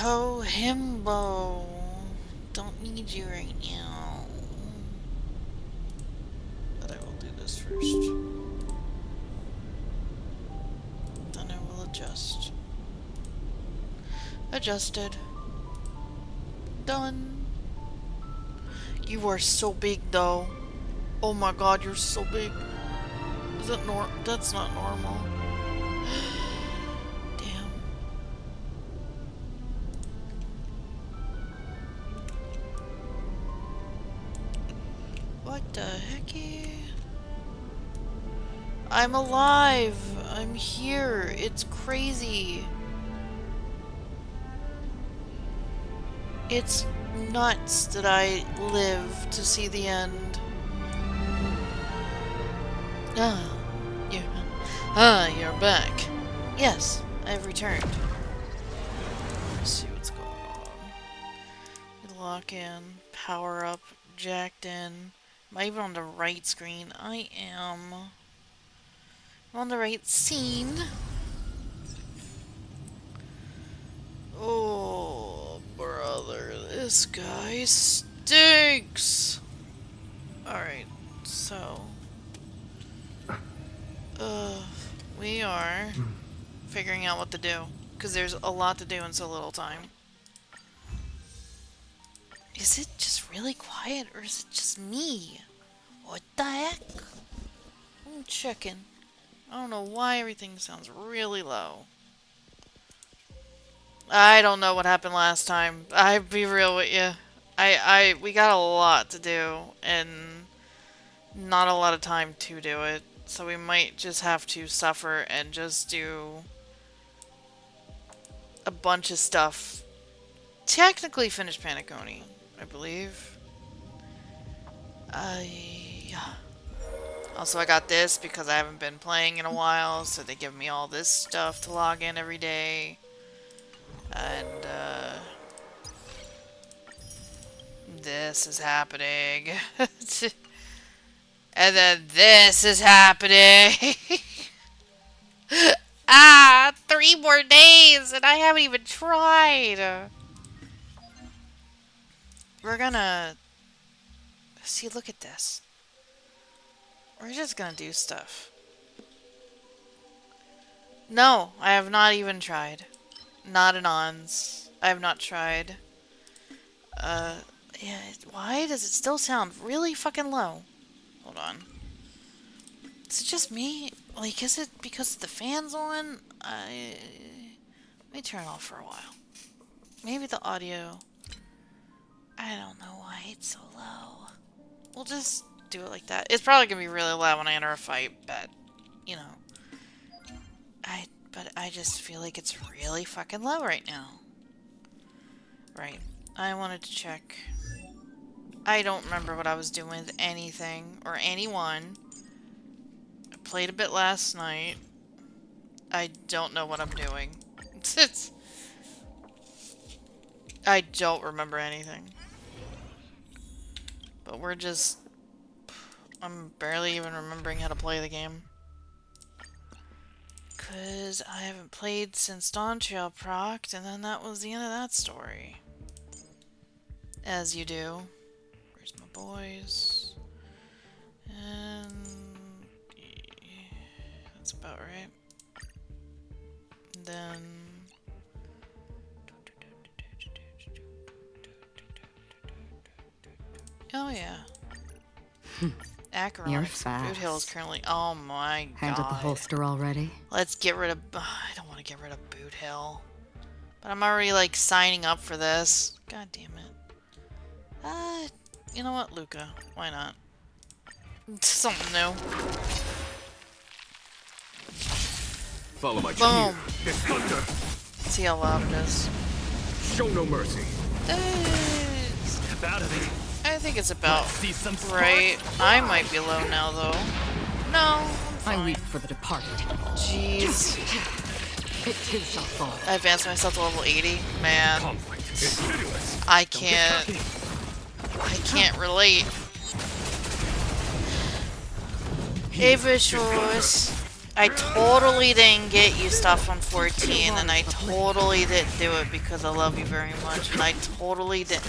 Himbo. Don't need you right now. But I will do this first. Then I will adjust. Adjusted. Done. You are so big though. Oh my god, you're so big. Is that that's not normal. Damn. What the hecky? I'm alive! I'm here! It's crazy! It's nuts that I live to see the end. You're back. Yes, I've returned. Let's see what's going on. Lock in, power up, jacked in. Am I even on the right screen? I am. I'm on the right scene. Oh, brother, this guy stinks. Alright, so. We are figuring out what to do. Because there's a lot to do in so little time. Is it just really quiet, or is it just me? What the heck? I'm checking. I don't know why everything sounds really low. I don't know what happened last time. I'll be real with you. We got a lot to do, and not a lot of time to do it. So we might just have to suffer and just do a bunch of stuff. Technically finish Paniconi, I believe. Also, I got this because I haven't been playing in a while, so they give me all this stuff to log in every day. And, this is happening. And then this is happening. 3 more days, and I haven't even tried. We're gonna... See, look at this. We're just gonna do stuff. No, I have not even tried. Not an ons. I have not tried. Yeah, why does it still sound really fucking low? Hold on. Is it just me? Like, is it because the fan's on? Let me turn it off for a while. Maybe the audio... I don't know why it's so low. We'll just do it like that. It's probably gonna be really loud when I enter a fight, but, you know. But I just feel like it's really fucking low right now. Right. I wanted to check. I don't remember what I was doing with anything or anyone. I played a bit last night. I don't know what I'm doing. I don't remember anything. But we're just... I'm barely even remembering how to play the game. Because I haven't played since Dawn Trail procced, and then that was the end of that story. As you do. Where's my boys? And... that's about right. And then... oh yeah. Acheron. You're fast. Boot Hill is currently... oh my god. Handled the holster already? Let's get rid of... I don't want to get rid of Boot Hill. But I'm already, like, signing up for this. God damn it. You know what? Luca. Why not? Something new. Follow my Boom. Thunder. See how loud it is. Show no mercy. Step out of it. I think it's about See some right. I might be low now, though. No, I weep for the departed. Jeez. It too shall fall. I advanced myself to level 80. Man. I can't relate. Hey, Vicious. I totally didn't get you stuff on 14, and I totally didn't do it because I love you very much, and I totally didn't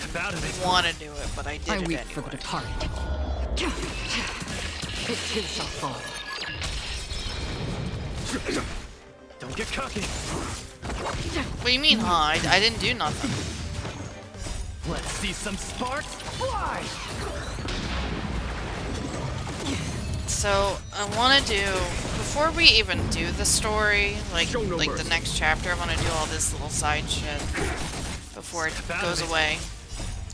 want to do it, but I did I it weep for the anyway. departed. It too shall fall. Don't get cocky. What do you mean, huh? I didn't do nothing. Let's see some sparks fly. So, I want to do, before we even do the story, like the next chapter, I want to do all this little side shit before it goes away.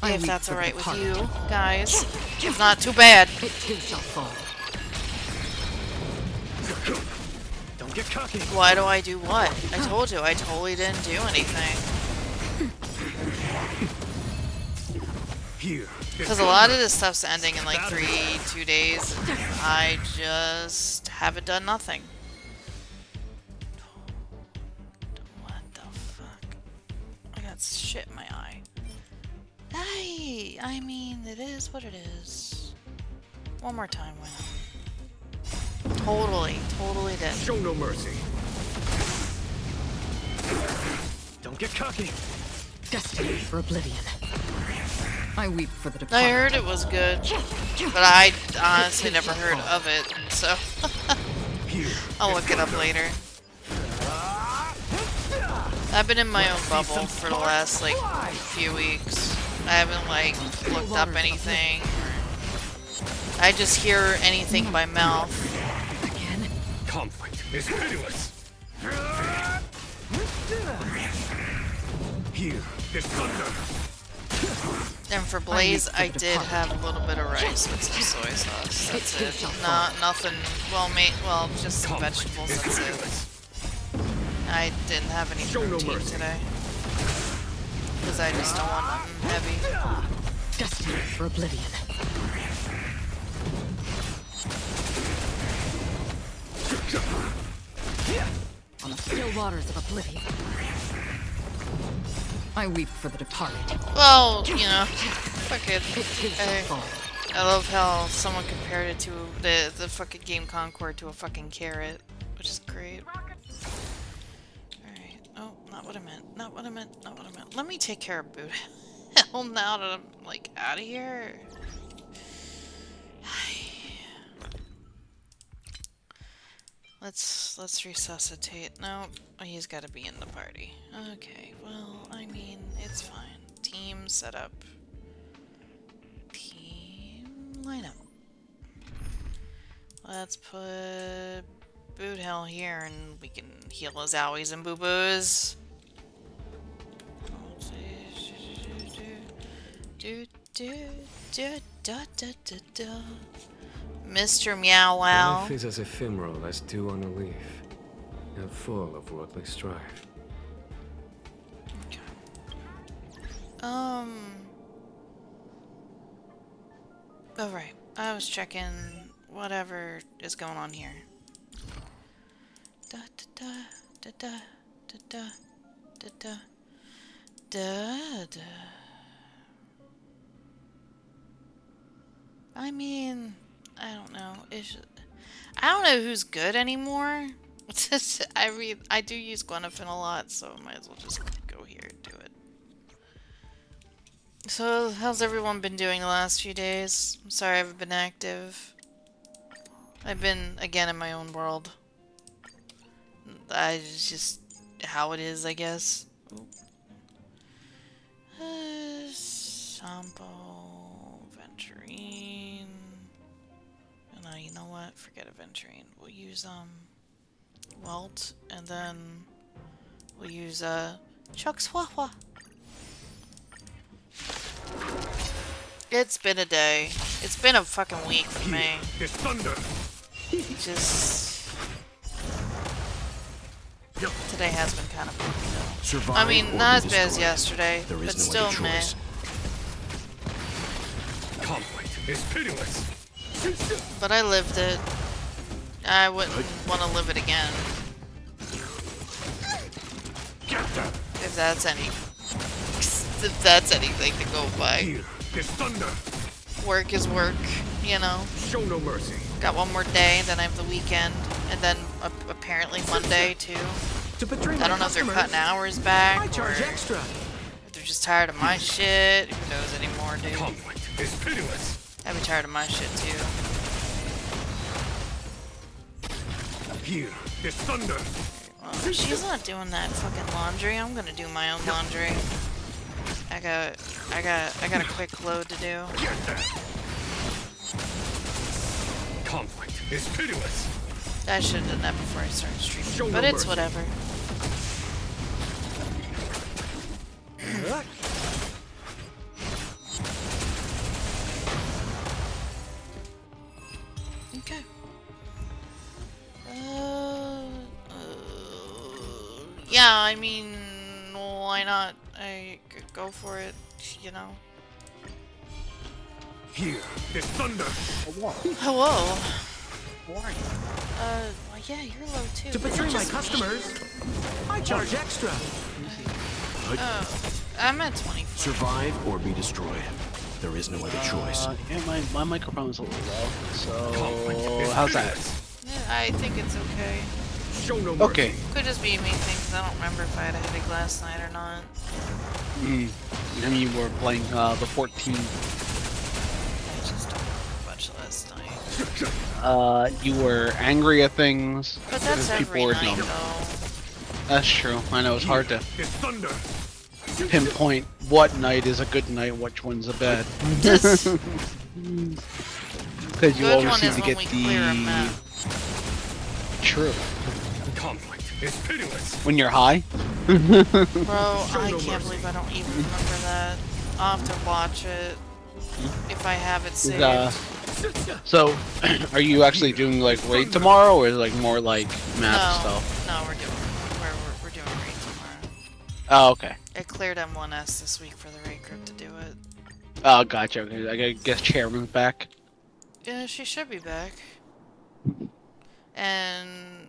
If that's alright with you guys. If not, too bad. It too shall fall. Don't get cocky. Why do I do what? I told you, I totally didn't do anything. Here. Because a lot of this stuff's ending in like 2 days. And I just haven't done nothing. What the fuck? I got shit in my eye. Hey, I mean, it is what it is. One more time, why not? Totally did. Show no mercy. Don't get cocky. Destined for oblivion. I weep for the departed. I heard it was good, but I honestly never heard of it, so I'll look it up later. I've been in my own bubble for the last, like, few weeks. I haven't, like, looked up anything. I just hear anything by mouth. Again. Conflict is pitiless. Here is thunder. And for Blaze, I did have a little bit of rice with some soy sauce. That's it. Nothing. Well, just some vegetables. That's it. I didn't have any protein today because I just don't want nothing heavy. Destined for oblivion. On the still waters of oblivion. I weep for the departed. Well, you know, fuck it. It too shall fall. I love how someone compared it to the fucking game Concord to a fucking carrot, which is great. Alright. Oh, not what I meant. Not what I meant. Not what I meant. Let me take care of Boot. Hell, now that I'm, like, out of here. Let's resuscitate. No, he's got to be in the party. Okay, well, I mean, it's fine. Team setup. Team lineup. Let's put Boot Hell here, and we can heal his owies and boo-boos. Mr. Meow Wow. Life is as ephemeral as dew on a leaf, and full of worldly strife. Okay. Alright. I was checking whatever is going on here. Da da da da da da da da da da. I mean, I don't know. I don't know who's good anymore. I mean, I do use Gwennafen a lot, so I might as well just go here and do it. So, how's everyone been doing the last few days? I'm sorry I haven't been active. I've been, again, in my own world. It's just how it is, I guess. Sampo, Venturine. No, you know what? Forget Venturine. We'll use, Welt, and then we'll use, Chuck Swahwa. It's been a day. It's been a fucking week for me. It's thunder. Just... Today has been kind of bumpy, though. Survive I mean, or not be as bad as destroyed. yesterday, There is but no still, other meh. choice. Conflict is pitiless. But I lived it. I wouldn't want to live it again. If that's anything to go by. Here is thunder. Work is work. you know. Show no mercy. Got one more day, then I have the weekend, and then apparently Monday too. To betray I don't know if they're cutting hours back I or charge extra. if they're just tired of my shit. Who knows anymore, dude? Conflict is pitiless. I'd be tired of my shit too. Here is thunder. Well, she's not doing that fucking laundry. I'm gonna do my own laundry. I got a quick load to do. Conflict is pitiless. I should have done that before I started Show streaming, no but it's mercy. whatever. Okay. Yeah, I mean, why not? I could go for it, you know. Here is thunder. Hello. Well, yeah, you're low too. To Is it betray my just me? customers, I charge extra. Oh, I'm at 24. Survive or be destroyed. There is no other choice. Yeah, my microphone is a little low. Conflict So is how's that? pitiless. Yeah, I think it's okay. Show no mercy. Okay. Could just be a me thing, because I don't remember if I had a headache last night or not. I mean, you were playing the 14. I just don't remember much last night. You were angry at things. But that's because every were night, dumb. though. That's true. I know it's hard to Is thunder. pinpoint what night is a good night, which one's a bad. This Because you good always one seem is to when get we clear a map. True. Conflict is pitiless. When you're high. Bro, I no can't mercy. believe I don't even remember that. I'll have to watch it. If I have it saved. So, are you actually doing like raid tomorrow, or is it like more like map no, stuff? no, we're doing raid tomorrow. Oh, okay. I cleared M1S this week for the raid group to do it. Oh, gotcha. Okay. I guess Chairman's back. Yeah, she should be back. And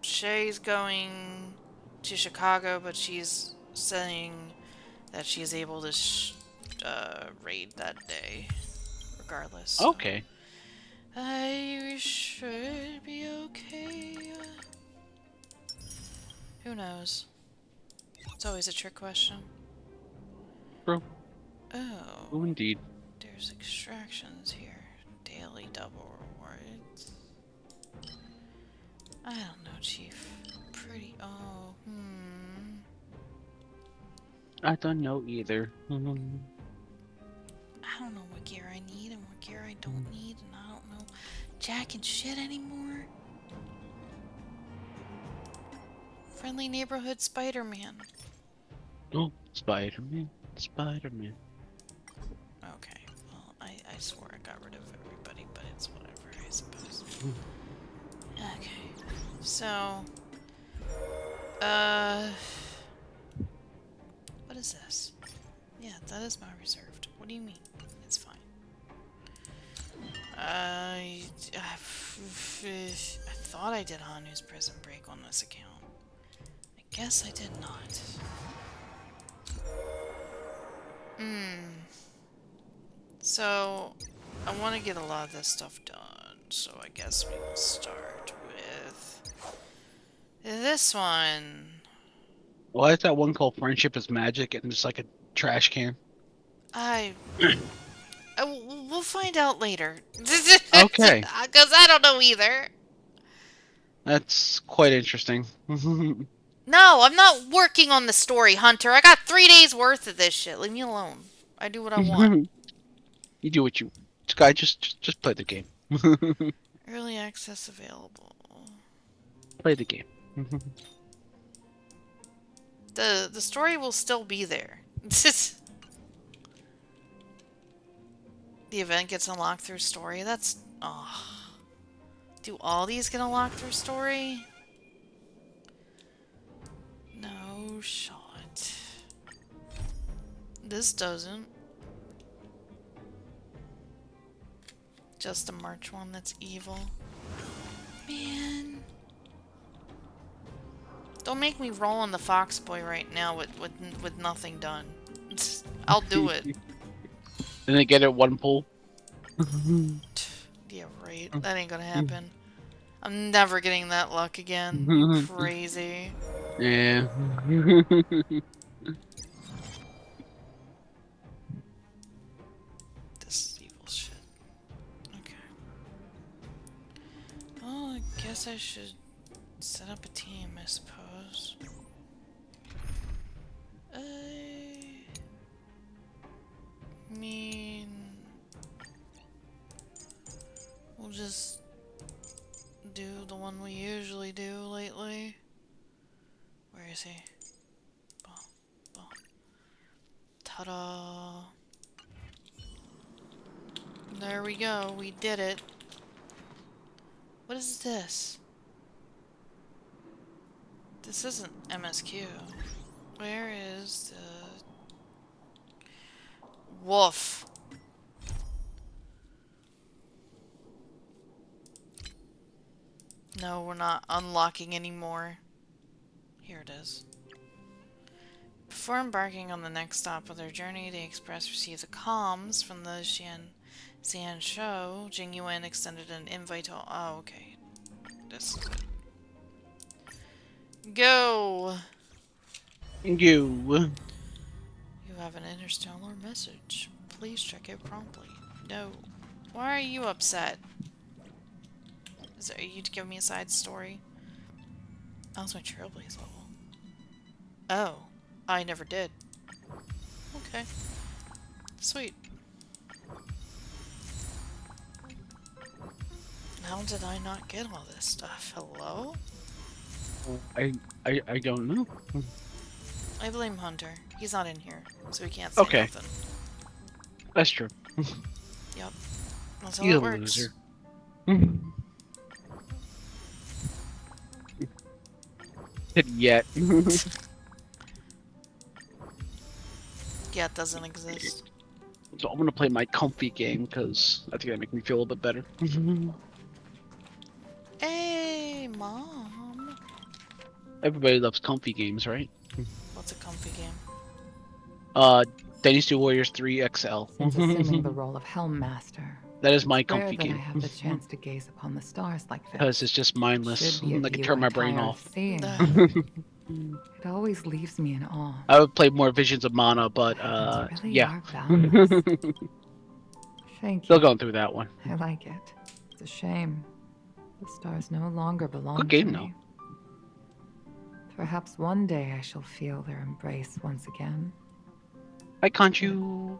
Shay's going to Chicago, but she's saying that she's able to raid that day, regardless. so Okay. I should be okay. Who knows? It's always a trick question. True. Oh, Oh, indeed. there's extractions here. Daily double rewards. I don't know, Chief. Pretty. Oh, I don't know either. I don't know what gear I need and what gear I don't need, and I don't know jack and shit anymore. Friendly neighborhood Spider-Man. Oh, Spider-Man. Spider-Man. Okay, well, I swore I got rid of everybody, but it's whatever, I suppose. Okay, so, what is this? Yeah, that is my reserved. What do you mean? It's fine. I thought I did Hanu's Prison Break on this account. I guess I did not. So, I want to get a lot of this stuff done, so I guess we will start with this one. Why is that one called Friendship is Magic and just like a trash can? We'll find out later. Okay. Because I don't know either. That's quite interesting. No, I'm not working on the story, Hunter. I got 3 days worth of this shit. Leave me alone. I do what I want. You do what you... Sky, just play the game. Early access available. Play the game. The story will still be there. The event gets unlocked through story. That's... Oh. Do all these get unlocked through story? No shot. This doesn't. Just a March one that's evil. Man. Don't make me roll on the Fox Boy right now with nothing done. I'll do it. Didn't they get it one pull? Yeah, right. That ain't gonna happen. I'm never getting that luck again. You crazy. Yeah. This is evil shit. Okay. Well, I guess I should set up a team, I suppose. I mean, we'll just do the one we usually do lately. Where is he? Boom, boom. Ta-da! There we go. We did it. What is this? This isn't MSQ. Where is the... Woof. No, we're not unlocking anymore. Here it is. Before embarking on the next stop of their journey, the Express received the comms from the Xian show. Jing Yuan extended an invite to... Oh, okay. This is it. Go! You. You have an interstellar message. Please check it promptly. No. Why are you upset? Are you giving me a side story? That was my Trailblaze level. Oh. I never did. Okay. Sweet. How did I not get all this stuff? Hello? I don't know. I blame Hunter. He's not in here, so he can't say Okay. nothing. That's true. Yep. That's how You're it a works. loser. Yet. Yeah, it doesn't exist. So I'm gonna play my comfy game because I think that'll make me feel a little bit better. Hey, Mom. Everybody loves comfy games, right? What's a comfy game? Dynasty Warriors 3 XL. Since assuming the role of Helm Master, That is my it's rare comfy that I game. have the chance to gaze upon the stars like this. Because it's just mindless. Should be a I can view turn my I brain tire of off. seeing. It always leaves me in awe. I would play more Visions of Mana, but Heavens really yeah. are boundless. Thank Still you. going through that one. I like it. It's a shame. The stars no longer belong Good game, to though. me. Perhaps one day I shall feel their embrace once again. Hi, Conchu.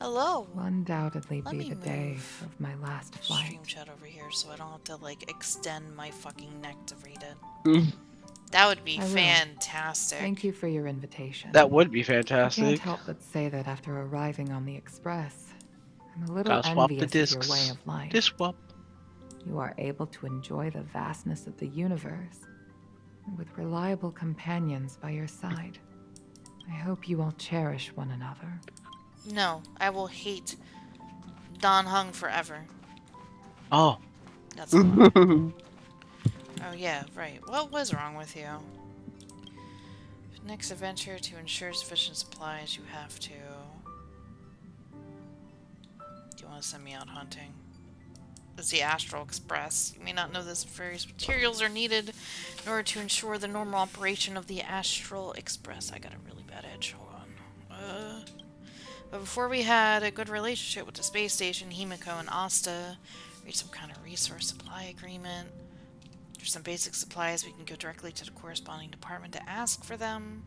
Hello. Will undoubtedly Let be me the day move of my last flight. Stream chat over here so I don't have to, like, extend my fucking neck to read it. Mm, That would be I will. fantastic. Thank you for your invitation. that would be I can't fantastic. help but say that after arriving on the Express, I'm a little Gotta swap the envious of your way discs. of life. Disc swap. You are able to enjoy the vastness of the universe, and with reliable companions by your side. I hope you all cherish one another. No, I will hate Don Hung forever. Oh. That's a lie. Oh yeah, right. What was wrong with you? Next adventure, to ensure sufficient supplies, you have to... Do you want to send me out hunting? It's the Astral Express. You may not know this, various materials are needed in order to ensure the normal operation of the Astral Express. I got a really bad edge. Hold on. But before we had a good relationship with the space station, Himiko and Asta reached some kind of resource supply agreement. There's some basic supplies. We can go directly to the corresponding department to ask for them.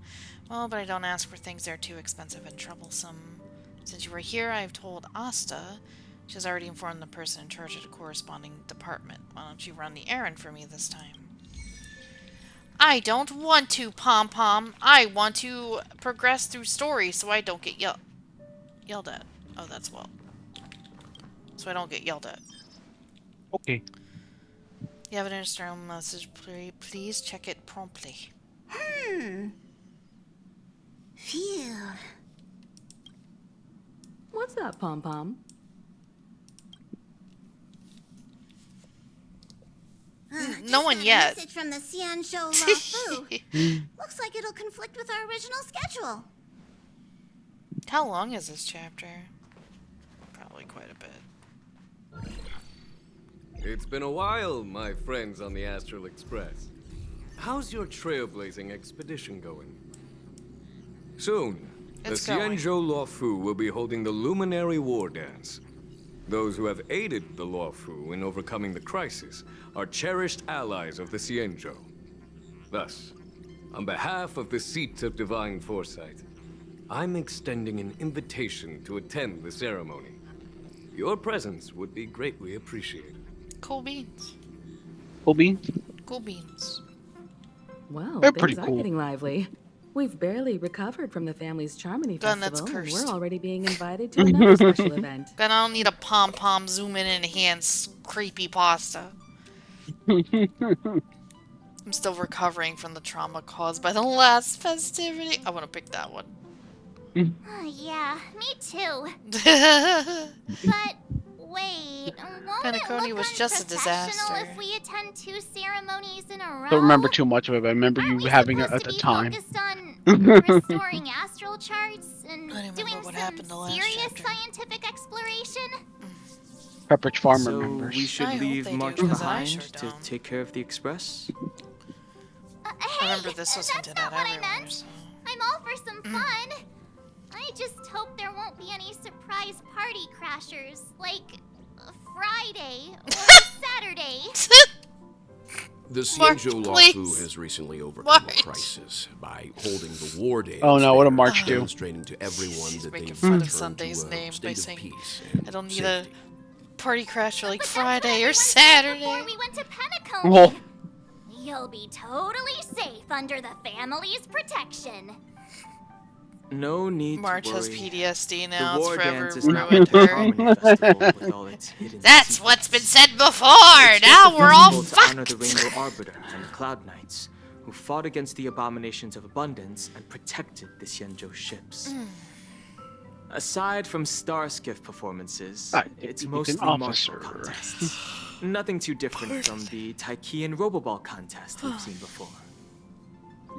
Well, but I don't ask for things that are too expensive and troublesome. Since you were here, I have told Asta. She has already informed the person in charge of the corresponding department. Why don't you run the errand for me this time? I don't want to, Pom-Pom. I want to progress through story so I don't get yelled at. Oh, that's well. So I don't get yelled at. Okay. You have an external message. Please check it promptly. Phew. What's up, Pom Pom? No one yet. Message from the Xian Show La Fu. Looks like it'll conflict with our original schedule. How long is this chapter? Probably quite a bit. It's been a while, my friends on the Astral Express. How's your trailblazing expedition going? Soon, It's the going. Xianzhou Luofu will be holding the Luminary War Dance. Those who have aided the Luofu in overcoming the crisis are cherished allies of the Xianzhou. Thus, on behalf of the Seat of Divine Foresight, I'm extending an invitation to attend the ceremony. Your presence would be greatly appreciated. Cool beans. Cool beans. Cool beans. Well, They're things pretty are cool. getting lively. We've barely recovered from the family's Charmony Gun that's Festival, and cursed. Mm. we're already being invited to another special event. Then I don't need a pom-pom zoom in and enhance creepy pasta. I'm still recovering from the trauma caused by the last festivity. I want to pick that one. Yeah, me too. Penacony But wait, won't it look was just a unprofessional disaster. if we attend 2 ceremonies in a row? Don't remember too much of it, but I remember Aren't you we having it supposed at to the be time. focused on restoring astral charts and I don't doing remember what some happened the last serious chapter. scientific exploration? Pepperidge Farm So remembers. we should I hope leave they do, March 'cause I behind sure to don't. take care of the express? Hey, I remember this was that's hinted not at what I everywhere. meant. So. I'm all for some fun. I just hope there won't be any surprise party crashers, like Friday or Saturday. The Mark, Xianzhou please. Luofu has recently overcome Mark. a crisis by holding the war dance. Oh, no, what did there, March do? Demonstrating to everyone She's that making they've fun of returned Sunday's to a name by state of saying, peace and I don't need safety. a party crasher like But that's Friday what or everyone said Saturday. Before we went to Penacony. Well, You'll be totally safe under the family's protection. No need March to has worry. PTSD The now. It's war forever dance is not ruined like the her. Harmony Festival with all its hidden That's what's been secrets. said before. It's Now just a we're all festival to honor the fucked. Rainbow Arbiter and the Cloud Knights, who fought against the abominations of abundance and protected the Xianzhou ships. Aside from star skiff performances, it's an mostly martial officer. contests. Nothing too different from the Taiki and Roboball contest we've seen before.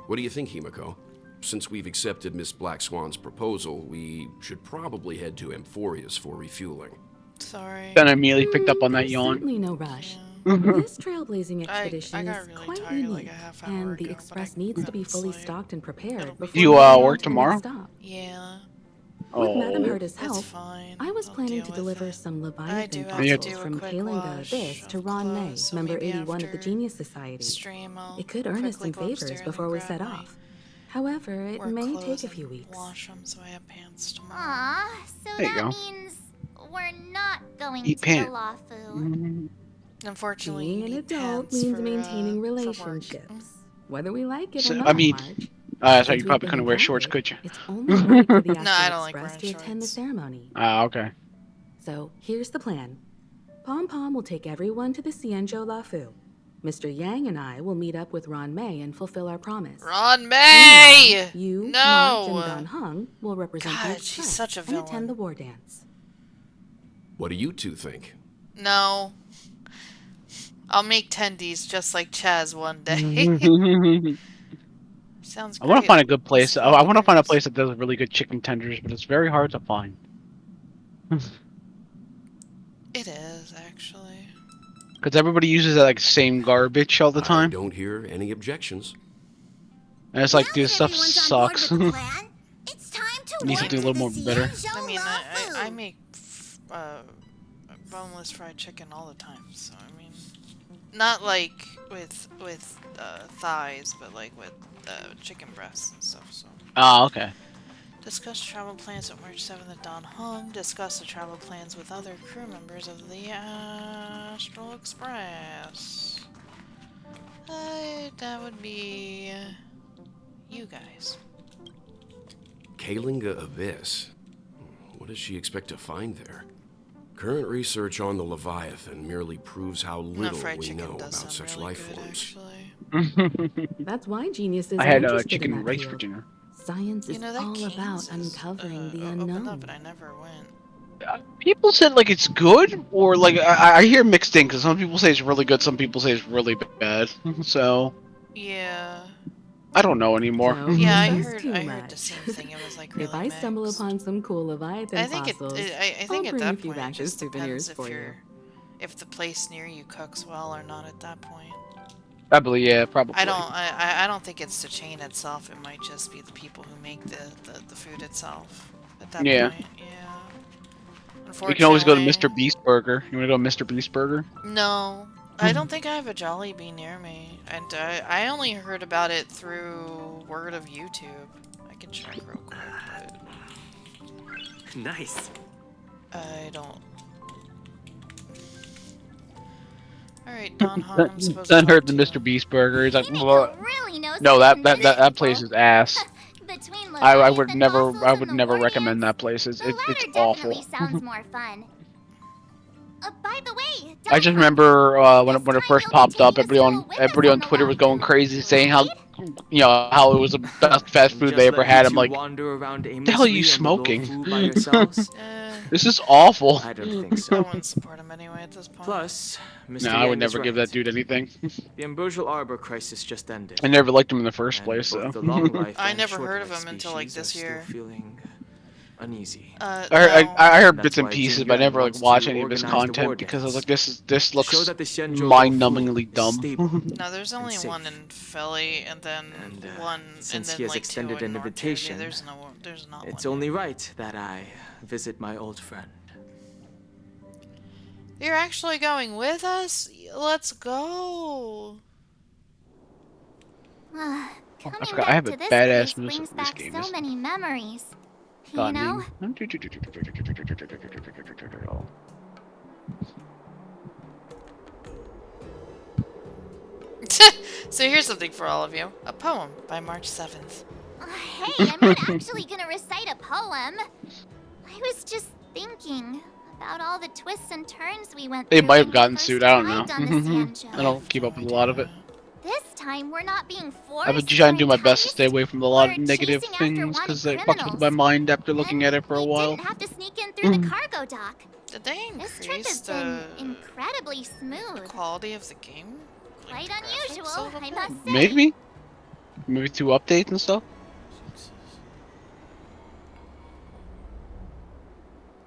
What do you think, Himiko? Since we've accepted Miss Black Swan's proposal, we should probably head to Amphorius for refueling. Sorry. then I immediately picked up on that There's yawn. certainly no rush. This trailblazing I expedition got is really quite tired, like, unique, a half hour and the ago, but express I needs to be couldn't fully sleep. stocked and prepared It'll be before You, moving on work to the tomorrow? next stop. Yeah, With Madame Oh. Herta's it's help, fine. I was I'll planning deal to with deliver it. some I Leviathan do have to fossils do a from quick Kalinga wash Abyss to of Ron May, clothes, so member maybe 81 of the after Genius Society. Stream, I'll It could earn us quickly some go favors upstairs before and we grab set my off. However, it work may clothes take a and few weeks. Wash them so I have pants tomorrow. Aw, so There you that go. means we're not going Eat to pant. the Lafu. Unfortunately, Being you an need adult pants means for, maintaining for work. relationships, whether we like it So, or I not, mean, Marge. so Since you we've probably been couldn't wear shorts, invited, could you? It's only right for the No, I Astral don't like Express wearing to attend the shorts. ceremony. Ah, okay. So here's the plan. Pom Pom will take everyone to the Xianzhou Lafu. Mr. Yang and I will meet up with Ron May and fulfill our promise. Ron May! Meanwhile, you, Marge, No! and Don Hung will represent the God, Express she's such a and villain. attend the war dance. What do you two think? No. I'll make tendies just like Chaz one day. Sounds I great. want to find a good place. Let's I want to find a fingers. place that does really good chicken tenders, but it's very hard to find. It is, actually. Because everybody uses that like same garbage all the I time, don't hear any objections. and it's like, Now dude, this that stuff everyone's on board sucks. with the plan, it's time to Needs to warp do a little the more better. Xianzhou I mean, Lafu. I make boneless fried chicken all the time, so I mean, not like with thighs, but like with chicken breasts and stuff. So Ah, okay. discuss travel plans at March 7th at Don Hung. Discuss the travel plans with other crew members of the Astral Express. That would be you guys. Kalinga Abyss. What does she expect to find there? Current research on the Leviathan merely proves how No, little fried we chicken know does about sound such really life good, forms. actually. That's why geniuses I are had interested chicken in and that rice for field. dinner. Science You is know that all King's about is, uncovering the opened unknown. up, but I never went. People said like it's good, or like I hear mixed things. Because some people say it's really good, some people say it's really bad. So Yeah. I don't know anymore. Don't Yeah, I stress heard. too I heard the much. same thing. It was like really If I stumble mixed. upon some cool Leviathan I think fossils, I I'll think at bring a that few point back it as just souvenirs depends if for you. you're if the place near you cooks well or not at that point. Probably, yeah, probably. I don't think it's the chain itself. It might just be the people who make the food itself at that Yeah. point. Yeah. You can always go to Unfortunately. Mr. Beast Burger. You want to go to Mr. Beast Burger? No, I don't think I have a Jollibee near me, and I only heard about it through word of YouTube. I can check real quick, but Nice. I don't. Alright, Don Hahn, I'm supposed to Then heard talk the to Mr. Beast Burger. He's like, Mimiko what? really knows No, how to that amuse place people. is ass. Between I would Leviathan never muscles I and would the never war recommend dance, that place. It's the it's latter awful. definitely sounds more fun. By the way, I just Don remember when this it time first you'll be popped up, taking a stroll with us everybody on on the Twitter was going Lawful, crazy saying how right? how it was the best fast food they Just ever let had. you I'm two like, wander around what the hell are you aimlessly on the smoking? Luofu by yourselves? This is awful. I don't think I so. wouldn't support him anyway at this point. Plus, Mr. No, I would Yang is never give right. that dude anything. The Ambrosial Arbor crisis just ended. I never liked him in the first And place, so. both the long life I and never short heard of life him until like species this are year. Still feeling uneasy. No. I heard That's bits and why pieces, Jin but I Yuan never like wants watch to any of his organize the war content because I was dance. like, this Show looks that the Xianzhou mind-numbingly Luofu is dumb. stable. No, there's only safe. one in Philly, and then And, one, and since then he has like extended two in an North invitation, Jersey. There's not It's one. only right that I visit my old friend. You're actually going with us? Let's go. Coming I back have to a this badass place moves brings in this back game. so many memories. You know? So here's something for all of you. A poem by March 7th. Hey, I'm not actually gonna recite a poem. I was just thinking about all the twists and turns we went They through might have when we gotten first sued. I don't know. arrived on the Xianzhou. I don't keep up with a lot of it. This time we're not being forced I've been trying to do my best to enticed stay away from a lot of or negative chasing after things wanted because it fucks with criminals. my mind after looking at it for a We while. didn't have to sneak in through the cargo dock. Did they This trip increase has been incredibly smooth. quality of the game? Quite Like, graphics a unusual, little I bit? must say. Maybe? Maybe 2 updates and stuff?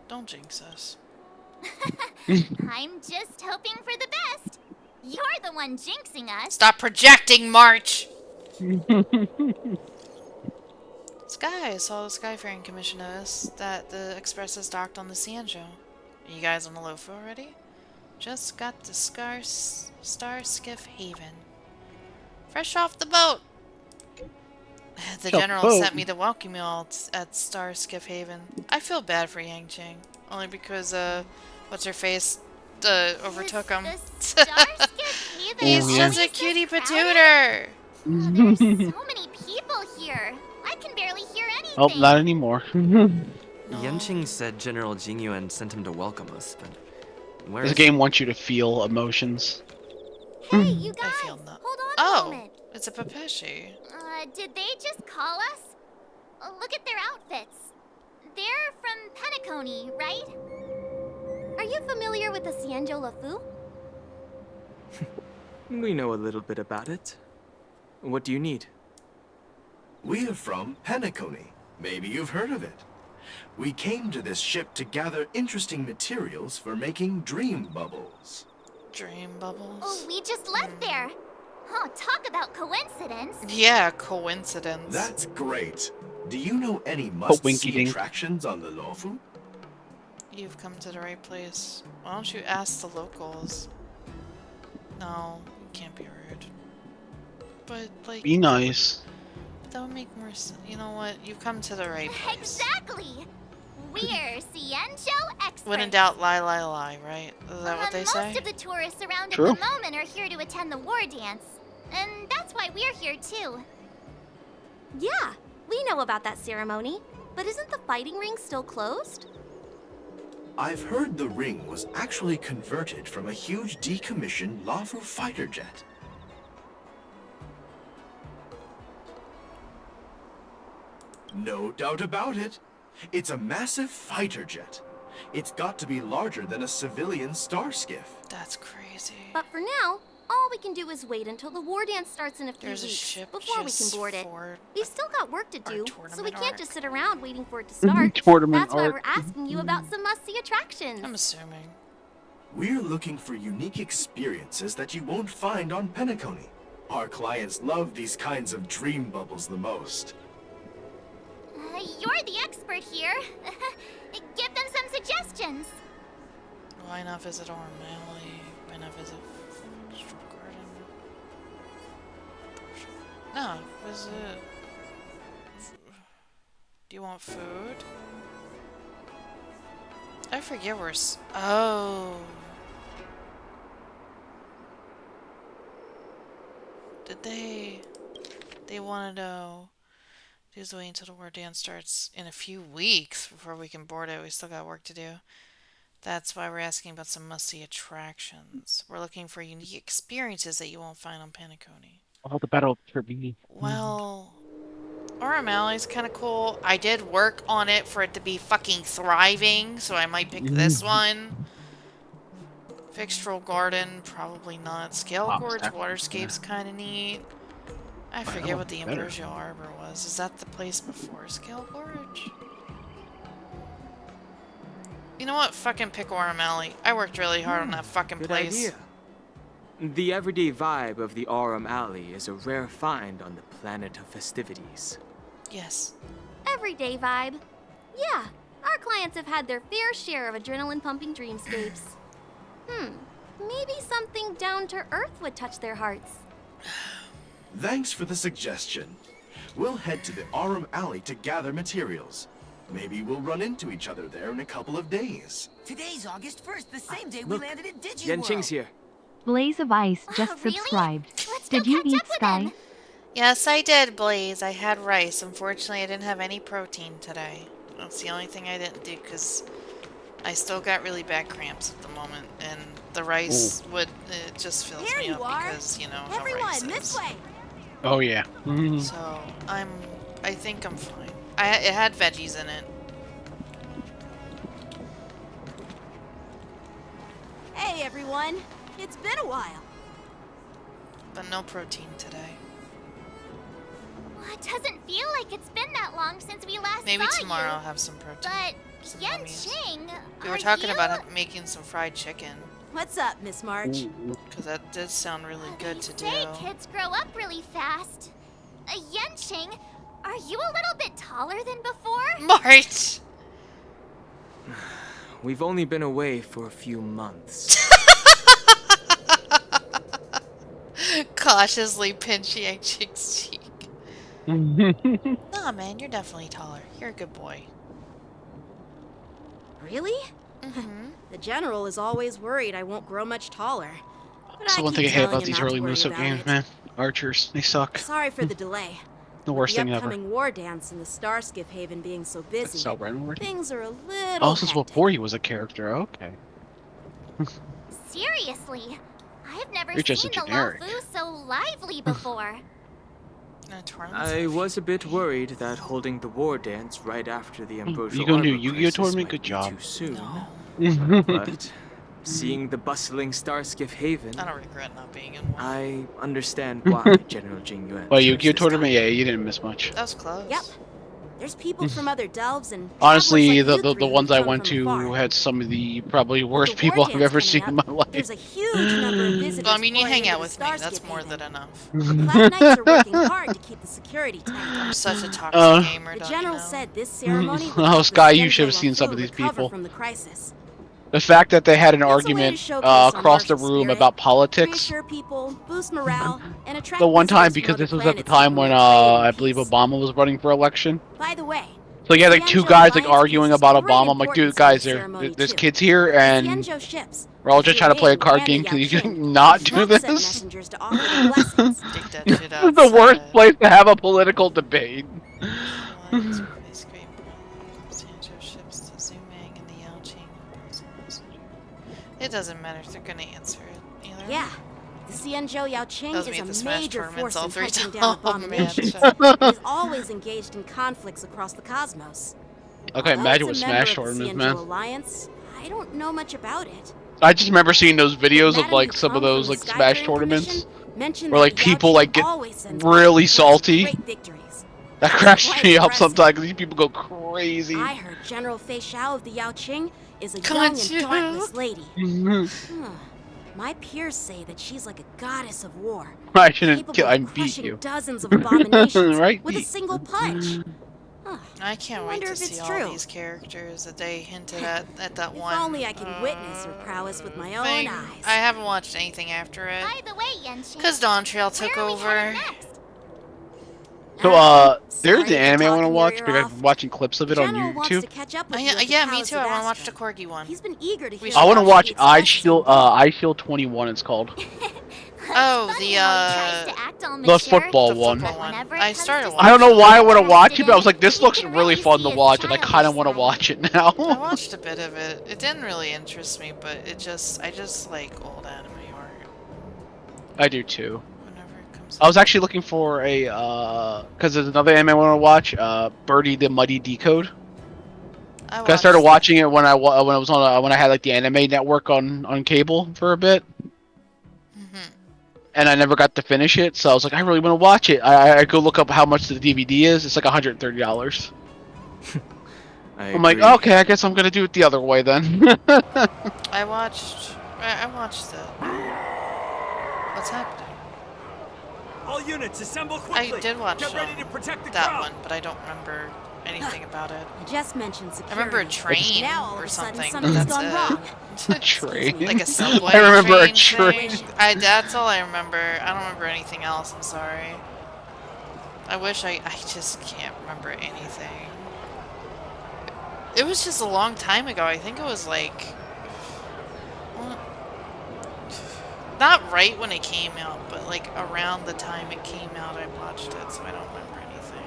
Don't jinx us. I'm just hoping for the best. You're the one jinxing us. Stop projecting, March! Sky, I saw the Skyfaring Commission notice that the Express is docked on the Xianzhou. Are you guys on the Lofu already? Just got to Star Skiff Haven. Fresh off the boat! The general sent me to welcome you all at Star Skiff Haven. I feel bad for Yang Ching. Only because, what's her face, overtook him. He's just a cutie patooter! There's so many people here. I can barely hear anything. Oh, not anymore. Yenching said General Jingyuan sent him to welcome us, but where This is game wants you to feel emotions. Hey, you guys, I feel no. hold on a Oh, moment. it's a Pepeshi. Did they just call us? Look at their outfits. They're from Penacony, right? Are you familiar with the Xianzhou Luofu? We know a little bit about it. What do you need? We are from Penacony. Maybe you've heard of it. We came to this ship to gather interesting materials for making dream bubbles. Dream bubbles? Oh, we just left there. Oh, talk about coincidence. Yeah, coincidence. That's great. Do you know any winky must-see dink. attractions on the Luofu? You've come to the right place. Why don't you ask the locals? No, you can't be rude. But, like... Be nice. That would make more sense. You know what? You've come to the right place. Exactly. We're Xianzhou experts. When in doubt, lie, lie, lie, right? Is that what they say? Most of the tourists around True. at the moment are here to attend the war dance. And that's why we're here too. Yeah, we know about that ceremony. But isn't the fighting ring still closed? I've heard the ring was actually converted from a huge decommissioned Luofu fighter jet. No doubt about it. It's a massive fighter jet. It's got to be larger than a civilian star skiff. That's crazy. But for now, all we can do is wait until the war dance starts in a few There's a weeks ship before we can just board it. for We've still got work to our do, so we tournament can't arc. just sit around waiting for it to start. Tournament That's why arc. we're asking you about some must-see attractions. I'm assuming. We're looking for unique experiences that you won't find on Penacony. Our clients love these kinds of dream bubbles the most. You're the expert here. Give them some suggestions. Why not visit O'Malley? Why not visit Vegetable Garden? No, visit... Do you want food? I forget where oh. Did they... They wanted to... Just wait until the war dance starts in a few weeks before we can board it. We still got work to do. That's why we're asking about some must-see attractions. We're looking for unique experiences that you won't find on Penacony. Oh, the battle for me. Well, O'Malley's kind of cool. I did work on it for it to be fucking thriving, so I might pick this one. Fixtural Garden, probably not. Scale Gorge Waterscape's kind of neat. I forget what the Ambrosial Arbor was. Is that the place before Scale Gorge? You know what? Fucking pick O'Malley. I worked really hard on that fucking Good place. idea. The everyday vibe of the Aurum Alley is a rare find on the planet of festivities. Yes. Everyday vibe. Yeah, our clients have had their fair share of adrenaline-pumping dreamscapes. Maybe something down to earth would touch their hearts. Thanks for the suggestion. We'll head to the Aurum Alley to gather materials. Maybe we'll run into each other there in a couple of days. Today's August 1st, the same day we Look, landed at DigiWorld. Yanqing's here. Blaze of Ice just Really? subscribed. Let's Did go you catch eat up with Sky? him. Yes, I did, Blaze. I had rice. Unfortunately, I didn't have any protein today. That's the only thing I didn't do because I still got really bad cramps at the moment, and the rice it just fills Here me you up are. because, you know, how Everyone, rice this is. way. Oh yeah. So, I think I'm fine. It had veggies in it. Hey, everyone. It's been a while. But no protein today. Well, it doesn't feel like it's been that long since we last Maybe saw tomorrow I'll you. have some protein. But Some gummies. Yanqing, We were talking about making some fried chicken. What's up, Miss March? Because that did sound really good to do. Say kids grow up really fast. Yanqing, are you a little bit taller than before? March! We've only been away for a few months. Cautiously pinch Yanqing's cheek. Nah, man, you're definitely taller. You're a good boy. Really? Mm-hmm. The General is always worried I won't grow much taller. But That's the I one keep thing I hate telling about him these not to early worry Muso about games, it. man. Archers, they suck. Sorry for the delay. The worst With thing the ever. upcoming war dance and the Starskiff Haven being so busy, So random. things are a little Oh, this is hectic. before he was a character. Okay. Seriously, I've never You're just seen a the generic. Lafu so lively before. I was a bit worried that holding the war dance right after the Ambrosial You gonna do Arbor Yu-Gi-Oh crisis tournament? might Good be job. Too soon. No. But seeing the bustling Starskiff Haven, I don't regret not being in one. I understand why General Jing Yuan. Well, chose Yu-Gi-Oh this tournament, time. yeah, you didn't miss much. That was close. Yep. There's people from other delves and Honestly, travelers like you the three ones who I come went from to afar. had some of the probably worst The war people I've dance ever coming seen in up, my life. There's a huge number of visitors. Well, I mean, you pouring hang into out the with me. That's Starskiff more Haven. than enough. The Cloud Knights are working hard to keep the security tight. I'm such a toxic gamer, The don't General you know? said this ceremony would Oh, help the Sky, you Xianzhou should have seen some of Lafu these recover people. from the crisis. The fact that they had an It's a way to argument showcase our across the martial room spirit, about politics. reassure people, boost morale, and attract The one time, visitors from because other this was at the planets time who when want trade and I believe peace. Obama was running for election. By the way, So you had like two Xianzhou guys like Alliance arguing places about great Obama. I'm like, dude, importance guys, in the ceremony, there's too. kids here, The and Xianzhou ships, we're all just trying to play a Zhu card Ming game. and Can the you Yaoqing not do have sent this? messengers to offer their blessings. Take that shit This is the worst outside. place to have a political debate. It doesn't matter if they're gonna answer it either. Yeah. The Xianzhou Yaoqing Those me at the is a Smash major tournaments force all in three hunting down times. abominations. Man, It is always engaged in conflicts across the cosmos. Okay, Although imagine it's with a member Smash of the tournaments, Xianzhou man. Alliance, I don't know much about it. I just remember seeing those videos of Madame like some of Yukong those from like the Smash Skyfaring tournaments Commission mentioned where that like the people Yaoqing like get always sends really great salty. victories. That It's cracks quite me up impressive. sometimes because these people go crazy. I heard General Fei Xiao of the Yaoqing is a Can't young and you? dauntless lady. Mm-hmm. My peers say that she's like a goddess of war, I shouldn't capable kill of and beat crushing you. dozens of abominations Right? with a single punch. I can't wait wonder to if see it's all true. these characters that they hinted at that If one. only I could witness her prowess with my own thing. eyes. I haven't watched anything after it. By the way, Yenshin, Because Dawn Trail took where are we over. heading next? So, there's Sorry the for anime I want to talking your watch ear because off. I've been watching clips of it on General wants to YouTube. catch up with you Yeah, at the yeah, me Palace too. of I want to watch the Astro. Corgi one. He's been eager to hear I want to about watch the I expresses Shield. in bold. I Shield 21. It's called. Oh, Funny how he tries to act all The mature, football The one. football but one. whenever it I comes started to watching. I don't know why I want to watch it, but I was in, like, this you looks can really really fun see to his watch, and I kind of childish want to side. watch it I now. watched a bit of it. It didn't really interest me, but I just like old anime art. I do too. Whenever it comes I was actually looking for a because there's another anime I want to watch. Birdie the Muddy Decode. I started watching it when I was on when I had like the anime network on cable for a bit, and I never got to finish it. So I was like, I really want to watch it. I go look up how much the DVD is. It's like $130. I'm like, okay, I guess I'm gonna do it the other way then. I watched the. What's happening? All units, assemble quickly. I did watch Get ready to protect the that crowd. one, but I don't remember anything about it. I just mentioned I security. remember a train Now all or of a sudden something. something's That's gone it. wrong. Train. Like a subway. I remember a train train. thing. That's all I remember. I don't remember anything else. I'm sorry. I wish I just can't remember anything. It was just a long time ago. I think it was like not right when it came out, but like around the time it came out, I watched it, so I don't remember anything.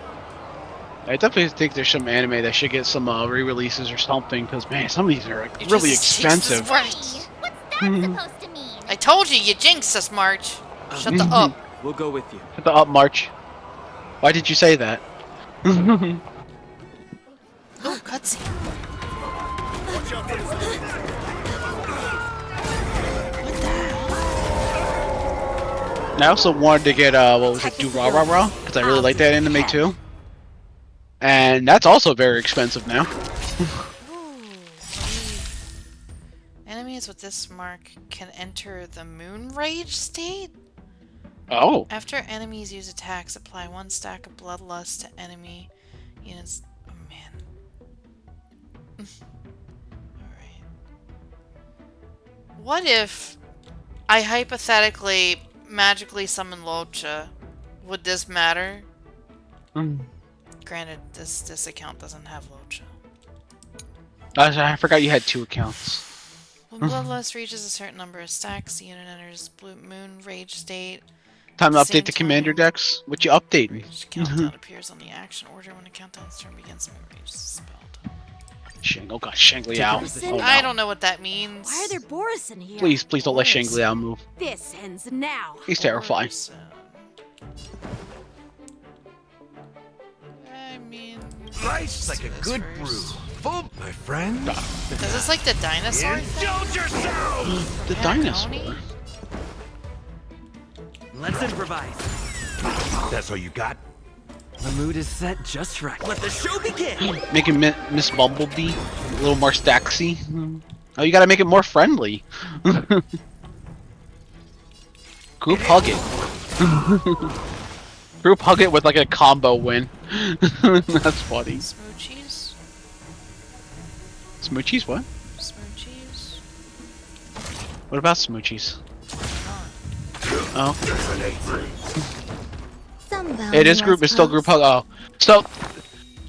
I definitely think there's some anime that should get some re-releases or something, because man, some of these are like, really expensive. What's that supposed to mean? I told you, you jinxed us, March. Shut the up. We'll go with you. Shut the up, March. Why did you say that? Oh, cutscene. And I also wanted to get what was it, Durarara, because I really like that anime too. And that's also very expensive now. Enemies with this mark can enter the moon rage state. Oh. After enemies use attacks, apply 1 stack of bloodlust to enemy units. Oh man. Alright. What if I hypothetically magically summon Locha? Would this matter? Granted, this account doesn't have Locha. I forgot you had 2 accounts. When bloodlust reaches a certain number of stacks, the unit enters blue moon rage state. Time to At the update the same commander time, decks. What you updating? countdown appears on the action order when a countdown's turn begins. Moon rage is spelled. Oh god, Shangli Ao. Oh, I no. don't know what that means. Why are there Boris in here? Please don't let Shangli Ao move. This ends now. He's terrifying. I mean, Life's like a good brew. Full, my friend. Is this like the dinosaur thing? Indulge yourself! The dinosaur. Let's improvise. That's all you got? The mood is set just right. Let the show begin. Making Miss Bumblebee a little more staxy. Oh, you gotta make it more friendly. Group hug it. Group hug it with like a combo win. That's funny. Smoochies? Smoochies, what? Smoochies? What about smoochies? Oh. It is group. It's still group hug. Oh, so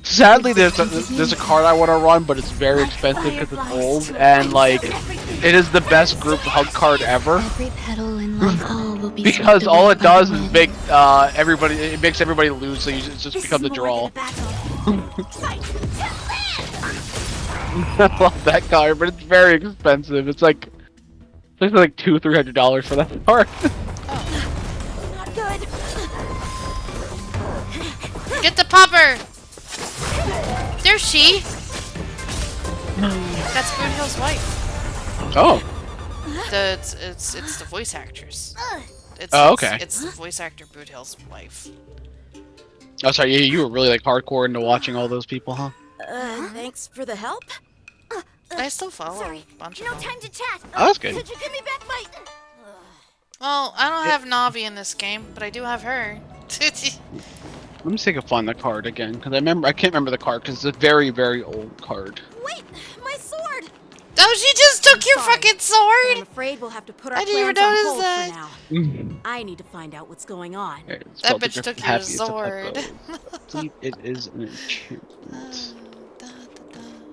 sadly, there's a card I want to run, but it's very expensive because it's old, and like it is the best group hug card ever. Because all it does is make everybody. It makes everybody lose, so it just becomes a draw. I love that card, but it's very expensive. It's like $200-300 for that card. Not good. Get the popper! There's she! That's Boonhill's wife. Oh. It's the voice actress. Okay. It's the voice actor Boonhill's wife. Oh, sorry. You were really like hardcore into watching all those people, huh? Thanks for the help. I still follow Sorry, a bunch no of them. time to chat. Oh, that's good. Could you give me back my... Well, I don't have Navi in this game, but I do have her. Let me see if I can find the card again, because I can't remember the card, because it's a very, very old card. Wait, my sword! Oh, she just took your sorry, fucking but sword! I'm afraid we'll have to put our I didn't even plans on notice hold that. for now. I need to find out what's going on. That bitch took your sword. See, it is an enchantment.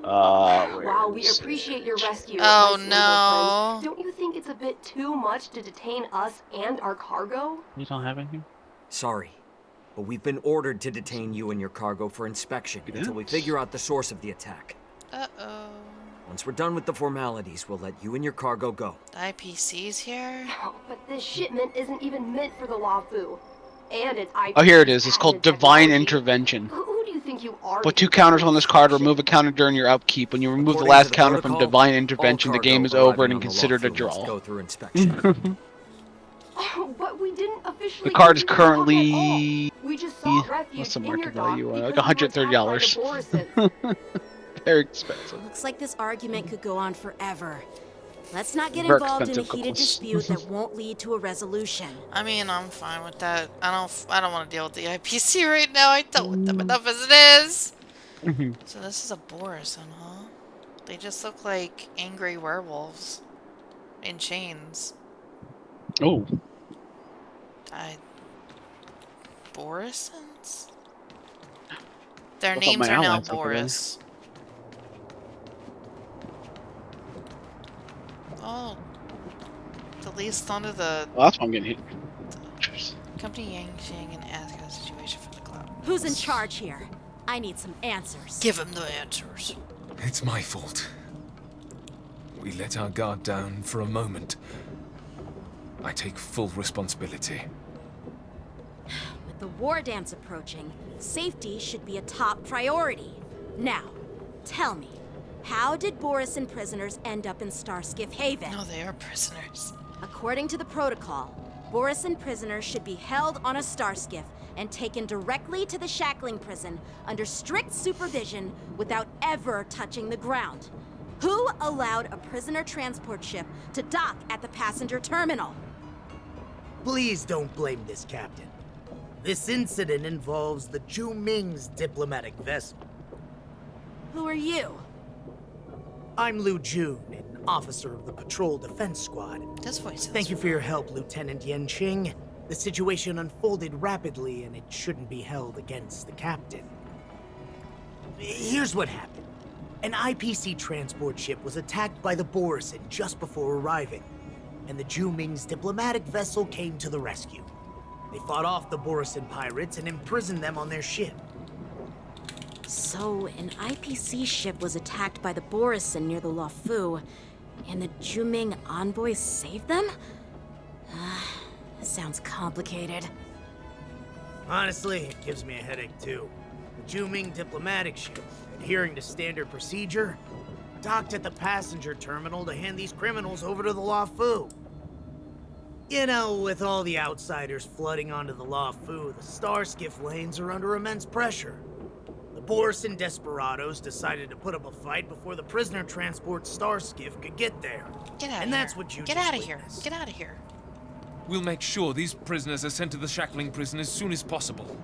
While we appreciate your rescue, Oh, my no. friend, don't you think it's a bit too much to detain us and our cargo? You don't have anything? Sorry, but we've been ordered to detain you and your cargo for inspection until we figure out the source of the attack. Uh-oh. Once we're done with the formalities, we'll let you and your cargo go. The IPC's here? Oh, but this shipment isn't even meant for the Lafu. And it's Oh, here it is. It's called Divine Intervention. Who do you think you are? Put 2 counters on this card. Remove a counter during your upkeep. When you remove the last counter from Divine Intervention, the game is over and considered a draw. Go through inspection. But we didn't officially. The card is currently... We just sought refuge What's the in market your dock value? Like because we were attacked by the $130. Borisons. Very expensive. Looks like this argument could go on forever. Let's not get Very involved in a expensive heated couples. dispute that won't lead to a resolution. I mean, I'm fine with that. I don't want to deal with the IPC right now. I dealt with them enough as it is. So this is a Borison, huh? They just look like angry werewolves in chains. Oh. Borisons? Their Look up names my are now outlines over there. Boris. Oh. The least under the Well, that's why I'm getting hit. company Yangsheng and ask a situation for the club. Who's in charge here? I need some answers. Give him the answers. It's my fault. We let our guard down for a moment. I take full responsibility. With the war dance approaching, safety should be a top priority. Now, tell me, how did Borison prisoners end up in Starskiff Haven? No, they are prisoners. According to the protocol, Borison prisoners should be held on a Starskiff and taken directly to the shackling prison under strict supervision without ever touching the ground. Who allowed a prisoner transport ship to dock at the passenger terminal? Please don't blame this captain. This incident involves the Zhu Ming's diplomatic vessel. Who are you? I'm Liu Jun, an officer of the Patrol Defense Squad. This voice. Thank you for your help, Lieutenant Yanqing. The situation unfolded rapidly, and it shouldn't be held against the captain. Here's what happened. An IPC transport ship was attacked by the Borison just before arriving, and the Zhu Ming's diplomatic vessel came to the rescue. They fought off the Borison pirates and imprisoned them on their ship. So, an IPC ship was attacked by the Borison near the Lafu, and the Zhu Ming envoys saved them? Sounds complicated. Honestly, it gives me a headache too. The Zhu Ming diplomatic ship, adhering to standard procedure, docked at the passenger terminal to hand these criminals over to the Lafu. You know, with all the outsiders flooding onto the Lafu, the Starskiff lanes are under immense pressure. The Borison desperados decided to put up a fight before the prisoner transport Starskiff could get there. Get out of here. And that's what you Get just out of here. witnessed. Get out of here. We'll make sure these prisoners are sent to the shackling prison as soon as possible.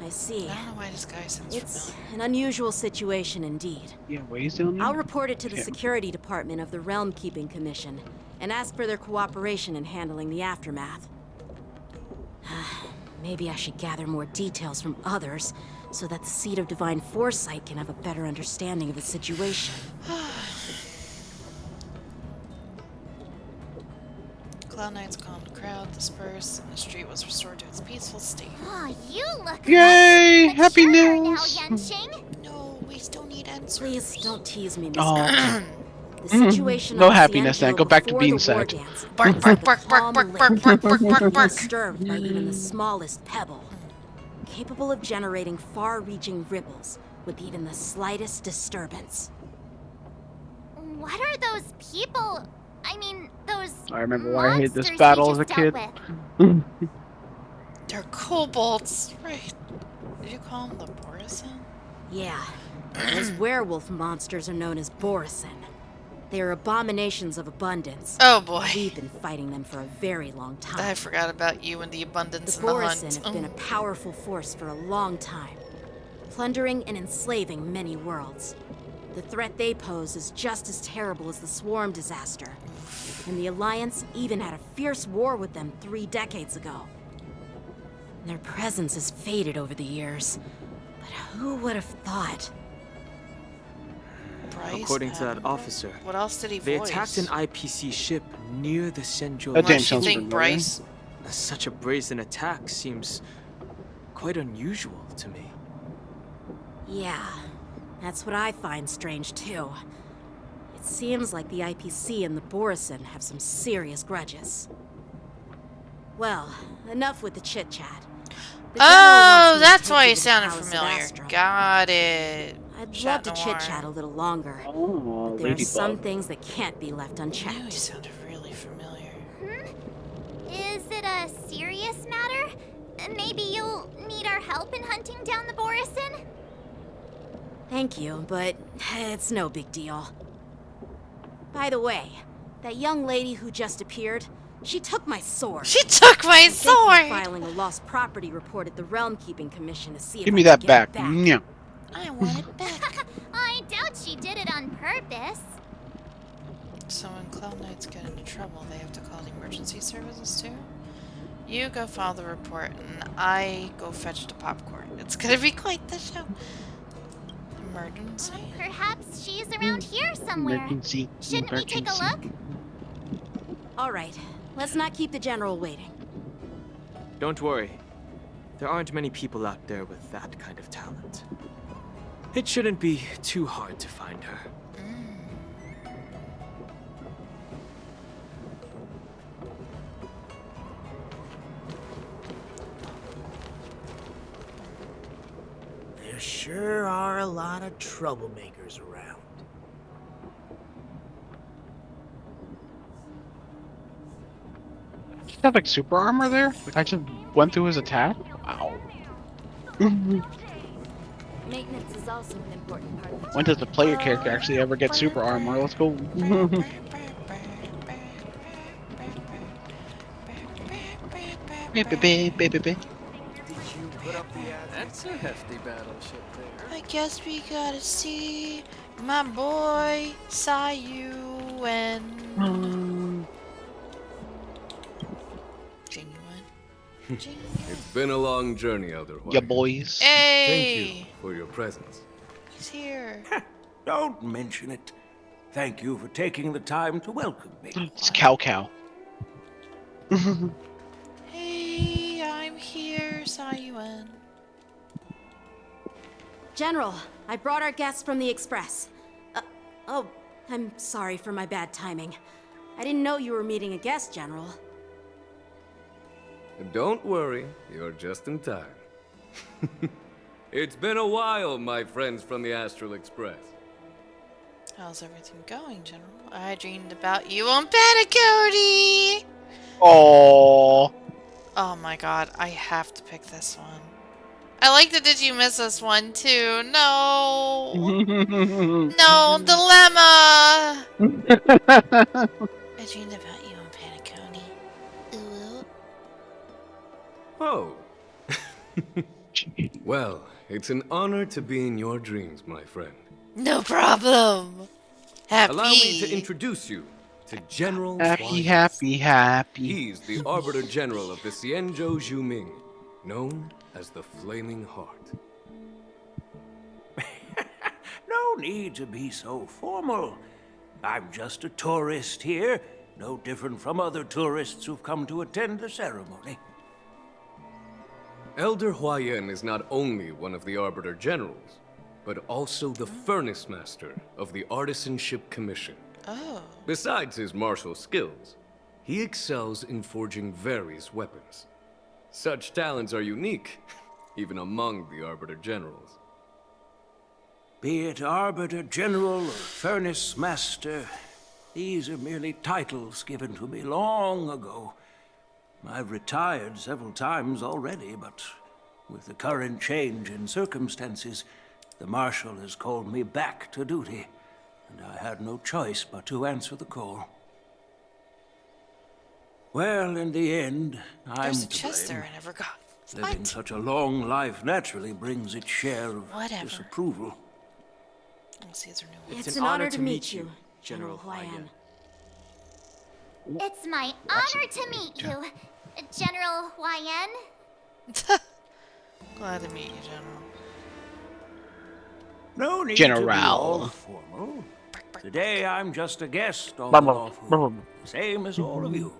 I see. I don't know why this guy sounds It's familiar. an unusual situation indeed. Yeah, ways down there? I'll report it to the Yeah. Security Department of the Realm Keeping Commission and ask for their cooperation in handling the aftermath. Maybe I should gather more details from others so that the Seat of Divine Foresight can have a better understanding of the situation. Cloud Knight's calmed the crowd, dispersed, and the street was restored to its peaceful state. Oh, you look Yay! much Happy maturer news! now, Yanqing. No, we still need answers. Please don't tease me, Miss Oh. Arch. The situation No on happiness then. Cienjo Go back to before being the war sad. dance Bark, was bark, like bark, a bark, calm bark, lake, bark, bark, bark, bark, bark. undisturbed by even the smallest pebble, capable of generating far-reaching ripples with even the slightest disturbance. What are those people? I mean, those I remember why I hated this monsters battle we as a just dealt kid. with? They're kobolds, right? Did you call them the Borison? Yeah, Those werewolf monsters are known as Borisin. They are abominations of abundance. Oh boy. We've been fighting them for a very long time. I forgot about you and the abundance The and the Borisin hunt. have been a powerful force for a long time, plundering and enslaving many worlds. The threat they pose is just as terrible as the Swarm disaster, and the Alliance even had a fierce war with them 3 decades ago. Their presence has faded over the years, but who would have thought? Bryce According to that Admiral? officer, What else did he they voice? attacked an IPC ship near the Senjo. That damn Unless you sounds think familiar. Bryce. Such a brazen attack seems quite unusual to me. Yeah, that's what I find strange too. It seems like the IPC and the Borisin have some serious grudges. Well, enough with the chit-chat. The General Oh, wants me to that's take why you he to the sounded Palace of familiar. Astrum. Got it. I'd Chat love to Noir. chit-chat a little longer, Oh, but there are some Ladybug. things that can't be left I knew he unchecked. sounded really familiar. Is it a serious matter? Maybe you'll need our help in hunting down the Borisin? Thank you, but it's no big deal. By the way, that young lady who just appeared, she took my sword. She took my I'm thinking of sword! filing a lost property report at the Realm Keeping Commission to see if Give I me can that get back. it back. Yeah. I want it back. I doubt she did it on purpose. So when Cloud Knights get into trouble, they have to call the emergency services too? You go file the report, and I go fetch the popcorn. It's gonna be quite the show. Emergency? Perhaps she's around here somewhere. Emergency. Shouldn't we take a look? All right, let's not keep the General waiting. Don't worry. There aren't many people out there with that kind of talent. It shouldn't be too hard to find her. There sure are a lot of troublemakers around. Does he have like super armor there? Like I just went through his attack? Wow. Maintenance is also an important part of the When does the player character actually ever get super armor? Let's go. That's a hefty battleship there. I guess we gotta see my boy Sayuen. Genuine. It's been a long journey, Elder White. Ya boys. Hey! Thank you for your presence. He's here. Don't mention it. Thank you for taking the time to welcome me. It's Cow Cow. Hey, I'm here, Sayuen. General, I brought our guests from the Express. Oh, I'm sorry for my bad timing. I didn't know you were meeting a guest, General. Don't worry, you're just in time. It's been a while, my friends from the Astral Express. How's everything going, General? I dreamed about you on Panacotti! Oh. Oh my god, I have to pick this one. I like the Did You Miss Us one too. No! No, dilemma! I dreamed about you on Panacotti. Ooh. Oh. Well, it's an honor to be in your dreams, my friend. No problem. Happy. Allow me to introduce you to General Happy, Huan. happy. He's the Arbiter General of the Xianzhou Zhuming, known as the Flaming Heart. No need to be so formal. I'm just a tourist here, no different from other tourists who've come to attend the ceremony. Elder Huayan is not only one of the Arbiter Generals, but also the Furnace Master of the Artisanship Commission. Oh. Besides his martial skills, he excels in forging various weapons. Such talents are unique, even among the Arbiter Generals. Be it Arbiter General or Furnace Master, these are merely titles given to me long ago. I've retired several times already, but with the current change in circumstances, The Marshal has called me back to duty, and I had no choice but to answer the call. Well, in the end, I'm There's a to chest blame. there I never got. Living such a long life naturally brings its share of disapproval. Let's see, is there new It's It's an honor to meet you, General Huayan. It's my honor to meet you, General Huayan. Glad to meet you, General. No need to be all formal. Today I'm just a guest on the Lawful, same as all of you.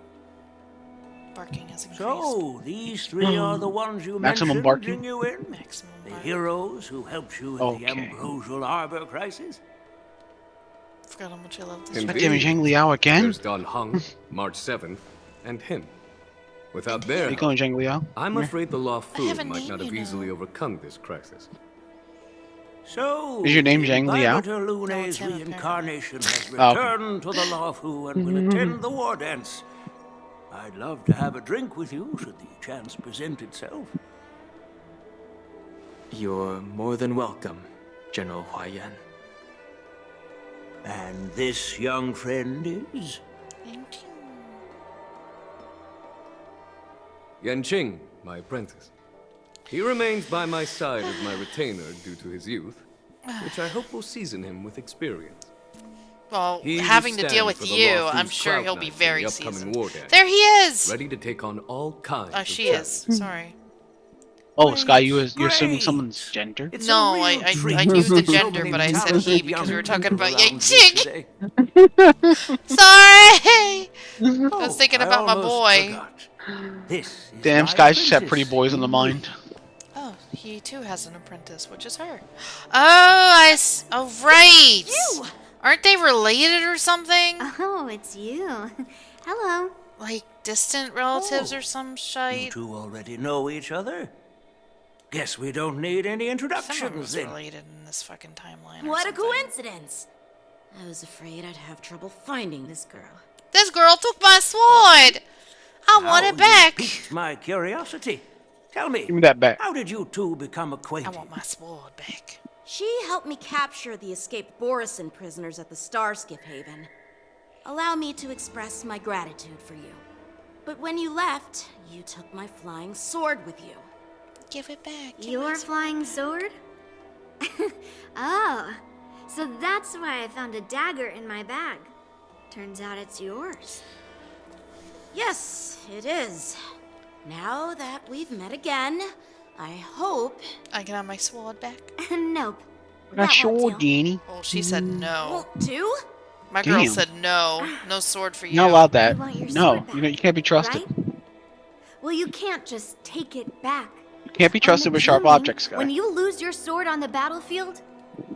Barking has increased. So, these three are the ones you Maximum mentioned, barking? Jinyuin? Maximum The heroes who helped you with the Ambrosial Arbor crisis? Forgot how much I love this. God damn it, Zhang Liao again? There's Don Hung, March 7th, and him. Without their Are you going, Zhang Liao? I'm afraid the Law Fu have a might name, not have you know. easily overcome this crisis. So, Is your name Zhang Liao? Imbibitor Lune's reincarnation has Oh, okay. returned to the Law Fu and will attend the war dance. I'd love to have a drink with you should the chance present itself. You're more than welcome, General Huayan. And this young friend is? Yanqing, my apprentice. He remains by my side as my retainer due to his youth, which I hope will season him with experience. Well, He having will to deal stand with for the you, Law Fu's I'm sure Cloud he'll be Knights in very the upcoming seasoned. war dance. There he is! Ready to take on all kinds Oh, of she is. challenges. Sorry. Oh, Sky, you're assuming someone's gender? No, I knew the gender, but I said he because we were talking about Yanqing. Sorry! I was thinking about my boy. Damn, Sky's just have pretty boys in the mind. Oh, he too has an apprentice, which is her. Oh, oh, right! You! Aren't they related or something? Oh, it's you. Hello. Like distant relatives or some You shite? two already know each other? Guess we don't need any Someone introductions was then. related in this fucking timeline. or What a something. coincidence! I was afraid I'd have trouble finding this girl. This girl took my sword! I want it back! Piqued my curiosity. Tell me, Give me that back. how did you two become acquainted? I want my sword back. She helped me capture the escaped Borison prisoners at the Starskiff Haven. Allow me to express my gratitude for you. But when you left, you took my flying sword with you. Give it back. Your flying sword? Oh, so that's why I found a dagger in my bag. Turns out it's yours. Yes, it is. Now that we've met again, I hope... I can have my sword back. Nope. Not sure, Danny. Well, she said no. Won't do? My girl Damn. said no. No sword for you. You're not allowed that. You want your No, sword back, you can't be trusted. right? Well, you can't just take it back. You can't be trusted with sharp Assuming objects, Sky. When you lose your sword on the battlefield,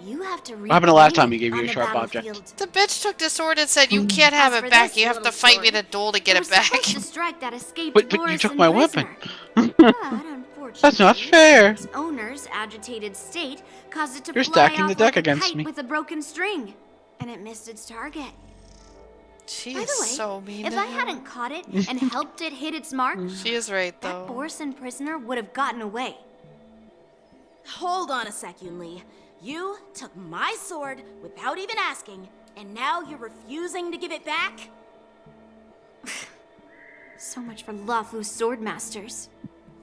you have to What happened the last reclaim time he it gave you on a the sharp object? battlefield. The bitch took the sword and said, you can't have As for it back. this You have to little fight me sword, at a duel to you get were it back. supposed to strike that escaped But you took Borison my weapon. prisoner. But unfortunately, That's not fair. its owner's agitated state caused it to You're fly stacking the off deck like a against kite me. with a broken string, and it missed its target. She By is the way, so mean if to I him. hadn't caught it and helped it hit its mark, She is right, that though. Borison prisoner would have gotten away. Hold on a sec, Yunli. You took my sword without even asking, and now you're refusing to give it back? So much for Lafu sword masters.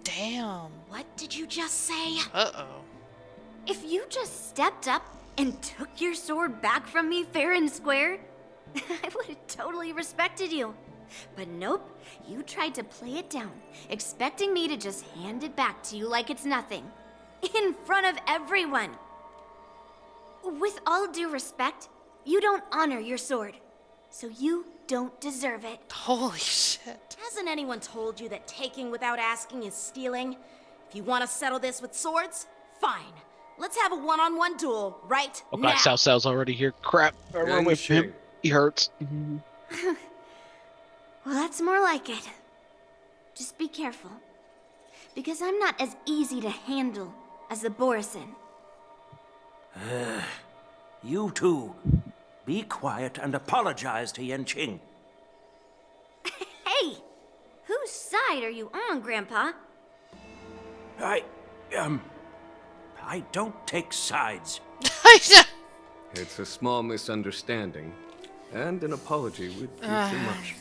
Damn. What did you just say? Uh-oh. If you just stepped up and took your sword back from me fair and square, I would have totally respected you. But nope, you tried to play it down, expecting me to just hand it back to you like it's nothing. In front of everyone. With all due respect, you don't honor your sword. So you don't deserve it. Holy shit. Hasn't anyone told you that taking without asking is stealing? If you want to settle this with swords, fine. Let's have a one-on-one duel right Oh now. god, South Sal's already here. Crap. Run away from him. He hurts. Well, that's more like it. Just be careful. Because I'm not as easy to handle as the Borison. You two, be quiet and apologize to Yanqing. Hey! Whose side are you on, Grandpa? I don't take sides. It's a small misunderstanding, and an apology would be too much.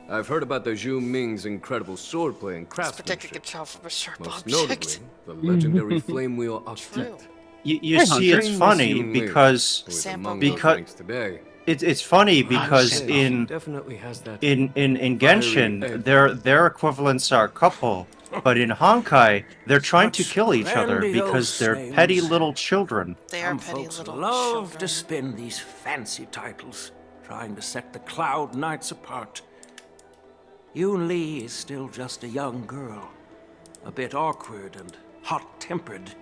I've heard about the Zhu Ming's incredible swordplay and craftsmanship. Most notably, the legendary flame wheel octet. You see, it's funny because today. it's funny because in Genshin their equivalents are a couple, but in Honkai they're trying to kill each other because they're petty little children. They are petty little love to spin these fancy titles, trying to set the Cloud Knights apart. Yun Li is still just a young girl, a bit awkward and hot-tempered.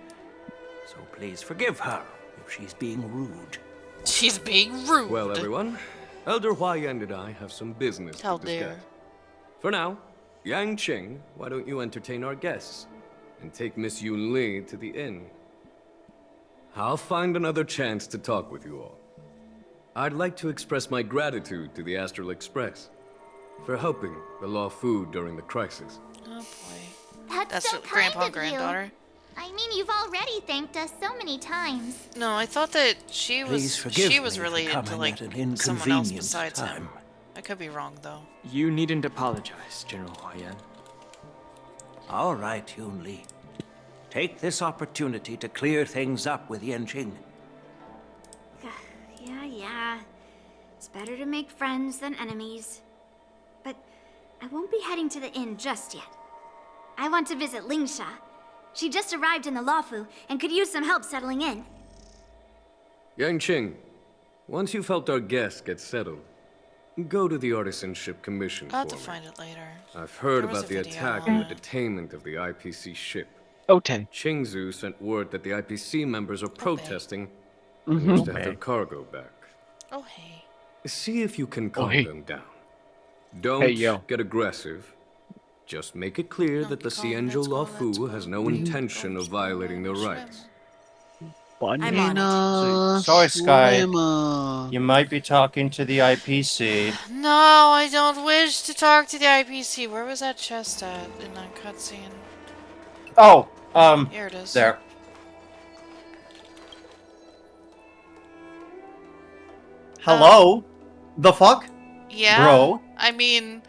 So please forgive her if she's being rude. She's being rude. Well, everyone, Elder Huayan and I have some business to discuss. For now, Yang Qing, why don't you entertain our guests and take Miss Yun Li to the inn? I'll find another chance to talk with you all. I'd like to express my gratitude to the Astral Express for helping the Law Fu during the crisis. Oh boy. That's so what grandpa and kind of granddaughter. you. I mean, you've already thanked us so many times. No, I thought that she was related to coming like at an someone else inconvenient besides time. him. I could be wrong though. You needn't apologize, General Huayan. All right, Yun Li. Take this opportunity to clear things up with Yanqing. Yeah. It's better to make friends than enemies. But I won't be heading to the inn just yet. I want to visit Lingsha. She just arrived in the Luofu and could use some help settling in. Yang Qing, once you've helped our guests get settled, go to the Artisanship Commission I'll have for to me. find it later. I've heard There was about a the video attack on and the it. detainment of the IPC ship. O10. Qingzu sent word that the IPC members are protesting Mhm. and wish to have Okay. their cargo back. Oh hey. See if you can calm hey. them down. Don't Hey, yo. get aggressive. Just make it clear that the Xianzhou Luofu has no intention of violating their rights. Sorry, Sky. You might be talking to the IPC. No, I don't wish to talk to the IPC. Where was that chest at in that cutscene? Oh, Here it is. there. Hello? The fuck? Yeah. Bro. I mean,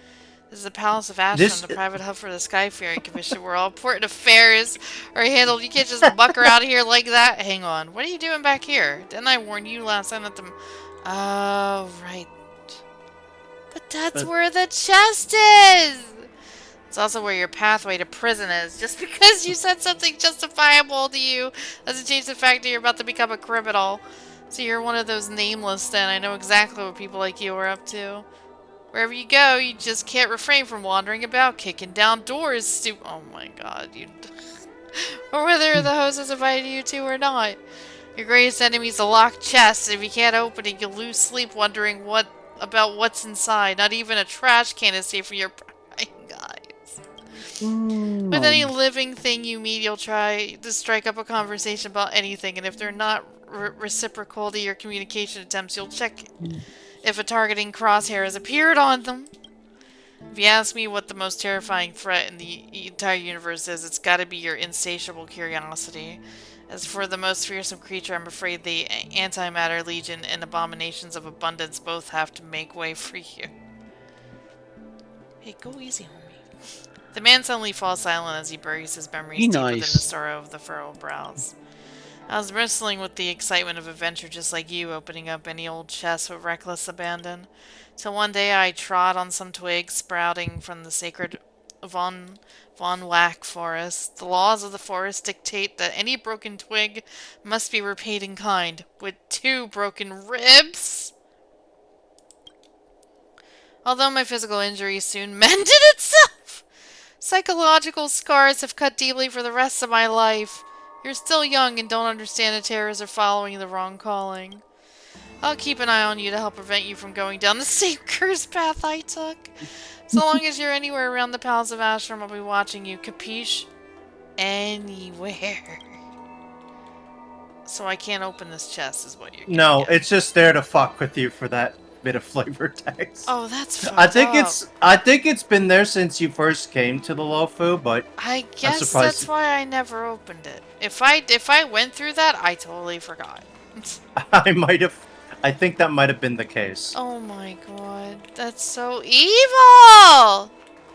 this is the Palace of Ashram, This- the private hub for the Skyfaring Commission, where all important affairs are handled. You can't just muck around here like that. Hang on. What are you doing back here? Didn't I warn you last time that the... Oh, right. But that's where the chest is! It's also where your pathway to prison is. Just because you said something justifiable to you doesn't change the fact that you're about to become a criminal. So you're one of those nameless then. I know exactly what people like you are up to. Wherever you go, you just can't refrain from wandering about, kicking down doors, oh my god, you... or whether the host has invited you to or not. Your greatest enemy is a locked chest, and if you can't open it, you'll lose sleep wondering about what's inside. Not even a trash can is safe from your prying eyes. With any living thing you meet, you'll try to strike up a conversation about anything, and if they're not reciprocal to your communication attempts, you'll check if a targeting crosshair has appeared on them. If you ask me what the most terrifying threat in the entire universe is, it's gotta be your insatiable curiosity. As for the most fearsome creature, I'm afraid the Antimatter Legion and Abominations of Abundance both have to make way for you. Hey, go easy on me. The man suddenly falls silent as he buries his memories deep within the sorrow of the furrowed brows. I was bristling with the excitement of adventure just like you, opening up any old chest with reckless abandon. Till one day I trod on some twigs sprouting from the sacred Von Wack forest. The laws of the forest dictate that any broken twig must be repaid in kind, with 2 broken ribs. Although my physical injury soon mended itself, psychological scars have cut deeply for the rest of my life. You're still young and don't understand the terrors of following the wrong calling. I'll keep an eye on you to help prevent you from going down the same cursed path I took. So long as you're anywhere around the Palace of Ashram, I'll be watching you. Capiche? Anywhere. So I can't open this chest is what you're No, it's just there to fuck with you for that. bit of flavor text. Oh, that's fucked I think up. I think it's been there since you first came to the Lofu, but I I'm guess surprised. that's why I never opened it. If I went through that, I totally forgot. I think that might have been the case. Oh my god, that's so evil!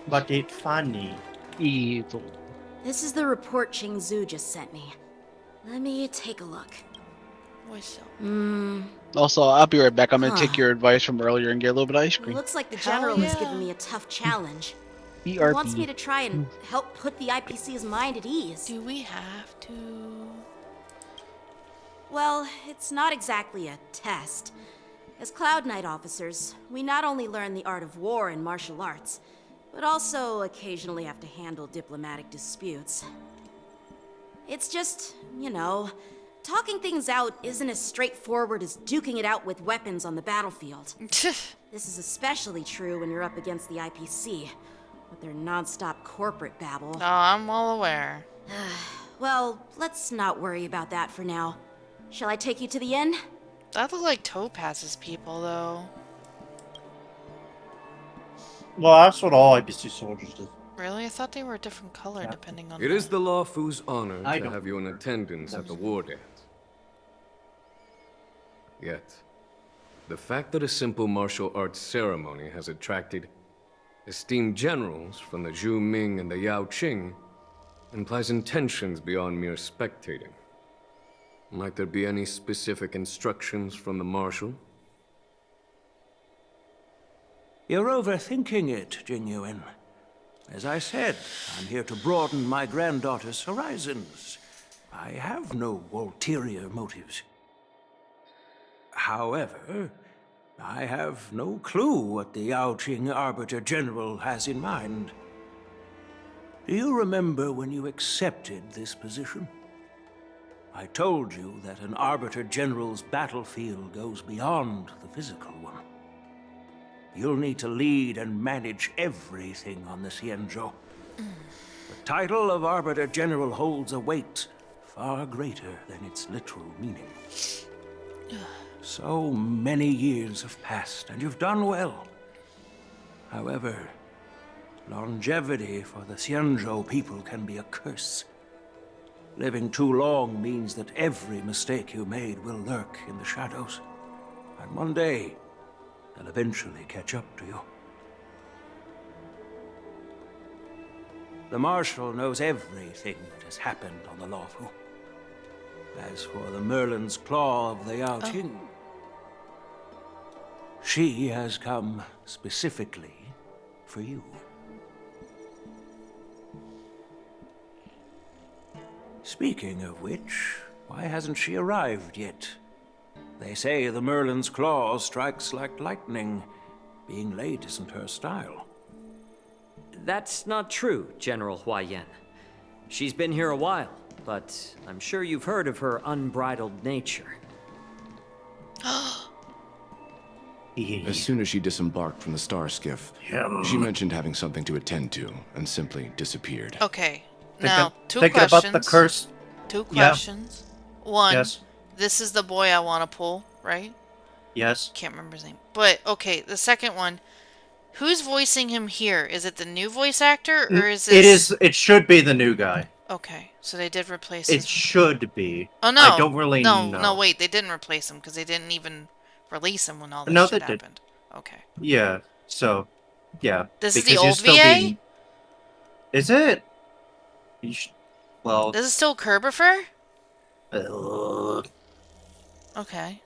But it's funny. Evil. This is the report Ching Zhu just sent me. Let me take a look. What's up? Also, I'll be right back. I'm gonna take Huh. your advice from earlier and get a little bit of ice cream. Looks like the Hell general has yeah. given me a tough challenge. He ERP. wants me to try and help put the IPC's mind at ease. Do we have to? Well, it's not exactly a test. As Cloud Knight officers, we not only learn the art of war and martial arts, but also occasionally have to handle diplomatic disputes. It's just, you know, talking things out isn't as straightforward as duking it out with weapons on the battlefield. This is especially true when you're up against the IPC, with their non-stop corporate babble. Oh, I'm well aware. Well, let's not worry about that for now. Shall I take you to the inn? That look like Topaz's people, though. Well, that's what all IPC soldiers do. Really? I thought they were a different color depending on It is the Lawfu's honor I to don't- have you in attendance at the war dance. Yet, the fact that a simple martial arts ceremony has attracted esteemed generals from the Zhu Ming and the Yao Qing implies intentions beyond mere spectating. Might there be any specific instructions from the marshal? You're overthinking it, Jingyuan. As I said, I'm here to broaden my granddaughter's horizons. I have no ulterior motives. However, I have no clue what the Yaoqing Arbiter General has in mind. Do you remember when you accepted this position? I told you that an Arbiter General's battlefield goes beyond the physical one. You'll need to lead and manage everything on the Xianzhou. The title of Arbiter General holds a weight far greater than its literal meaning. So many years have passed, and you've done well. However, longevity for the Xianzhou people can be a curse. Living too long means that every mistake you made will lurk in the shadows. And one day, they'll eventually catch up to you. The Marshal knows everything that has happened on the Lawfu. As for the Merlin's Claw of the Yao Qing, she has come specifically for you. Speaking of which, why hasn't she arrived yet? They say the Merlin's Claw strikes like lightning. Being late isn't her style. That's not true, General Huayan. She's been here a while, but I'm sure you've heard of her unbridled nature. As soon as she disembarked from the star skiff, she mentioned having something to attend to and simply disappeared. Okay. Now, two thinking questions. about the curse. Two questions. One, Yes. this is the boy I want to pull, right? Yes. Can't remember his name. But, okay, the second one. Who's voicing him here? Is it the new voice actor, or is this... It should be the new guy. Okay, so they did replace It his... should be. Oh, no. I don't really know. No, wait, they didn't replace him, because they didn't even release him when all this No, shit they did. happened. Okay. Yeah, so, yeah. This is because the you're old still VA? being- Is it? Well... This is still Kerbifer? uh, Okay.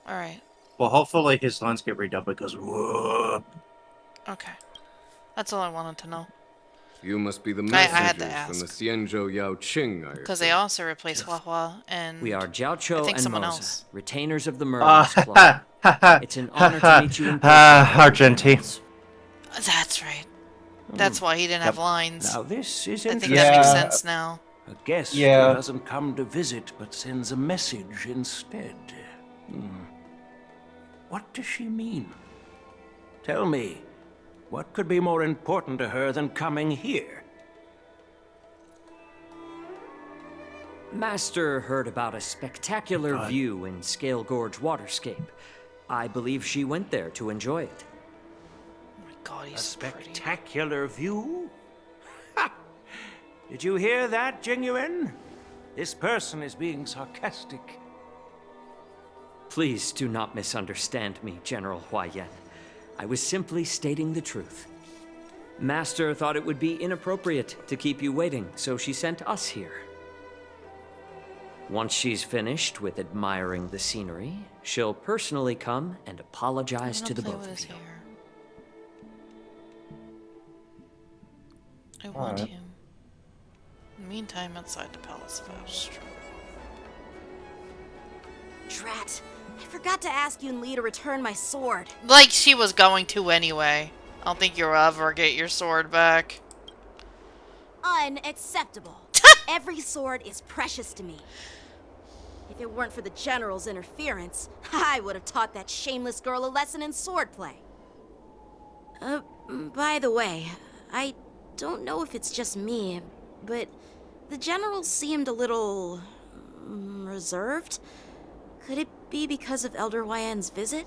Alright. well, hopefully his lines get redubbed because... whoa. Okay. That's all I wanted to know. You must be the I had to messengers from the ask. Xianzhou Yao Qing, I Because they also replaced Hua Hua and... We are Jiao Cho I think and someone Moza, else. retainers of the Merlin's Claw. It's an honor to meet you in person. Argenti. That's right. That's why he didn't have lines. Now this is I think interesting. that makes sense now. A guest Yeah. who doesn't come to visit but sends a message instead. What does she mean? Tell me, what could be more important to her than coming here? Master heard about a spectacular view in Scale Gorge Waterscape. I believe she went there to enjoy it. Oh my god, he's A so pretty. spectacular view? Ha! Did you hear that, Genuine? This person is being sarcastic. Please do not misunderstand me, General Huayan. I was simply stating the truth. Master thought it would be inappropriate to keep you waiting, so she sent us here. Once she's finished with admiring the scenery, she'll personally come and apologize to the both of you. I want him. In the meantime, outside the Palace of Astro. Drat. I forgot to ask Yun Li to return my sword. Like she was going to anyway. I don't think you'll ever get your sword back. Unacceptable. Every sword is precious to me. If it weren't for the General's interference, I would have taught that shameless girl a lesson in swordplay. By the way, I don't know if it's just me, but the General seemed a little reserved. Could it be because of Elder Huayan's visit?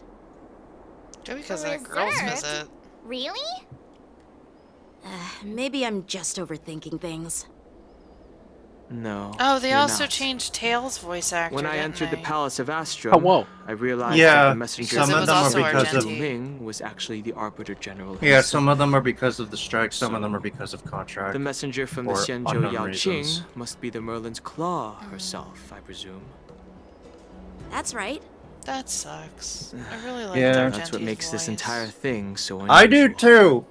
Maybe because of that girl's visit. Really? Maybe I'm just overthinking things. No. Oh, they you're also not. changed Tails' voice actor. When I didn't entered the they? Palace of Astro, Oh, whoa. I realized Yeah, that the messenger some of them are because of Ming was actually the Arbiter General. Yeah, some of them are because of the strike, some of them are because of contract. The messenger from the or Xianzhou unknown Yao reasons. Qing must be the Merlin's Claw herself, I presume. That's right. That sucks. I really like Yeah. That's what makes this entire thing so unusual. I do too.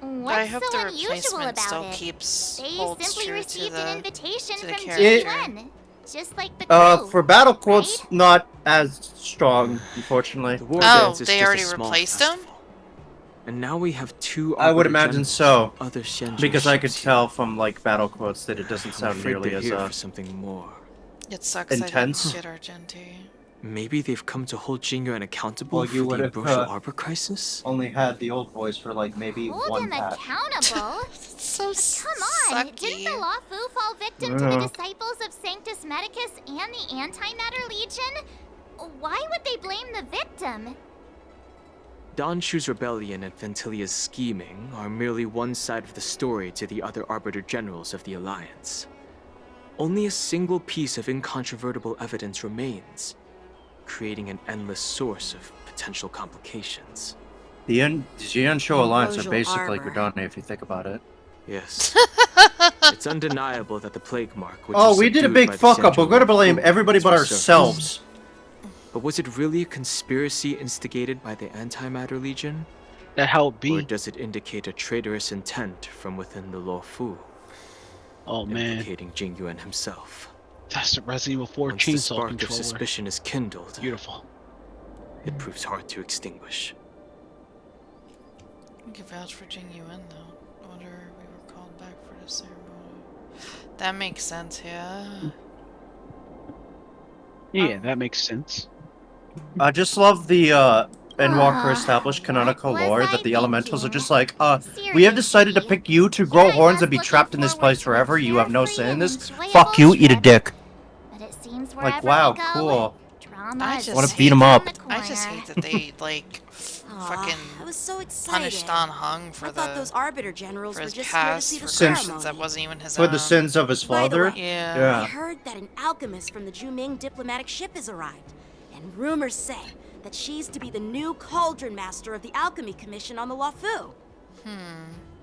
What's I hope so the unusual replacement about still it? keeps They holds simply true received to an the invitation to the from character. G1, just like the crew. For battle quotes, not as strong, unfortunately. The war Oh, dance is they just a already small replaced him? festival. And now we have two I would Arbiter imagine Generals so, from other Xianzhou because I could ships tell from like battle quotes that it doesn't I'm sound afraid nearly they're as here for something more. It sucks intense. I didn't get Argenti. Maybe they've come to hold Jingyuan accountable Well, you for would the have, Ambrosial Arbor crisis? Only had the old voice for like maybe Hold one him patch. accountable? So Come on, sucky. didn't the Lawfu fall victim to Yeah. the disciples of Sanctus Medicus and the Antimatter Legion? Why would they blame the victim? Don Shu's rebellion and Ventilia's scheming are merely one side of the story to the other Arbiter Generals of the Alliance. Only a single piece of incontrovertible evidence remains, creating an endless source of potential complications. The Xianzhou Alliance are Ambrosial basically Arbor. Gridane if you think about it. Yes. It's undeniable that the plague mark, which Oh, was we did a subdued big by the fuck up. Xianzhou We're gonna blame Lawfu, everybody has but resurfaced. ourselves. But was it really a conspiracy instigated by the Antimatter Legion? That how it Or be. does it indicate a traitorous intent from within the Lawfu, Oh man, implicating Jingyuan himself? that's the Resident Evil 4 Once the chainsaw spark of controller. suspicion is kindled, Beautiful. it proves hard to extinguish. I can vouch for Jing Yuan though. I wonder we were called back for the ceremony. That makes sense, yeah. Yeah, that makes sense. I just love the Endwalker established canonical lore that the elementals are just like, we have decided to pick you to grow horns and be trapped in this place forever. You have no say in this. Fuck you, eat a dick. But it seems Like, wherever wow, we go, cool. drama I is just Wanna just beat 'em around up. the I just corner. hate that they like fucking I was so excited. punished Don Hung for I thought the those Arbiter Generals for were his just here to past see the transgressions ceremony. that wasn't even his For own. the sins of his By the father? way, Yeah. I heard that an alchemist from the Juming diplomatic ship has arrived, and rumors say that she's to be the new cauldron master of the Alchemy Commission on the Lawfu.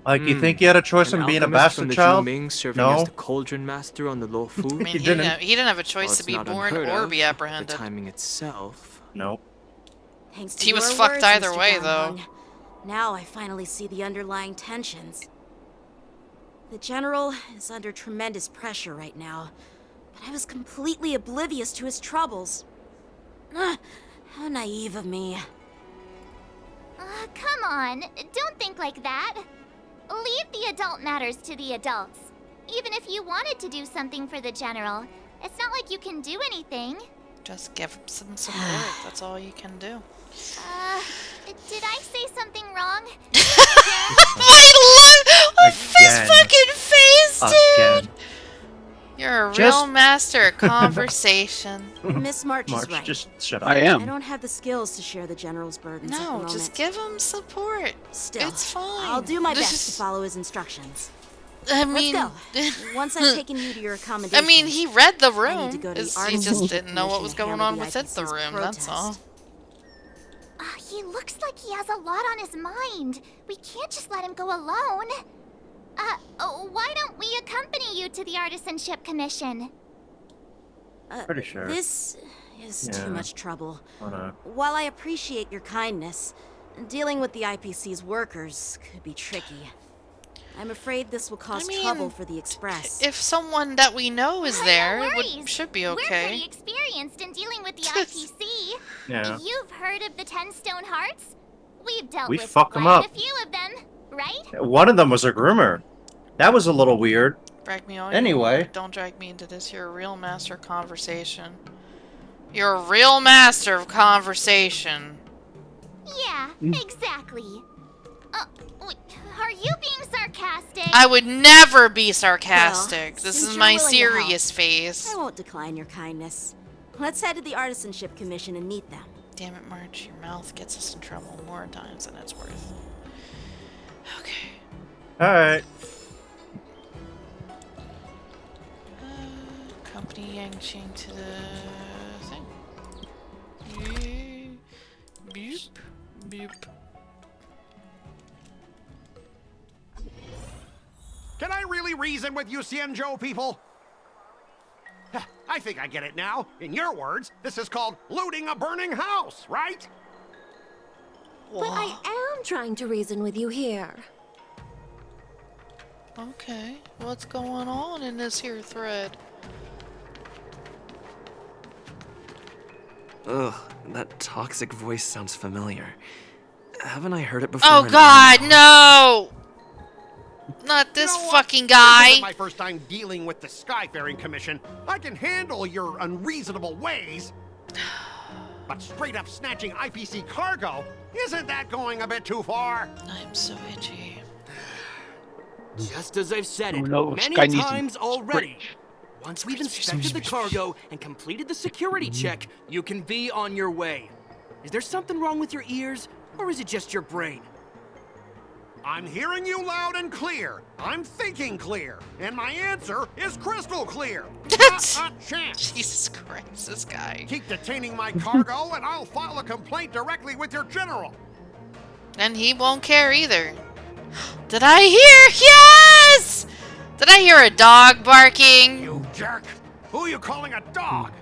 Like, you think you had a choice An in being a alchemist from bastard the child? Juming serving No. as the cauldron master on the Lawfu? I mean, He didn't. he didn't have a choice Well, to it's be not born unheard or of. be apprehended. The timing itself. Nope. Thanks to He was your fucked words, either Mr. way, Don though. Hung. Now I finally see the underlying tensions. The General is under tremendous pressure right now, but I was completely oblivious to his troubles. How naive of me. Come on, don't think like that. Leave the adult matters to the adults. Even if you wanted to do something for the General, it's not like you can do anything. Just give him some support. That's all you can do. Did I say something wrong? My fist fucking face, dude! Again. You're a real Just master of conversation. Miss March is right. Just shut up. I am. I don't have the skills to share the General's burdens at the No, moment. just give him support. Still, It's fine. I'll do my best to follow his instructions. I mean, Let's go. Once I've taken you to your accommodation. I mean, he read the I need room. to go to the He just Artisanship didn't know what Commission was to going handle on the within the IPC's room, that's all. He looks like he has a lot on his mind. We can't just let him go alone. Why don't we accompany you to the Artisanship Commission? Pretty sure. This is Yeah. too much trouble. Oh, no. While I appreciate your kindness, dealing with the IPC's workers could be tricky. I'm afraid this will cause trouble for the Express. If someone that we know is there, it worries. should be We're okay. pretty experienced in dealing with the IPC. Yeah. You've heard of the 10 Stone Hearts? We've dealt We with fuck 'em quite up. a few of them, right? One of them was a groomer. That was a little weird. Drag me all Anyway. you want. Don't drag me into this. You're a real master of conversation. You're a real master of conversation. Yeah, exactly. Wait, are you being sarcastic? I would never be sarcastic. Well, this since is you're my willing to help, serious face. I won't decline your kindness. Let's head to the Artisanship Commission and meet them. Damn it, March. Your mouth gets us in trouble more times than it's worth. Okay. Alright. Company Yangqing to the thing. Beep. Beep. Can I really reason with you, Xianzhou people? I think I get it now. In your words, this is called looting a burning house, right? But I am trying to reason with you here. Okay. What's going on in this here thread? Ugh, that toxic voice sounds familiar. Haven't I heard it before? Oh God, no! Not this fucking guy. This isn't my first time dealing with the Skyfaring Commission. I can handle your unreasonable ways. But straight up snatching IPC cargo, isn't that going a bit too far? I'm so itchy. Just as I've said it No, many Sky needs times some already. Once we've inspected the cargo and completed the security check, you can be on your way. Is there something wrong with your ears, or is it just your brain? I'm hearing you loud and clear. I'm thinking clear. And my answer is crystal clear. Not a chance. Jesus Christ, this guy. Keep detaining my cargo and I'll file a complaint directly with your general. And he won't care either. Did I hear? Yes! Did I hear a dog barking? You jerk. Who are you calling a dog?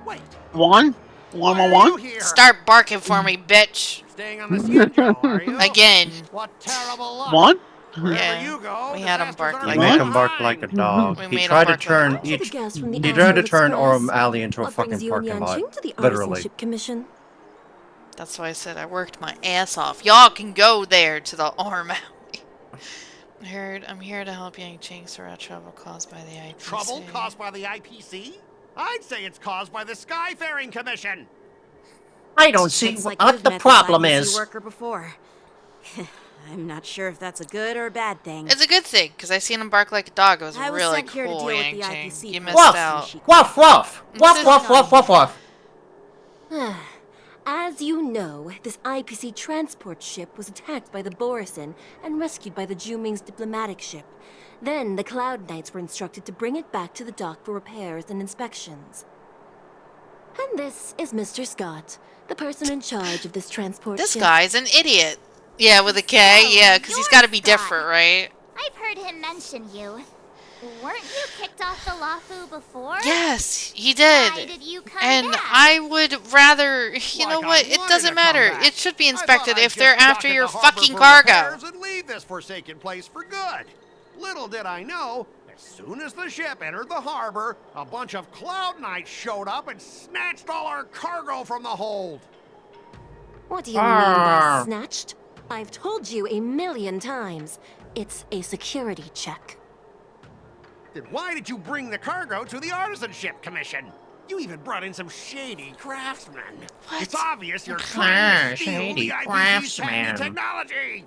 Wait. One? One? Start barking for me, bitch. Staying on the schedule, are you? Again. What terrible luck. One? Yeah, you go, we had him bark You like make that. him bark like a dog. We He made tried him to bark turn like a he, dog. The gas from the he tried to Azure turn Express. Orem Alley into a What fucking brings you and parking lot. Yanqing to the Literally. Artisanship Commission? That's why I said I worked my ass off. Y'all can go there to the arm alley. I'm here to help Yangqing sort out trouble caused by the IPC. Trouble caused by the IPC? I'd say it's caused by the Skyfaring Commission. I don't see Looks like what you've the met problem this IPC is. worker before. I'm not sure if that's a good or a bad thing. It's a good thing, because I seen him bark like a dog. It was I was really sent here to cool, deal with the Yangqing. IPC You missed Woof! out. Woof, woof! Woof, woof, woof, woof, woof! As you know, this IPC transport ship was attacked by the Borisin and rescued by the Juming's diplomatic ship. Then the Cloud Knights were instructed to bring it back to the dock for repairs and inspections. And this is Mr. Scott, the person in charge of this transport This ship. guy's an idiot. Yeah, with a K. Yeah, because he's got to be different, right? I've heard him mention you. Weren't you kicked off the Lafu before? Yes, he did. Why did you come And back? I would rather, you know what? It doesn't matter. It should be inspected if they're after your fucking cargo. And leave this forsaken place for good. Little did I know, as soon as the ship entered the harbor, a bunch of Cloud Knights showed up and snatched all our cargo from the hold. What do you mean by snatched? I've told you 1,000,000 times. It's a security check. Then why did you bring the cargo to the Artisanship Commission? You even brought in some shady craftsmen. What? It's obvious you're trying to steal Shady the IPC's craftsman. patented technology.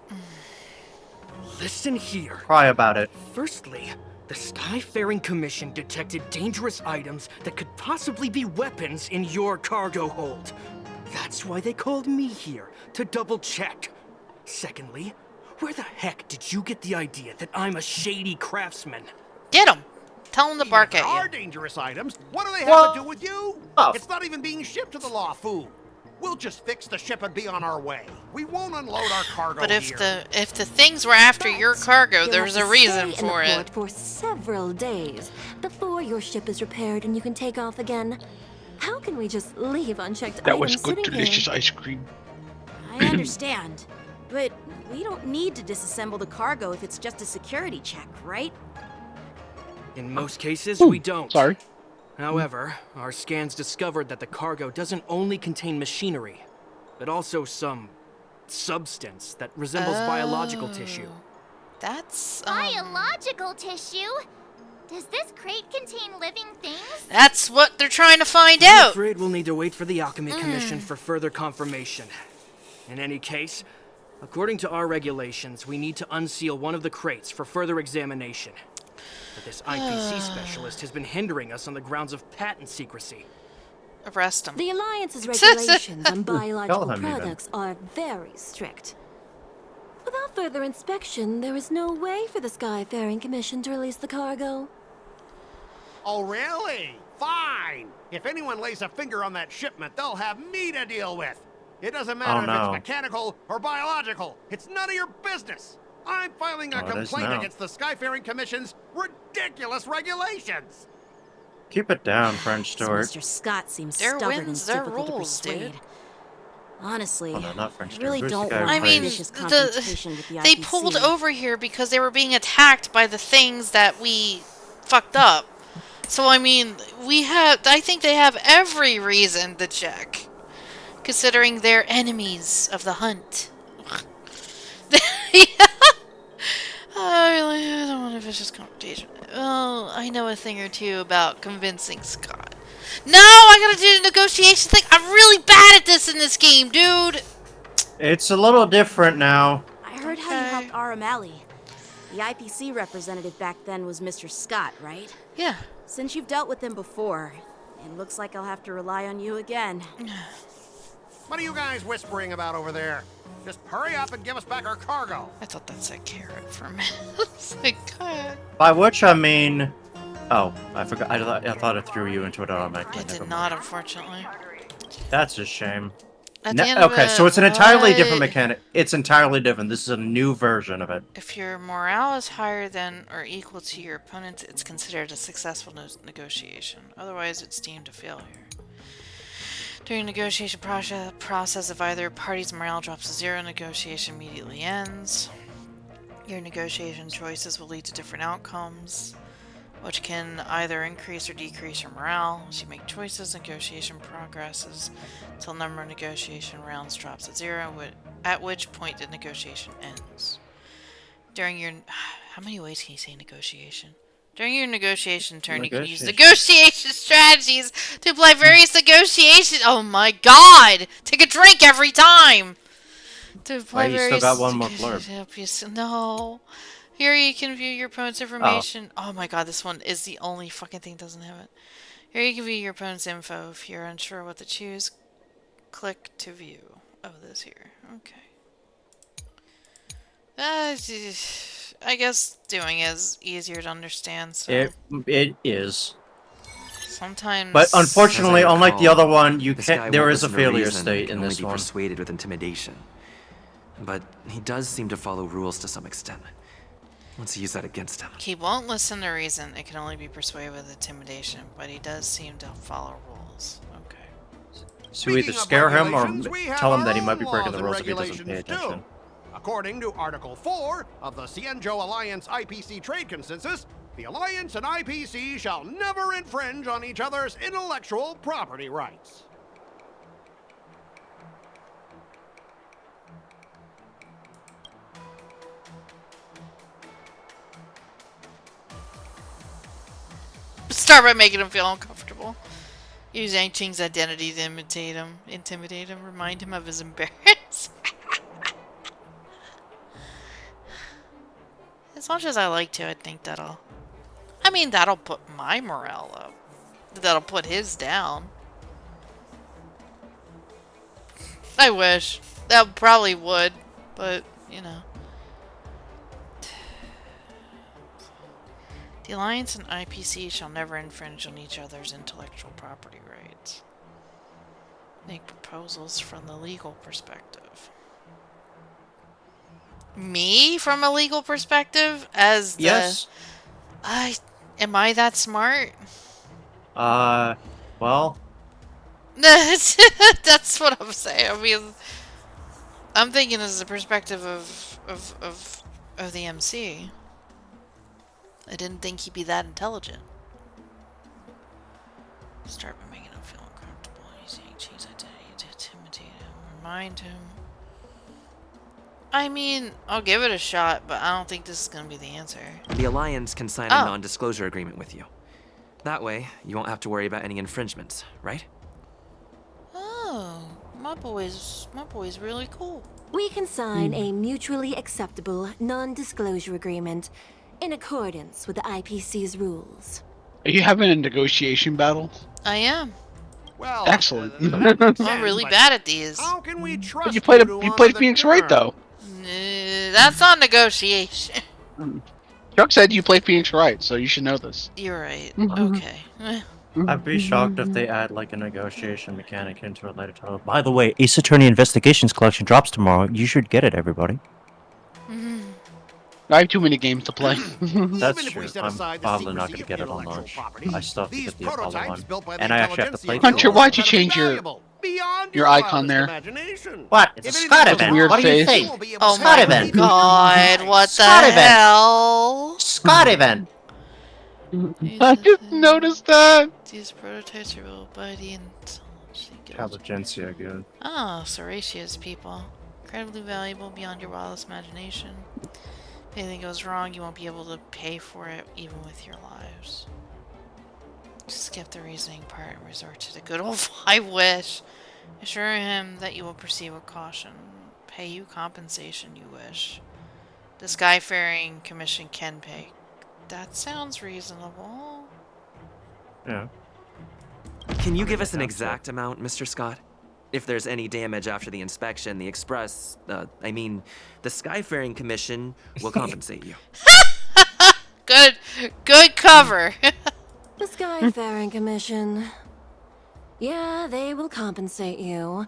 Listen here. Cry about it. Firstly, The Skyfaring Commission detected dangerous items that could possibly be weapons in your cargo hold. That's why they called me here, to double check. Secondly, where the heck did you get the idea that I'm a shady craftsman? Get him! Tell him to bark at Are you. dangerous items. What do they have to do with you? Oh. It's not even being shipped to the Lawfu. We'll just fix the ship and be on our way. We won't unload our cargo But if here. the things were after your cargo, You'll there's have a to reason stay in for the it. port for several days before your ship is repaired and you can take off again. How can we just leave unchecked That items was good, sitting delicious here? ice cream. I understand, but we don't need to disassemble the cargo if it's just a security check, right? In most cases, we don't. Sorry. However, our scans discovered that the cargo doesn't only contain machinery, but also some substance that resembles biological tissue. That's Biological tissue? Does this crate contain living things? That's what they're trying to find I'm out. afraid we'll need to wait for the Alchemy Commission for further confirmation. In any case, according to our regulations, we need to unseal one of the crates for further examination. But this IPC specialist has been hindering us on the grounds of patent secrecy. Arrest him. The Alliance's regulations on biological Tell him even. products are very strict. Without further inspection, there is no way for the Skyfaring Commission to release the cargo. Oh, really? Fine. If anyone lays a finger on that shipment, they'll have me to deal with. It doesn't matter if it's mechanical or biological. It's none of your business. I'm filing a complaint against the Skyfaring Commission's ridiculous regulations. Keep it down, French Stewart. Mr. Scott seems Their stubborn wins, and their difficult to rules, persuade. dude. Honestly, Oh, no, not French I really Stewart. Who's don't the guy want who I mean, vicious confrontation with the they IPC. pulled over here because they were being attacked by the things that we fucked up. So I mean, I think they have every reason to check, considering they're enemies of the hunt. I don't want a vicious confrontation. Oh, I know a thing or two about convincing Scott. No, I gotta do the negotiation thing. I'm really bad at this in this game, dude. It's a little different now. I heard how you helped Aramali. The IPC representative back then was Mr. Scott, right? Yeah. Since you've dealt with him before, it looks like I'll have to rely on you again. What are you guys whispering about over there? Just hurry up and give us back our cargo. I thought that said carrot for a minute. It's like, God. By which I mean... Oh, I forgot. I thought it threw you into it automatically. It did not, unfortunately. That's a shame. At the end of Okay, it, so it's an entirely different mechanic. It's entirely different. This is a new version of it. If your morale is higher than or equal to your opponent's, it's considered a successful negotiation. Otherwise, it's deemed a failure. During negotiation process, if either party's morale drops to 0, negotiation immediately ends. Your negotiation choices will lead to different outcomes, which can either increase or decrease your morale. As you make choices, negotiation progresses until the number of negotiation rounds drops at 0, at which point the negotiation ends. During your... How many ways can you say negotiation? During your negotiation turn, you can use negotiation strategies to apply various negotiations. Oh my god! Take a drink every time! To apply Wait, you still got one more blurb. No. Here you can view your opponent's information. Oh my god, this one is the only fucking thing that doesn't have it. Here you can view your opponent's info. If you're unsure what to choose, click to view. Oh, this here. Okay. I guess doing is easier to understand, so... It is. Sometimes... But unfortunately, unlike the other one, you this can't... guy There won't is a listen to failure reason, state can in only this be one. persuaded with intimidation. But he does seem to follow rules to some extent. Let's use that against him. He won't listen to reason. It can only be persuaded with intimidation, but he does seem to follow rules. Okay. So either scare him or tell him that he might be breaking the rules if he doesn't pay attention. According to Article 4 of the Cienjo Alliance IPC Trade Consensus, the Alliance and IPC shall never infringe on each other's intellectual property rights. Start by making him feel uncomfortable. Use Ching's identity to intimidate him, remind him of his embarrassment. As much as I like to, I think that'll I mean, that'll put my morale up. That'll put his down. I wish. That probably would, but, you know. The Alliance and IPC shall never infringe on each other's intellectual property rights. Make proposals from the legal perspective. Me from a legal perspective? As the... Yes. Am I that smart? Well. That's what I'm saying. I mean, I'm thinking as the perspective of the MC. I didn't think he'd be that intelligent. Start by making him feel uncomfortable. Using Chi's identity to intimidate him. Remind him. I mean, I'll give it a shot, but I don't think this is going to be the answer. The Alliance can sign a non-disclosure agreement with you. That way, you won't have to worry about any infringements, right? Oh, my boy's really cool. We can sign a mutually acceptable non-disclosure agreement in accordance with the IPC's rules. Are you having a negotiation battle? I am. Well, excellent. I'm really bad at these. How can we trust But you played Phoenix Wright though. That's not negotiation. Chuck said you play Phoenix Wright, so you should know this. You're right. Okay. I'd be shocked if they add like a negotiation mechanic into it later. By the way, Ace Attorney Investigations Collection drops tomorrow. You should get it, everybody. I have too many games to play. That's true. I'm probably not going to get it on launch. I still have to get the Apollo one. And I actually have to play Hunter, why'd you change your icon there? What? It's a Scott event. Weird What do you face. think? Oh Scott my event. god, what Scott the event. hell? Scott event. I just noticed that. These prototypes are built by the Intelligentsia, good. Ah, Seratia's people. Incredibly valuable beyond your wildest imagination. If anything goes wrong, you won't be able to pay for it, even with your lives. Just skip the reasoning part and resort to the good old I wish. Assure him that you will proceed with caution. Pay you compensation you wish. The Skyfaring Commission can pay. That sounds reasonable. Yeah. Can you give us an exact amount, Mr. Scott? If there's any damage after the inspection, the the Skyfaring Commission will compensate you. Good cover. The Skyfaring Commission. Yeah, they will compensate you,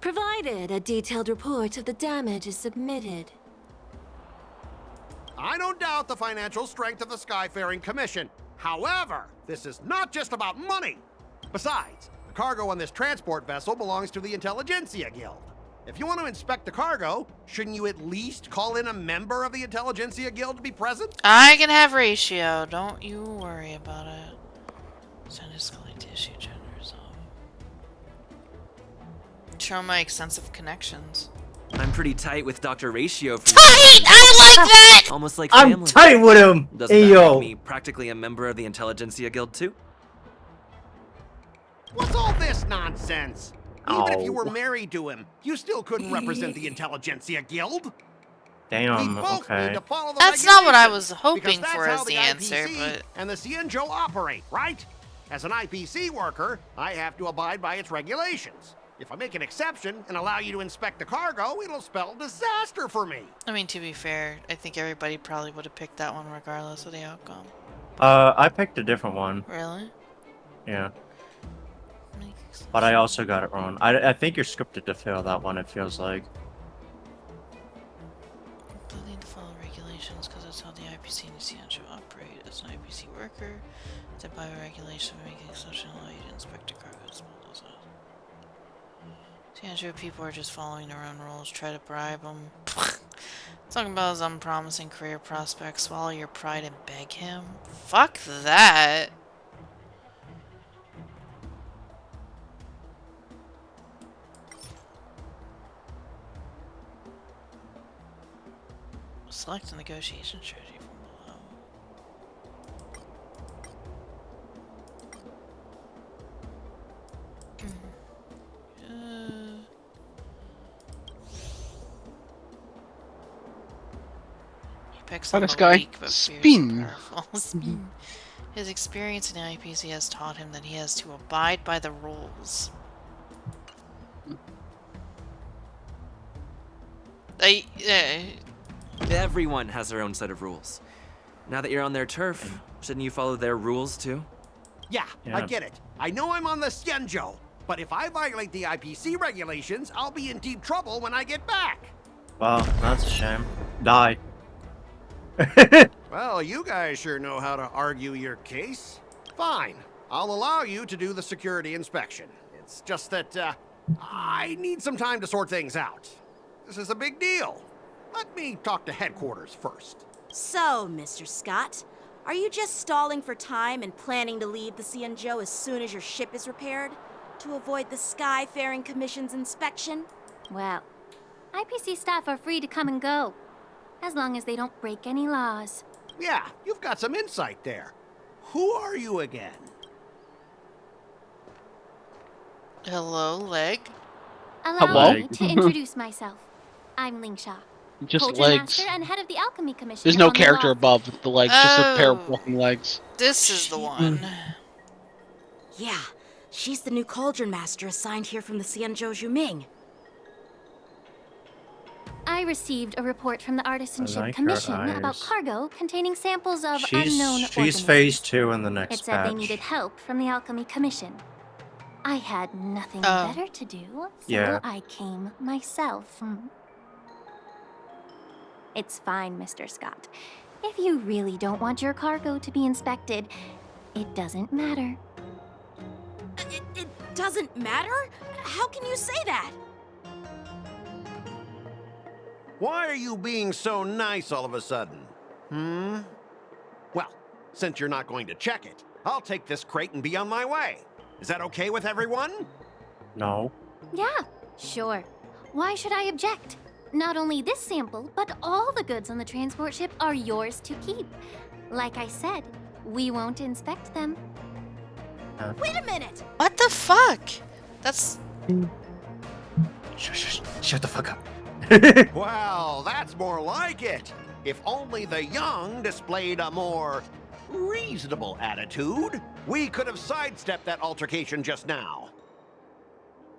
provided a detailed report of the damage is submitted. I don't doubt the financial strength of the Skyfaring Commission. However, this is not just about money. Besides, the cargo on this transport vessel belongs to the Intelligentsia Guild. If you want to inspect the cargo, shouldn't you at least call in a member of the Intelligentsia Guild to be present? I can have ratio. Don't you worry about it. Send escalate the issue to resolve. Show my extensive connections. I'm pretty tight with Dr. Ratio. Tight! I like that! Almost like family. I'm tight with him! Doesn't that make me practically a member of the Intelligentsia Guild too? What's all this nonsense? Even if you were married to him, you still couldn't represent the Intelligentsia Guild. Damn, okay. That's not what I was hoping for as the answer, but... and the Cienjo operate, right? As an IPC worker, I have to abide by its regulations. If I make an exception and allow you to inspect the cargo, it'll spell disaster for me. I mean, to be fair, I think everybody probably would have picked that one regardless of the outcome. I picked a different one. Really? Yeah. But I also got it wrong. I think you're scripted to fail that one, it feels like. Completely need to follow regulations because that's how the IPC and the Cienjo operate. As an IPC worker, to by regulation making exception allow you to inspect the cargo. Cienjo people are just following their own rules. Try to bribe them. Talking about his unpromising career prospects. Swallow your pride and beg him. Fuck that. Select a negotiation strategy from below. Pick works How on this the guy? weak, but fierce Spin. and powerful. Spin. His experience in IPC has taught him that he has to abide by the rules. Everyone has their own set of rules. Now that you're on their turf, shouldn't you follow their rules too? Yeah, I get it. I know I'm on the Xianzhou, but if I violate the IPC regulations, I'll be in deep trouble when I get back. Well, that's a shame. Die. Well, you guys sure know how to argue your case. Fine, I'll allow you to do the security inspection. It's just that, I need some time to sort things out. This is a big deal. Let me talk to headquarters first. So, Mr. Scott, are you just stalling for time and planning to leave the Xianzhou as soon as your ship is repaired? To avoid the Skyfaring Commission's inspection? Well, IPC staff are free to come and go, as long as they don't break any laws. Yeah, you've got some insight there. Who are you again? Hello, Leg. Allow me to introduce myself. I'm Ling Sha. Just Culture legs. Master and head of the Alchemy Commission. There's no on the character law. above the legs, just a pair of walking legs. This is the one. Yeah, she's the new Cauldron Master assigned here from the Xianzhou Zhuming. I received a report from the Artisanship like her Commission about eyes. cargo containing samples of unknown She's organisms. phase 2 in the next It said they patch. needed help from the Alchemy Commission. I had nothing better to do, so Yeah. I came myself. It's fine, Mr. Scott. If you really don't want your cargo to be inspected, it doesn't matter. It doesn't matter? How can you say that? Why are you being so nice all of a sudden? Well, since you're not going to check it, I'll take this crate and be on my way. Is that okay with everyone? No. Yeah, sure. Why should I object? Not only this sample, but all the goods on the transport ship are yours to keep. Like I said, we won't inspect them. Wait a minute! What the fuck? That's... Shut the fuck up. Well, that's more like it. If only the young displayed a more reasonable attitude, we could have sidestepped that altercation just now.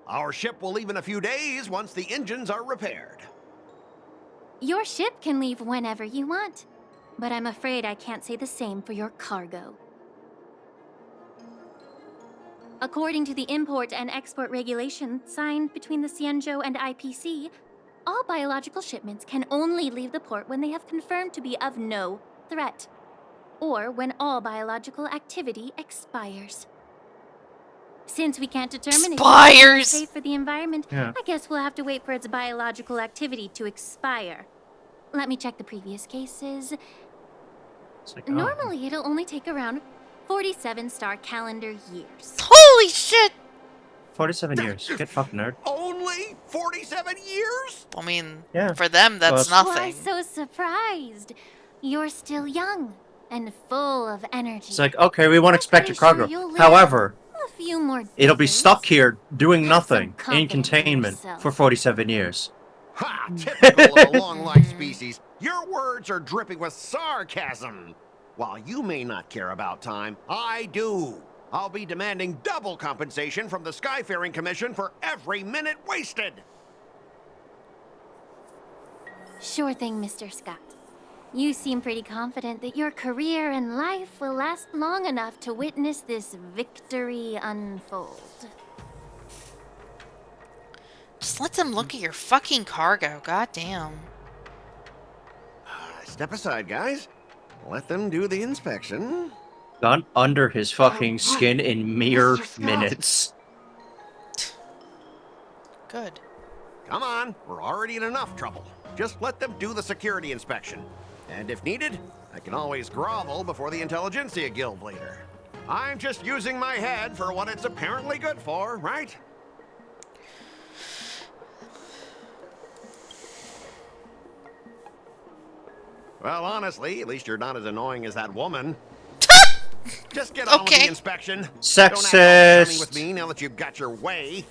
Our ship will leave in a few days once the engines are repaired. Your ship can leave whenever you want, but I'm afraid I can't say the same for your cargo. According to the import and export regulation signed between the Xianzhou and IPC, all biological shipments can only leave the port when they have confirmed to be of no threat, or when all biological activity expires. Since we can't determine if it's safe for the environment, I guess we'll have to wait for its biological activity to expire. Let me check the previous cases. Normally, it'll only take around 47 star calendar years. Holy shit! 47 years. Get fucked, nerd. Only 47 years? I mean, Yeah. for them, that's Why nothing. so surprised? You're still young and full of energy. It's like, okay, we won't expect your pretty sure cargo. you'll live However, a few more it'll be stuck here doing nothing in confidence in containment yourself. for 47 years. Ha! Typical of a long-life species. Your words are dripping with sarcasm. While you may not care about time, I do. I'll be demanding double compensation from the Skyfaring Commission for every minute wasted. Sure thing, Mr. Scott. You seem pretty confident that your career and life will last long enough to witness this victory unfold. Just let them look at your fucking cargo, goddamn. Step aside, guys. Let them do the inspection. Gone under his fucking skin in mere minutes. Good. Come on, we're already in enough trouble. Just let them do the security inspection. And if needed, I can always grovel before the Intelligentsia Guild later. I'm just using my head for what it's apparently good for, right? Well, honestly, at least you're not as annoying as that woman. Just get on with the inspection. Sexist. Don't act all chummy with me now that you've got your way.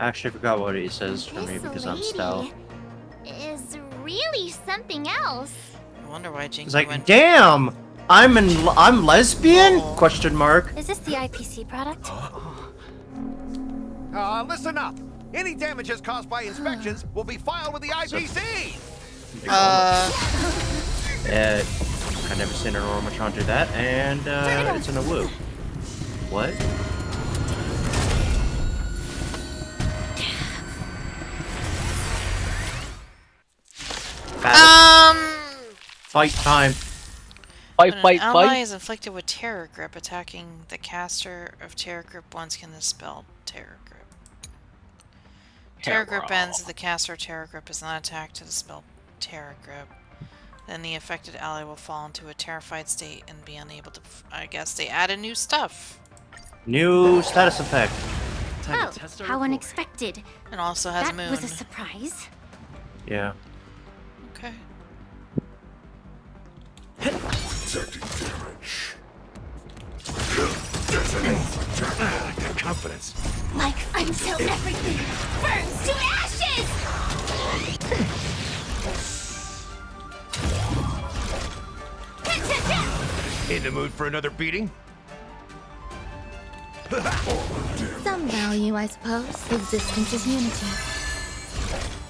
Actually, I forgot what he says for me because I'm stealth. Is really something else. wonder why Jinky It's like, went. damn, I'm lesbian? Question mark. Is this the IPC product? Listen up. Any damages caused by inspections will be filed with the IPC. I've never seen an Ormatron do that, and it's in a woo. What? Fight time. Fight, When fight, an ally fight. is inflicted with Terror Grip, attacking the caster of Terror Grip once can dispel Terror Grip. Terror Grip ends if the caster of Terror Grip is not attacked to dispel Terror Grip. Then the affected ally will fall into a terrified state and be unable to... I guess they added new stuff. New status effect. Oh, how unexpected. And also has that Moon. was a surprise. Yeah. Okay. Confidence. Like until everything burns to ashes! In the mood for another beating? Some value, I suppose. Existence is unity.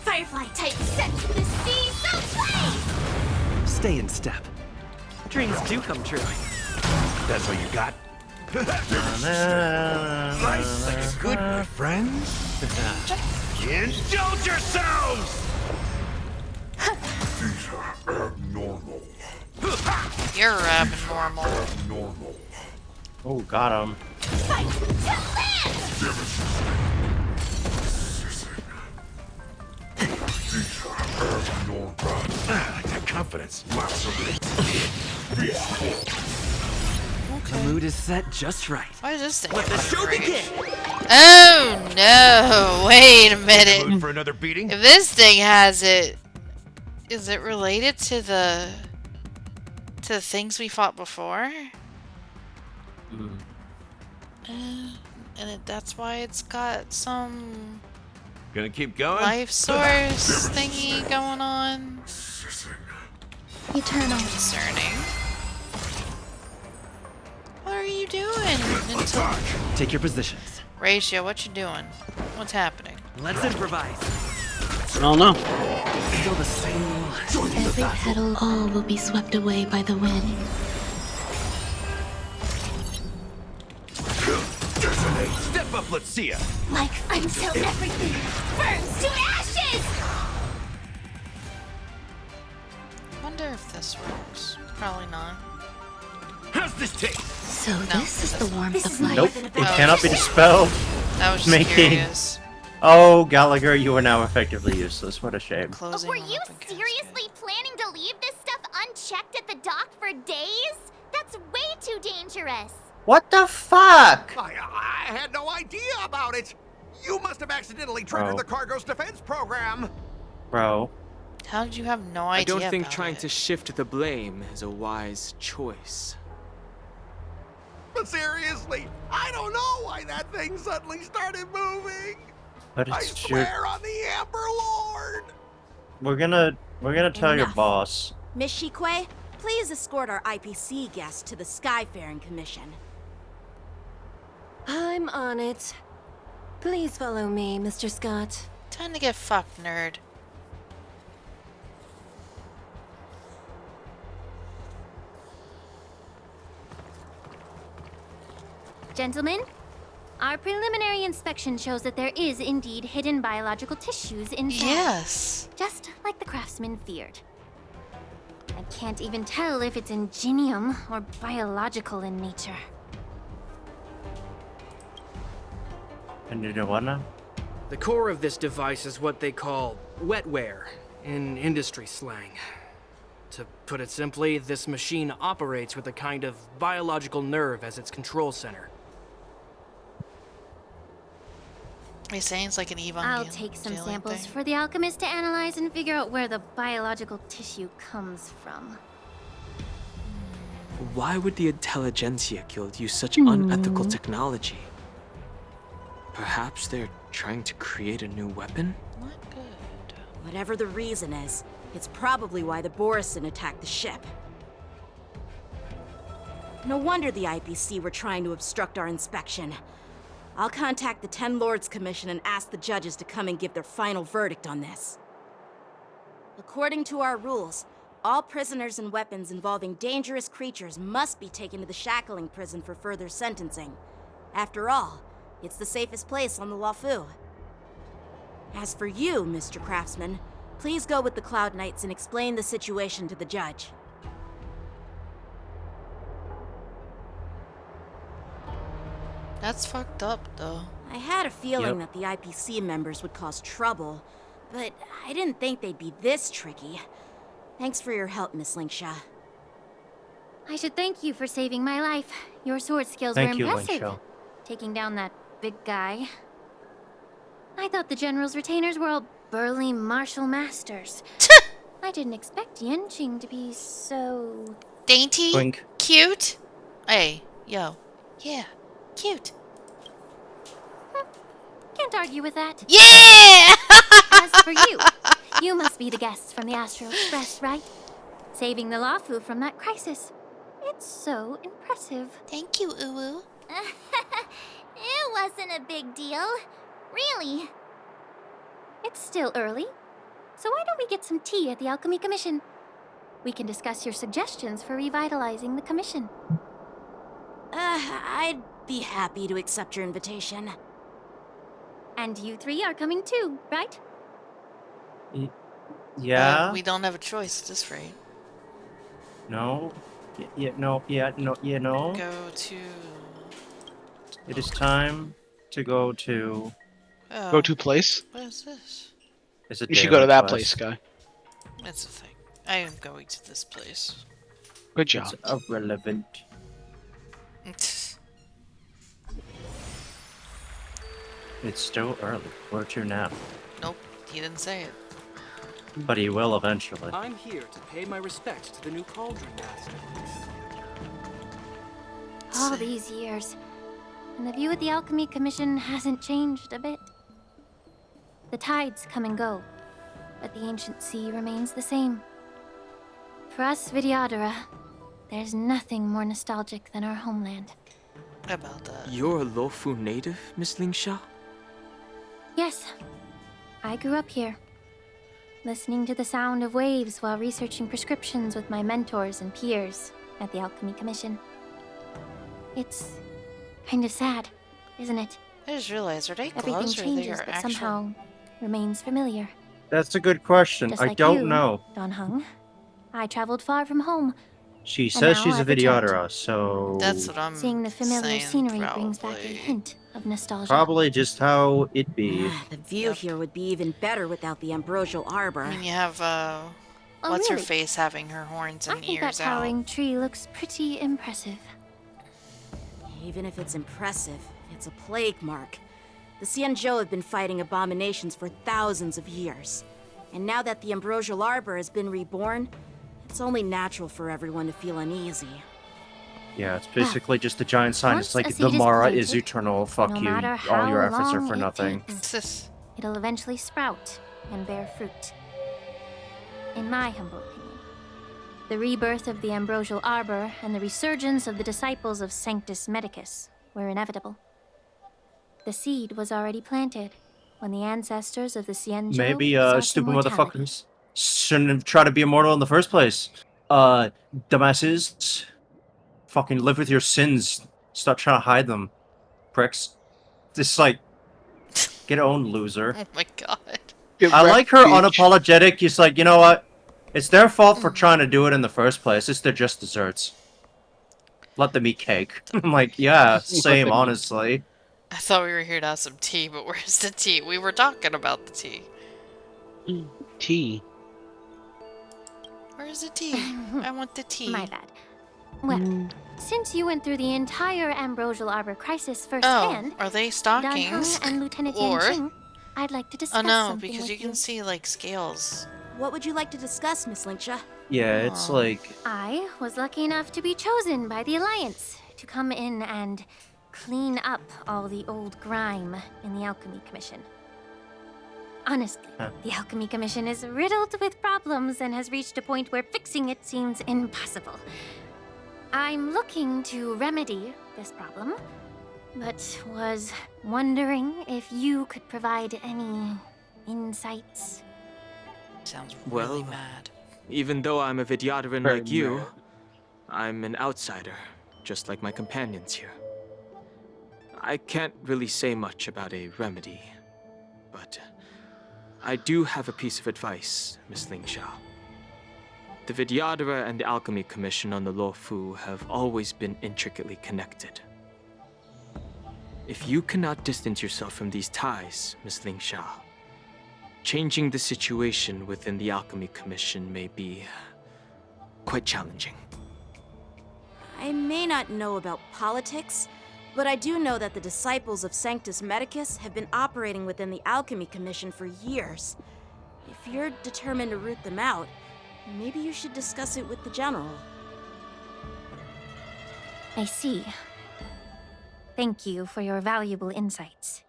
Firefly type set to the sea, so play! Stay in step. Dreams do come true. That's all you got? Nice, like a good, my friends. Indulge yourselves! These are abnormal. You're abnormal. Abnormal. Oh, got him. Fight to land! These are abnormal. Like that confidence. The mood is set just right. Why is this thing? Let the show begin! Oh no! Wait a minute. Mood for another beating? If this thing has it, is it related to the things we fought before? And that's why it's got some Gonna keep going? life source thingy going on. Eternal. Concerning. What are you doing? Take your positions. Ratio, what you doing? What's happening? Let's improvise. I don't know. Still the same. Every petal, all will be swept away by the wind. Step up, let's see ya. Like until everything burns to ashes! Wonder if this works. Probably not. How's this taste? So this is the warmth of life. Nope, it cannot be dispelled. That was just Making. curious. Oh, Gallagher, you are now effectively useless. What a shame. Closing Were you seriously planning to leave this stuff unchecked at the dock for days? That's way too dangerous. What the fuck? I had no idea about it. You must have accidentally triggered Bro. the cargo's defense program. Bro. How did you have no I idea? don't think about trying it? to shift the blame is a wise choice. But seriously, I don't know why that thing suddenly started moving. But I it's swear on the Amber Lord. We're gonna tell your Enough. boss. Miss Shikwe, please escort our IPC guest to the Skyfaring Commission. I'm on it. Please follow me, Mr. Scott. Time to get fucked, nerd. Gentlemen, our preliminary inspection shows that there is indeed hidden biological tissues inside. Yes. Just like the craftsman feared. I can't even tell if it's ingenium or biological in nature. And you know what now? The core of this device is what they call wetware in industry slang. To put it simply, this machine operates with a kind of biological nerve as its control center. Are you saying it's like an Evangelion? I'll take some samples for the alchemist to analyze and figure out where the biological tissue comes from. Why would the Intelligentsia Guild use such unethical technology? Perhaps they're trying to create a new weapon? Whatever the reason is, It's probably why the Borison attacked the ship. No wonder the IPC were trying to obstruct our inspection. I'll contact the Ten Lords Commission and ask the judges to come and give their final verdict on this. According to our rules, all prisoners and weapons involving dangerous creatures must be taken to the shackling prison for further sentencing. After all, it's the safest place on the Luofu. As for you, Mr. Craftsman, please go with the Cloud Knights and explain the situation to the judge. That's fucked up, though. I had a feeling that the IPC members would cause trouble, but I didn't think they'd be this tricky. Thanks for your help, Miss Linksha. I should thank you for saving my life. Your sword skills Thank were you, impressive. Linksha. Taking down that big guy. I thought the General's retainers were all burly martial masters. I didn't expect Yenching to be so... dainty? Wink. Cute? Hey, yo. Yeah, cute. Can't argue with that. Yeah! As for you, you must be the guests from the Astro Express, right? Saving the Luofu from that crisis. It's so impressive. Thank you, Uwu. It wasn't a big deal. Really. It's still early. So why don't we get some tea at the Alchemy Commission? We can discuss your suggestions for revitalizing the commission. I'd be happy to accept your invitation. And you three are coming too, right? Yeah. We don't have a choice at this rate. No. No. Go to... It is time to go to... Oh. Go to place? What is this? You should go to that place, Guy. That's the thing. I am going to this place. Good job. It's irrelevant. It's still early. Where to now? Nope, he didn't say it. But he will eventually. I'm here to pay my respects to the new Cauldron Master. All these years, and the view at the Alchemy Commission hasn't changed a bit. The tides come and go, but the ancient sea remains the same. For us Vidyadhara, there's nothing more nostalgic than our homeland. About that. You're a Luofu native, Miss Linksha? Yes, I grew up here, listening to the sound of waves while researching prescriptions with my mentors and peers at the Alchemy Commission. It's kind of sad, isn't it? I just realized, are they Everything gloves or changes, they are but actual? somehow remains familiar. That's a good question. Just I like don't you, know. Don Hung. I traveled far from home. She and says now she's a I've returned. Vidyadhara, so... That's what I'm Seeing the familiar saying, scenery probably. brings back a hint of nostalgia. Probably just how it be. The view here would be even better without the ambrosial arbor. I mean, you have, what's her face having her horns and I think that ears out. towering tree looks pretty impressive. Even if it's impressive, it's a plague mark. The Xianzhou have been fighting abominations for thousands of years. And now that the ambrosial arbor has been reborn, it's only natural for everyone to feel uneasy. Yeah, it's basically just a giant sign. It's Once like a the seed is Mara planted, is eternal. Fuck no you. matter All your how efforts are long for it nothing. takes, it'll eventually sprout and bear fruit. In my humble opinion, the rebirth of the ambrosial arbor and the resurgence of the disciples of Sanctus Medicus were inevitable. The seed was already planted when the ancestors of the Xianzhou Maybe sought stupid immortality. motherfuckers shouldn't have tried to be immortal in the first place. Dumbasses. Fucking live with your sins. Stop trying to hide them. Pricks. Just like, get owned, loser. Oh my god. I like her unapologetic. He's like, you know what? It's their fault for trying to do it in the first place. They're just desserts. Let them eat cake. I'm like, yeah, same, honestly. I thought we were here to have some tea, but where's the tea? We were talking about the tea. Tea? Where's the tea? I want the tea. My bad. Well, since you went through the entire ambrosial arbor crisis firsthand, are they Don stockings? Hung and Lieutenant Or- Yanqing, I'd like to discuss Oh no, something because with you can see like scales. What would you like to discuss, Miss Linksha? Yeah, it's like... I was lucky enough to be chosen by the Alliance to come in and clean up all the old grime in the Alchemy Commission. Honestly, the Alchemy Commission is riddled with problems and has reached a point where fixing it seems impossible. I'm looking to remedy this problem, but was wondering if you could provide any insights. Sounds really Well, mad. even though I'm a Vidyadharan Very like you, mad. I'm an outsider, just like my companions here. I can't really say much about a remedy, but I do have a piece of advice, Miss Lingsha. The Vidyadhara and the Alchemy Commission on the Luofu have always been intricately connected. If you cannot distance yourself from these ties, Miss Lingsha, changing the situation within the Alchemy Commission may be quite challenging. I may not know about politics, but I do know that the disciples of Sanctus Medicus have been operating within the Alchemy Commission for years. If you're determined to root them out, maybe you should discuss it with the General. I see. Thank you for your valuable insights.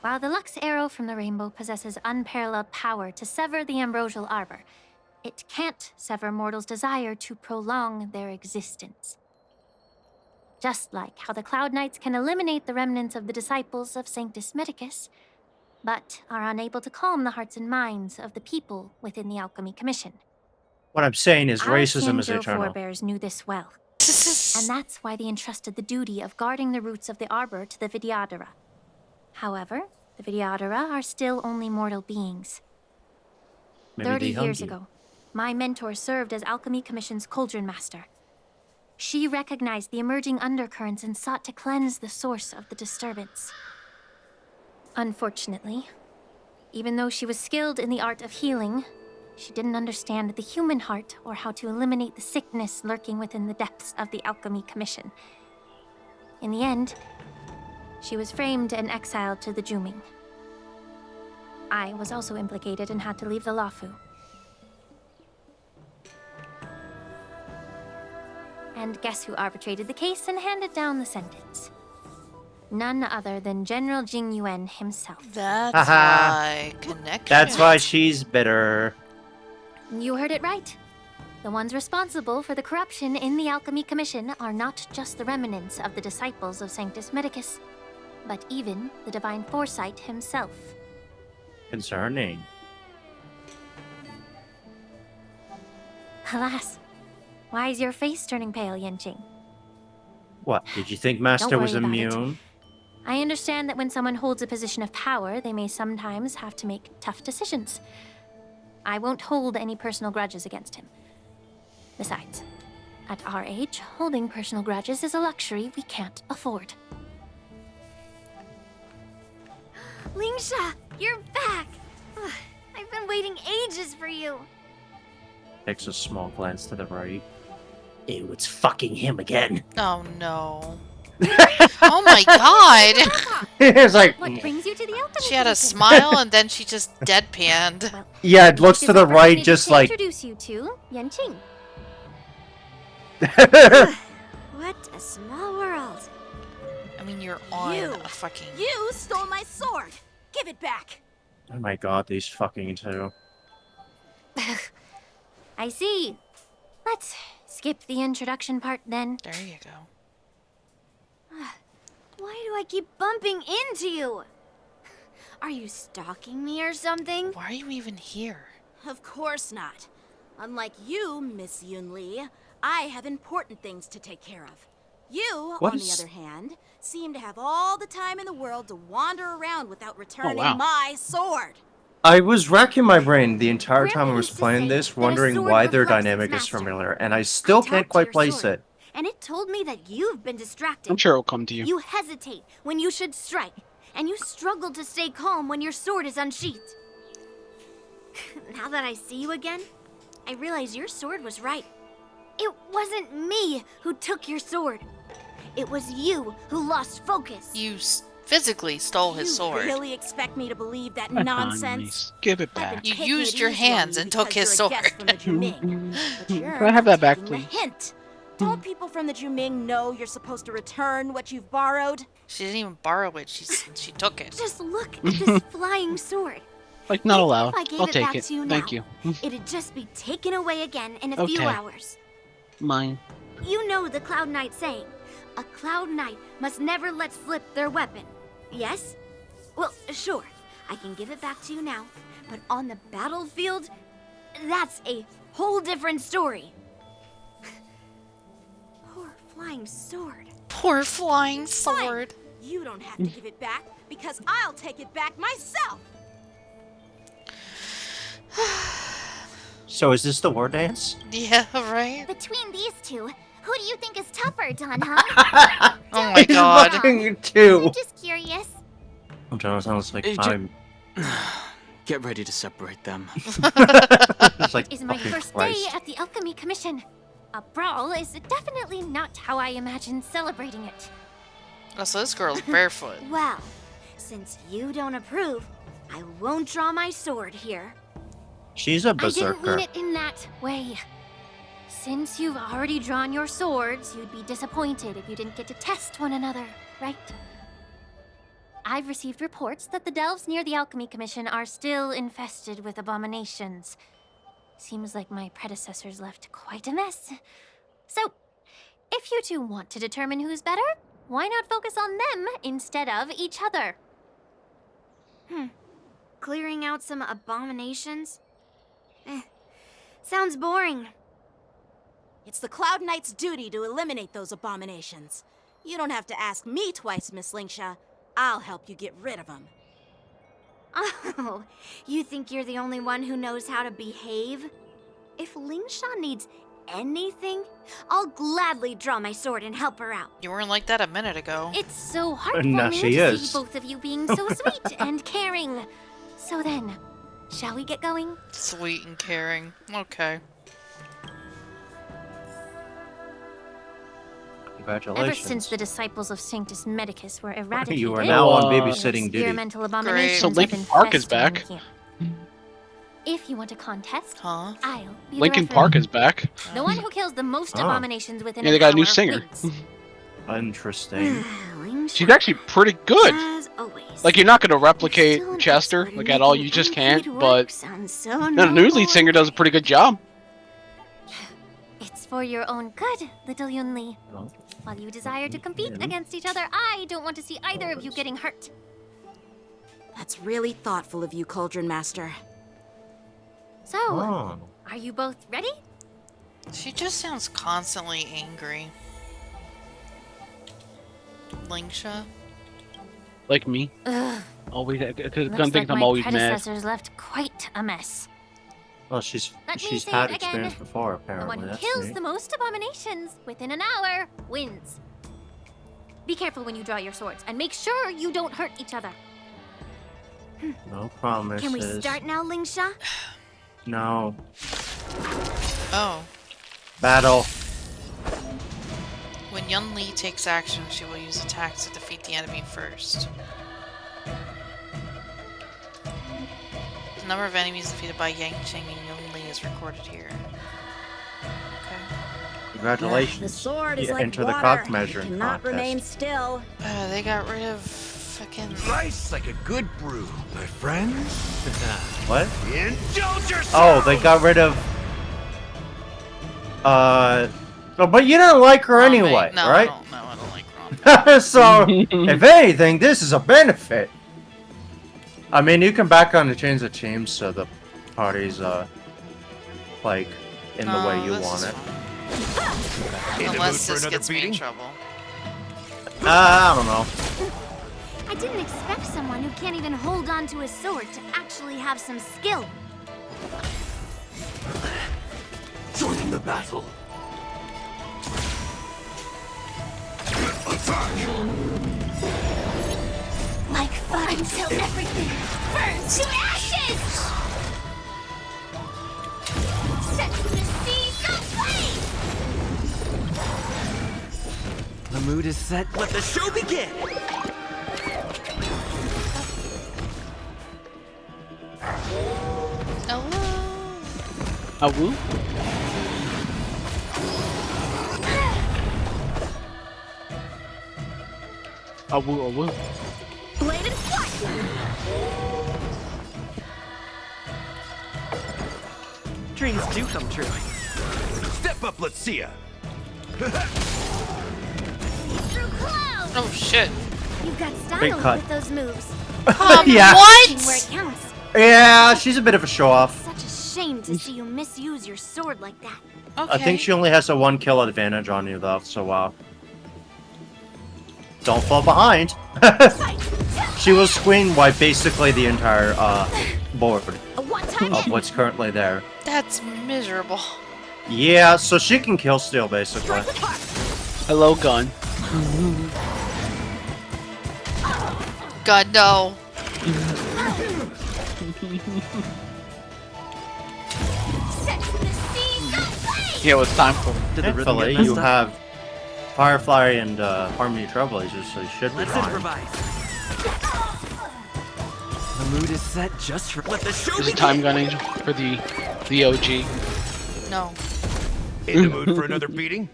While the Lux Arrow from the Rainbow possesses unparalleled power to sever the Ambrosial Arbor, it can't sever mortals' desire to prolong their existence. Just like how the Cloud Knights can eliminate the remnants of the disciples of Sanctus Medicus, but are unable to calm the hearts and minds of the people within the Alchemy Commission. What I'm saying is Our racism is Xianzhou eternal. forebears knew this well. And that's why they entrusted the duty of guarding the roots of the Arbor to the Vidyadhara. However, the Vidyadhara are still only mortal beings. Maybe 30 they hung years you. ago, my mentor served as Alchemy Commission's Cauldron Master. She recognized the emerging undercurrents and sought to cleanse the source of the disturbance. Unfortunately, even though she was skilled in the art of healing, she didn't understand the human heart or how to eliminate the sickness lurking within the depths of the Alchemy Commission. In the end, she was framed and exiled to the Juming. I was also implicated and had to leave the Luofu. And guess who arbitrated the case and handed down the sentence? None other than General Jing Yuan himself. That's why connection. That's why she's bitter. You heard it right. The ones responsible for the corruption in the Alchemy Commission are not just the remnants of the disciples of Sanctus Medicus, but even the Divine Foresight himself. Concerning. Alas, why is your face turning pale, Yanqing? What, did you think Master Don't was worry about it. immune? I understand that when someone holds a position of power, they may sometimes have to make tough decisions. I won't hold any personal grudges against him. Besides, at our age, holding personal grudges is a luxury we can't afford. Lingsha, you're back! Ugh, I've been waiting ages for you. Takes a small glance to the right. Ew, it's fucking him again. Oh no. Oh my god! It's like, What brings you to the Alchemy She had a Commission? smile and then she just deadpanned. yeah, it looks to the right, just like. Introduce you to Yanqing. What a small world. I mean, you're on You! a fucking. You stole my sword! Give it back! Oh my god, these fucking two. I see. Let's skip the introduction part then. There you go. Why do I keep bumping into you? Are you stalking me or something? Why are you even here? Of course not. Unlike you, Miss Yunli, I have important things to take care of. You, What on the is- other hand, seem to have all the time in the world to wander around without returning wow. my sword. I was racking my brain the entire time I Grandma was used to playing say this, that a wondering sword why their reflects its dynamic is master. familiar, and I still talked can't to quite your place sword, it. And it told me that you've been distracted. I'm sure it'll come to you. You hesitate when you should strike, and you struggle to stay calm when your sword is unsheathed. Now that I see you again, I realize your sword was right. It wasn't me who took your sword. It was you who lost focus. You physically stole his You sword. really expect me to believe that Come on, nonsense? niece. Give it I've back. been You taking used it your easy on hands you and took because his you're a guest sword. from the Juming. But you're Can I have that back, taking the please? hint. Don't people from the Juming know you're supposed to return what you've borrowed? She didn't even borrow it. She took it. Just look at this flying sword. Like, not allowed. If I gave I'll it take back it. to you Thank now, you. it'd just be taken away again in a few Okay. hours. Mine. You know the Cloud Knight saying, a Cloud Knight must never let slip their weapon. Yes? Well, sure, I can give it back to you now, but on the battlefield, that's a whole different story. Poor flying sword. Poor flying sword. Fine. You don't have to give it back, because I'll take it back myself. So is this the war dance? Yeah, right? Between these two, who do you think is tougher, Don, huh? Oh my god. Fucking two. I'm just curious. I'm trying to sound like It I'm. Get ready to separate them. It's like Is my fucking first Christ. day at the Alchemy Commission. A brawl is definitely not how I imagine celebrating it. Oh, so this girl's barefoot. Well, since you don't approve, I won't draw my sword here. She's a I didn't berserker. mean it in that way. Since you've already drawn your swords, you'd be disappointed if you didn't get to test one another, right? I've received reports that the delves near the Alchemy Commission are still infested with abominations. Seems like my predecessors left quite a mess. So, if you two want to determine who's better, why not focus on them instead of each other? Clearing out some abominations? Sounds boring. It's the Cloud Knight's duty to eliminate those abominations. You don't have to ask me twice, Miss Lingsha. I'll help you get rid of them. Oh, you think you're the only one who knows how to behave? If Lingsha needs anything, I'll gladly draw my sword and help her out. You weren't like that a minute ago. It's so hard And for now me she to is. see both of you being so sweet and caring. So then, shall we get going? Sweet and caring. Okay. Congratulations. Ever since the disciples of Sanctus Medicus were eradicated, You are now on Whoa. babysitting duty. experimental abominations So have Linkin been Park is festering back. here. If you want a contest, Huh? I'll be Linkin the Park referee. is back. The one who kills the most Oh. abominations within Yeah, an they got a new hour singer. wins. Interesting. She's actually pretty good. As always. Like, you're not gonna replicate Still an Chester, expert in like, at all. making You just unpaid can't, work but sound so the new lead singer does a pretty good job. It's for your own good, little Yunli. While you desire to compete against each other, I don't want to see either of you getting hurt. That's really thoughtful of you, Cauldron Master. So, Oh. are you both ready? She just sounds constantly angry. Lingsha? Like me. Ugh. Always, because Looks gun things like I'm my always mad. predecessors left quite a mess. Well, she's Let me she's say had it again. experience before, The apparently. one who That's kills neat. the most abominations within an hour wins. Be careful when you draw your swords, and make sure you don't hurt each other. No promises. Can we start now, Lingsha? No. Oh. Battle. When Yun Li takes action, she will use attacks to defeat the enemy first. The number of enemies defeated by Yang Qing and Yun Li is recorded here. Okay. Congratulations. The sword is You like enter water. the cock measuring It cannot contest. remain still. They got rid of fucking... Rice like a good brew, my friends. What? Indulge yourself! Oh, they got rid of. Oh, but you didn't like her anyway, No, right? I don't like Ron. So, if anything, this is a benefit. I mean, you can back on the chains of teams so the party's like in the way you want it. Unless this gets me in trouble. I don't know. I didn't expect someone who can't even hold on to a sword to actually have some skill. Joining the battle. Like fire until everything burns to ashes! Set the seas aflame! The mood is set. Let the show begin! Hello. A woo? A woo, a woo. Bladed flight! Dreams do come true. Step up, let's see ya. Through clouds! Oh shit. You've got Big style cut. with those moves. Yeah. What? Where it counts. Yeah, she's a bit of a show-off. Such a shame to see you misuse your sword like that. Okay. I think she only has a 1 kill advantage on you, though, so, don't fall behind. She was screen wiped basically the entire, board of what's currently there. That's miserable. Yeah, so she can kill steal, basically. Hello, gun. God, no. Yeah, what's time for? Thankfully, you have Firefly and Harmony Trailblazers, so you should be Let's fine. improvise. The mood is set just for let the show Is it begin. time gunning for the OG? No. In the mood for another beating?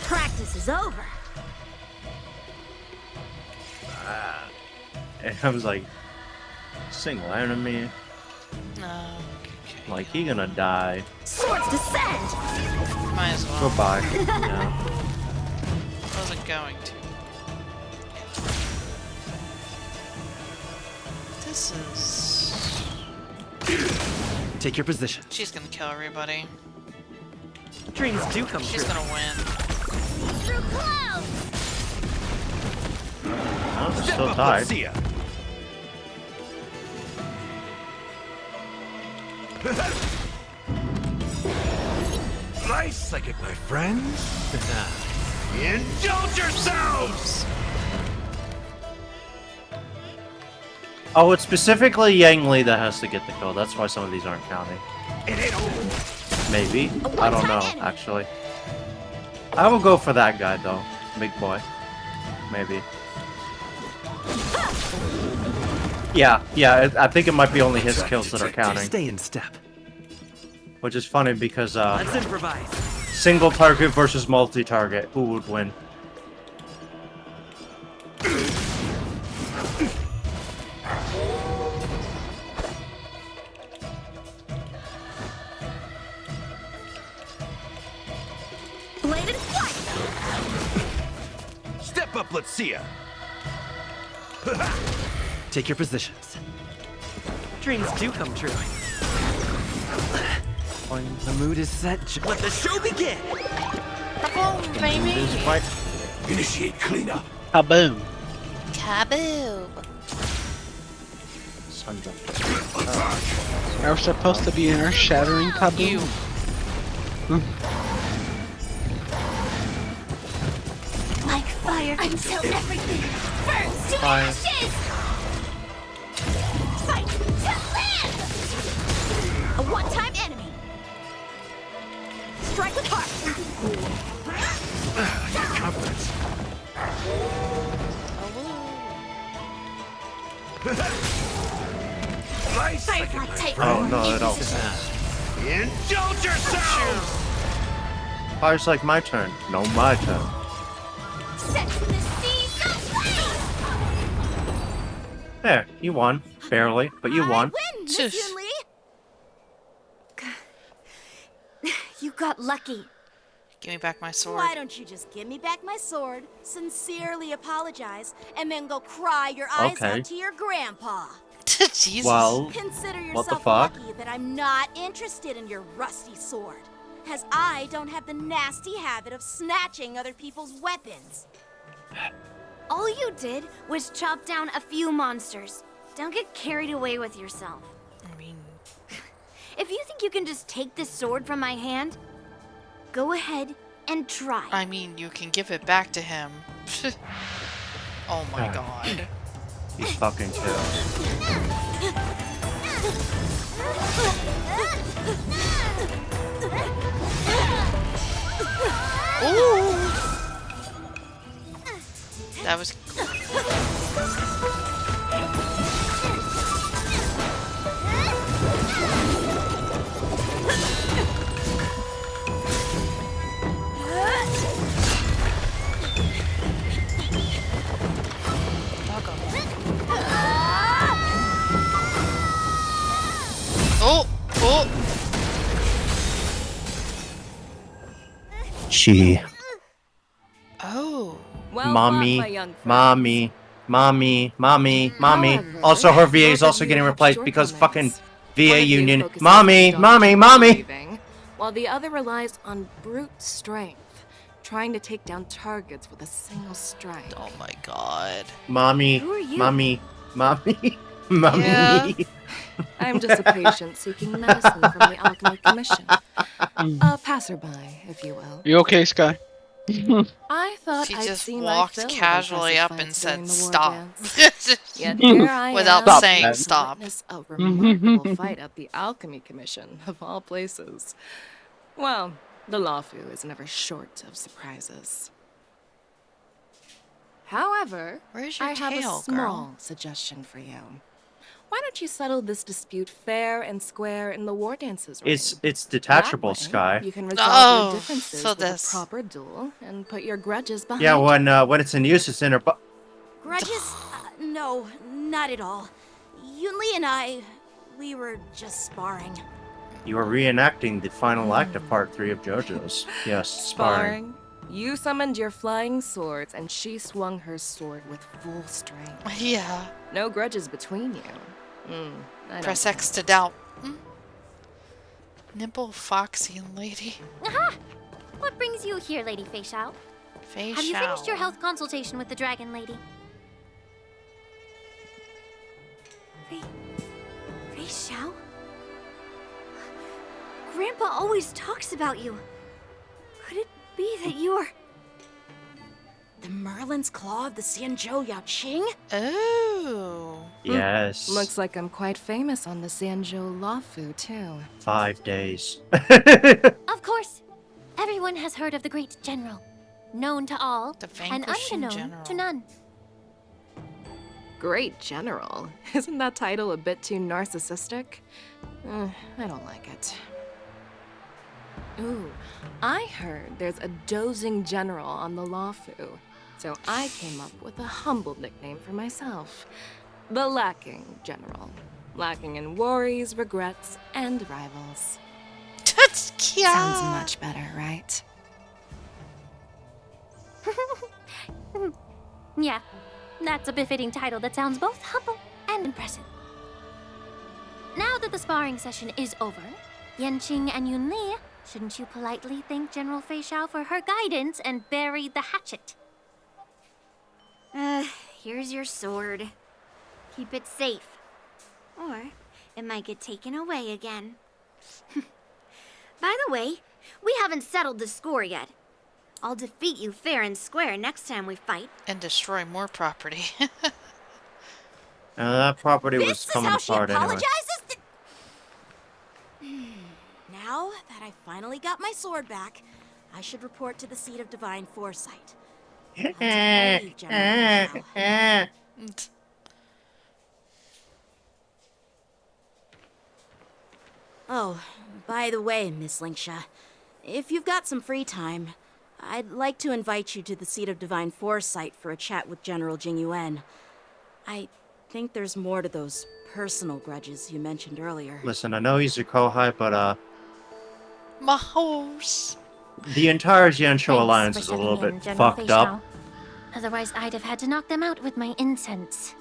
Practice is over. And I was like, single enemy. Like, he gonna die. Swords descend! Might as well. Goodbye. Yeah. Wasn't going to. This is... Take your position. She's gonna kill everybody. Dreams do come She's true. gonna win. Through clouds! Oh, they're Step still up, tied. let's see ya. Nice second, my friends. Indulge yourselves! Oh, it's specifically Yang Li that has to get the kill. That's why some of these aren't counting. Maybe. I don't know, actually. I will go for that guy, though. Big boy. Maybe. Yeah, I think it might be only his kills that are counting. Stay in step. Which is funny because, Let's improvise. single target versus multi-target, who would win? Bladed flight! Step up, let's see ya. Take your positions. Dreams do come true. The mood is set. Let the show begin. Kaboom, baby! Initiate cleanup. Kaboom. Kaboom! Are we supposed to be an earth-shattering kaboom? Like fire until everything burns to Fire. ashes! Fight to live! A one-time enemy! Strike with heart! Confidence. Nice second, my Take Oh, no, they don't. Indulge yourselves! Fire's like my turn. No, my turn. Set the seas ablaze! There, you won. Barely, but you won. Win, Miss Yun Li! You got lucky. Give me back my sword. Why don't you just give me back my sword, sincerely apologize, and then go cry your eyes Okay. out to your grandpa? Jesus. Well, Consider what the yourself fuck? lucky that I'm not interested in your rusty sword, as I don't have the nasty habit of snatching other people's weapons. All you did was chop down a few monsters. Don't get carried away with yourself. I mean... If you think you can just take this sword from my hand, go ahead and try. I mean, you can give it back to him. Oh my Ah. god. He's fucking killed. Ooh! That was... She. Oh. Well Mommy, fought, my young friend. mommy, mommy, mommy, mommy. However, Also, her VA both is of also you getting have replaced because fucking shortcomings. VA One of you union. focuses Mommy, on mommy, dodging and mommy. weaving, while the other relies on brute strength, trying to take down targets with a single strike. Oh my god. Mommy, Who are you? mommy, mommy, mommy. Yeah. I'm just a patient seeking medicine from the Alchemy Commission. A passerby, if you will. You okay, Sky? I thought She I'd just see my walked fill of casually impressive up and fights said, during the war "Stop." dance. Yet here I Without am, saying to stop. witness a remarkable fight at the Alchemy Commission, of all places. Well, the Lawfu is never short of surprises. However, Where's your I have tail, a small girl? suggestion for you. Why don't you settle this dispute fair and square in the war dances ring? It's detachable, That way, Sky. you can resolve Oh, your differences so with this. a proper duel and put your grudges behind Yeah, you. when it's in use, it's in her butt. Grudges? No, not at all. Yunli and I, we were just sparring. You are reenacting the final act of Part 3 of JoJo's. Yes, sparring. You summoned your flying swords, and she swung her sword with full strength. Yeah. No grudges between you. I don't Press think. X to doubt. Nimble Foxy lady. Aha! What brings you here, Lady Fei Shao? Fei Have you Shao. finished your health consultation with the Dragon Lady? Fei Shao? Grandpa always talks about you. Could it be that you're... The Merlin's Claw of the Xianzhou Yaoqing? Oh. Yes. Looks like I'm quite famous on the Xianzhou Lawfu, too. 5 days. Of course. Everyone has heard of the great general. Known to all, and vanquishing unknown to none. Great general. Isn't that title a bit too narcissistic? I don't like it. Ooh, I heard there's a dozing general on the Lawfu, so I came up with a humble nickname for myself. The Lacking General. Lacking in worries, regrets, and rivals. That's cute. Sounds much better, right? Yeah, that's a befitting title that sounds both humble and impressive. Now that the sparring session is over, Yanqing and Yunli, shouldn't you politely thank General Fei Shao for her guidance and bury the hatchet? Here's your sword. Keep it safe. Or it might get taken away again. By the way, we haven't settled the score yet. I'll defeat you fair and square next time we fight. And destroy more property. That property was This is coming how she apart anyway. apologizes to... Now that I finally got my sword back, I should report to the seat of divine foresight. I'll take leave, General Fei Shao. Oh, by the way, Miss Linksha, if you've got some free time, I'd like to invite you to the seat of divine foresight for a chat with General Jingyuan. I think there's more to those personal grudges you mentioned earlier. Listen, I know he's your Kohai, but My horse. the entire Xianzhou Thanks Alliance for is a little stepping in, bit General Fei fucked up. Shao. Otherwise, I'd have had to knock them out with my incense.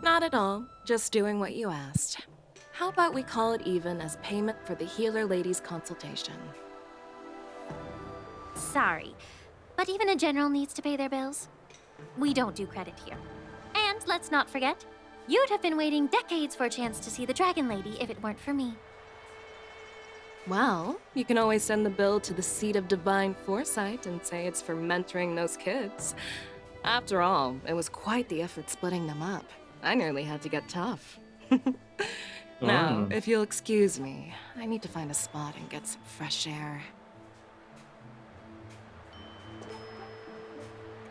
Not at all. Just doing what you asked. How about we call it even as payment for the healer lady's consultation? Sorry, but even a general needs to pay their bills. We don't do credit here. And let's not forget, you'd have been waiting decades for a chance to see the Dragon Lady if it weren't for me. Well, you can always send the bill to the seat of divine foresight and say it's for mentoring those kids. After all, it was quite the effort splitting them up. I nearly had to get tough. Now, if you'll excuse me, I need to find a spot and get some fresh air.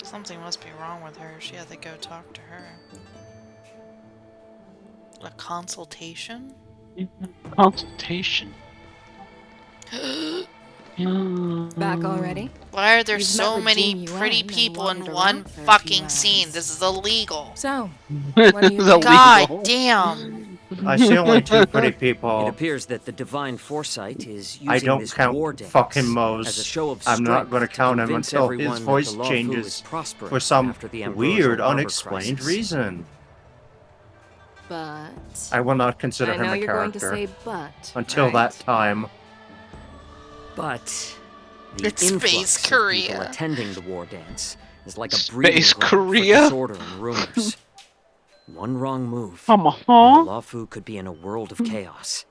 Something must be wrong with her. She had to go talk to her. A consultation? Consultation. Back already? Why are there You've so met with many Jing Yuan pretty and people in wandered one around for a few fucking hours. scene? This is illegal. So, what do you This is think? God damn. I see only 2 pretty people. It appears that the divine foresight is using I don't this count war dance fucking as a Mose. show of I'm not strength going to count him convince until his everyone that voice the Law Fu changes is prospering for some after the Emperor's weird, harbor unexplained crisis. reason. But I will not consider I him know a you're character going to say but until right? that time. But the It's influx Space of people Korea. attending the war dance is like a breeding Space ground Korea? for disorder and rumors. One wrong move, and the Law Fu could be in a world of chaos.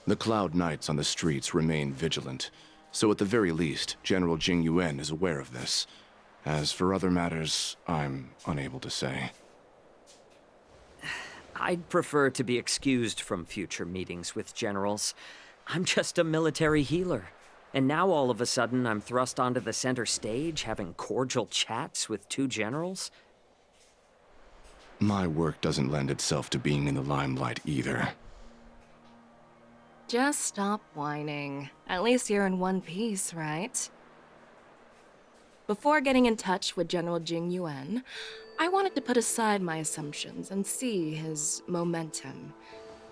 The Cloud Knights on the streets remain vigilant, so at the very least, General Jing Yuan is aware of this. As for other matters, I'm unable to say. I'd prefer to be excused from future meetings with generals. I'm just a military healer. And now all of a sudden I'm thrust onto the center stage having cordial chats with 2 generals? My work doesn't lend itself to being in the limelight either. Just stop whining. At least you're in one piece, right? Before getting in touch with General Jing Yuan, I wanted to put aside my assumptions and see his momentum.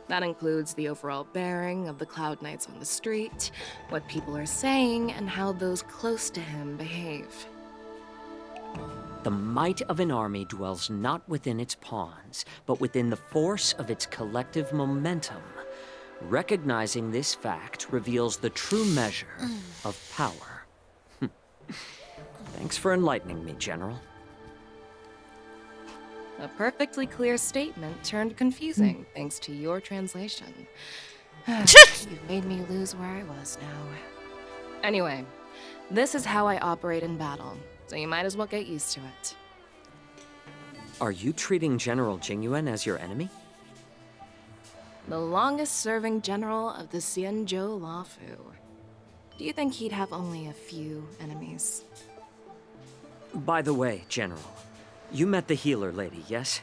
That includes the overall bearing of the Cloud Knights on the street, what people are saying, and how those close to him behave. The might of an army dwells not within its pawns, but within the force of its collective momentum. Recognizing this fact reveals the true measure of power. Thanks for enlightening me, General. A perfectly clear statement turned confusing thanks to your translation. You've made me lose where I was now. Anyway, this is how I operate in battle, so you might as well get used to it. Are you treating General Jing Yuan as your enemy? The longest-serving general of the Xianzhou Law Fu. Do you think he'd have only a few enemies? By the way, General, you met the healer lady, yes?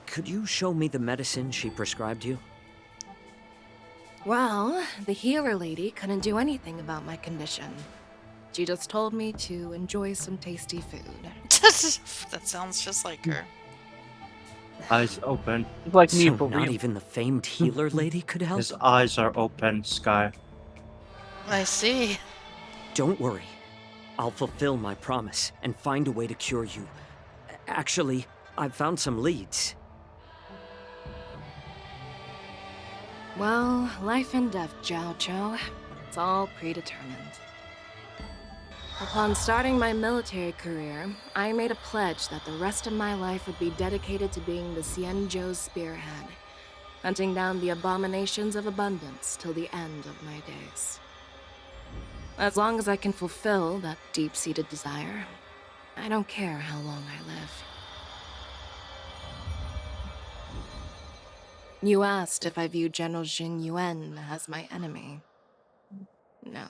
Could you show me the medicine she prescribed you? Well, the healer lady couldn't do anything about my condition. She just told me to enjoy some tasty food. That sounds just like her. Eyes open. Like me So for not real. even the famed healer lady could help? His eyes are open, Sky. I see. Don't worry. I'll fulfill my promise and find a way to cure you. Actually, I've found some leads. Well, life and death, Zhao Chou. It's all predetermined. Upon starting my military career, I made a pledge that the rest of my life would be dedicated to being the Xianzhou spearhead, hunting down the abominations of abundance till the end of my days. As long as I can fulfill that deep-seated desire, I don't care how long I live. You asked if I view General Jing Yuan as my enemy. No.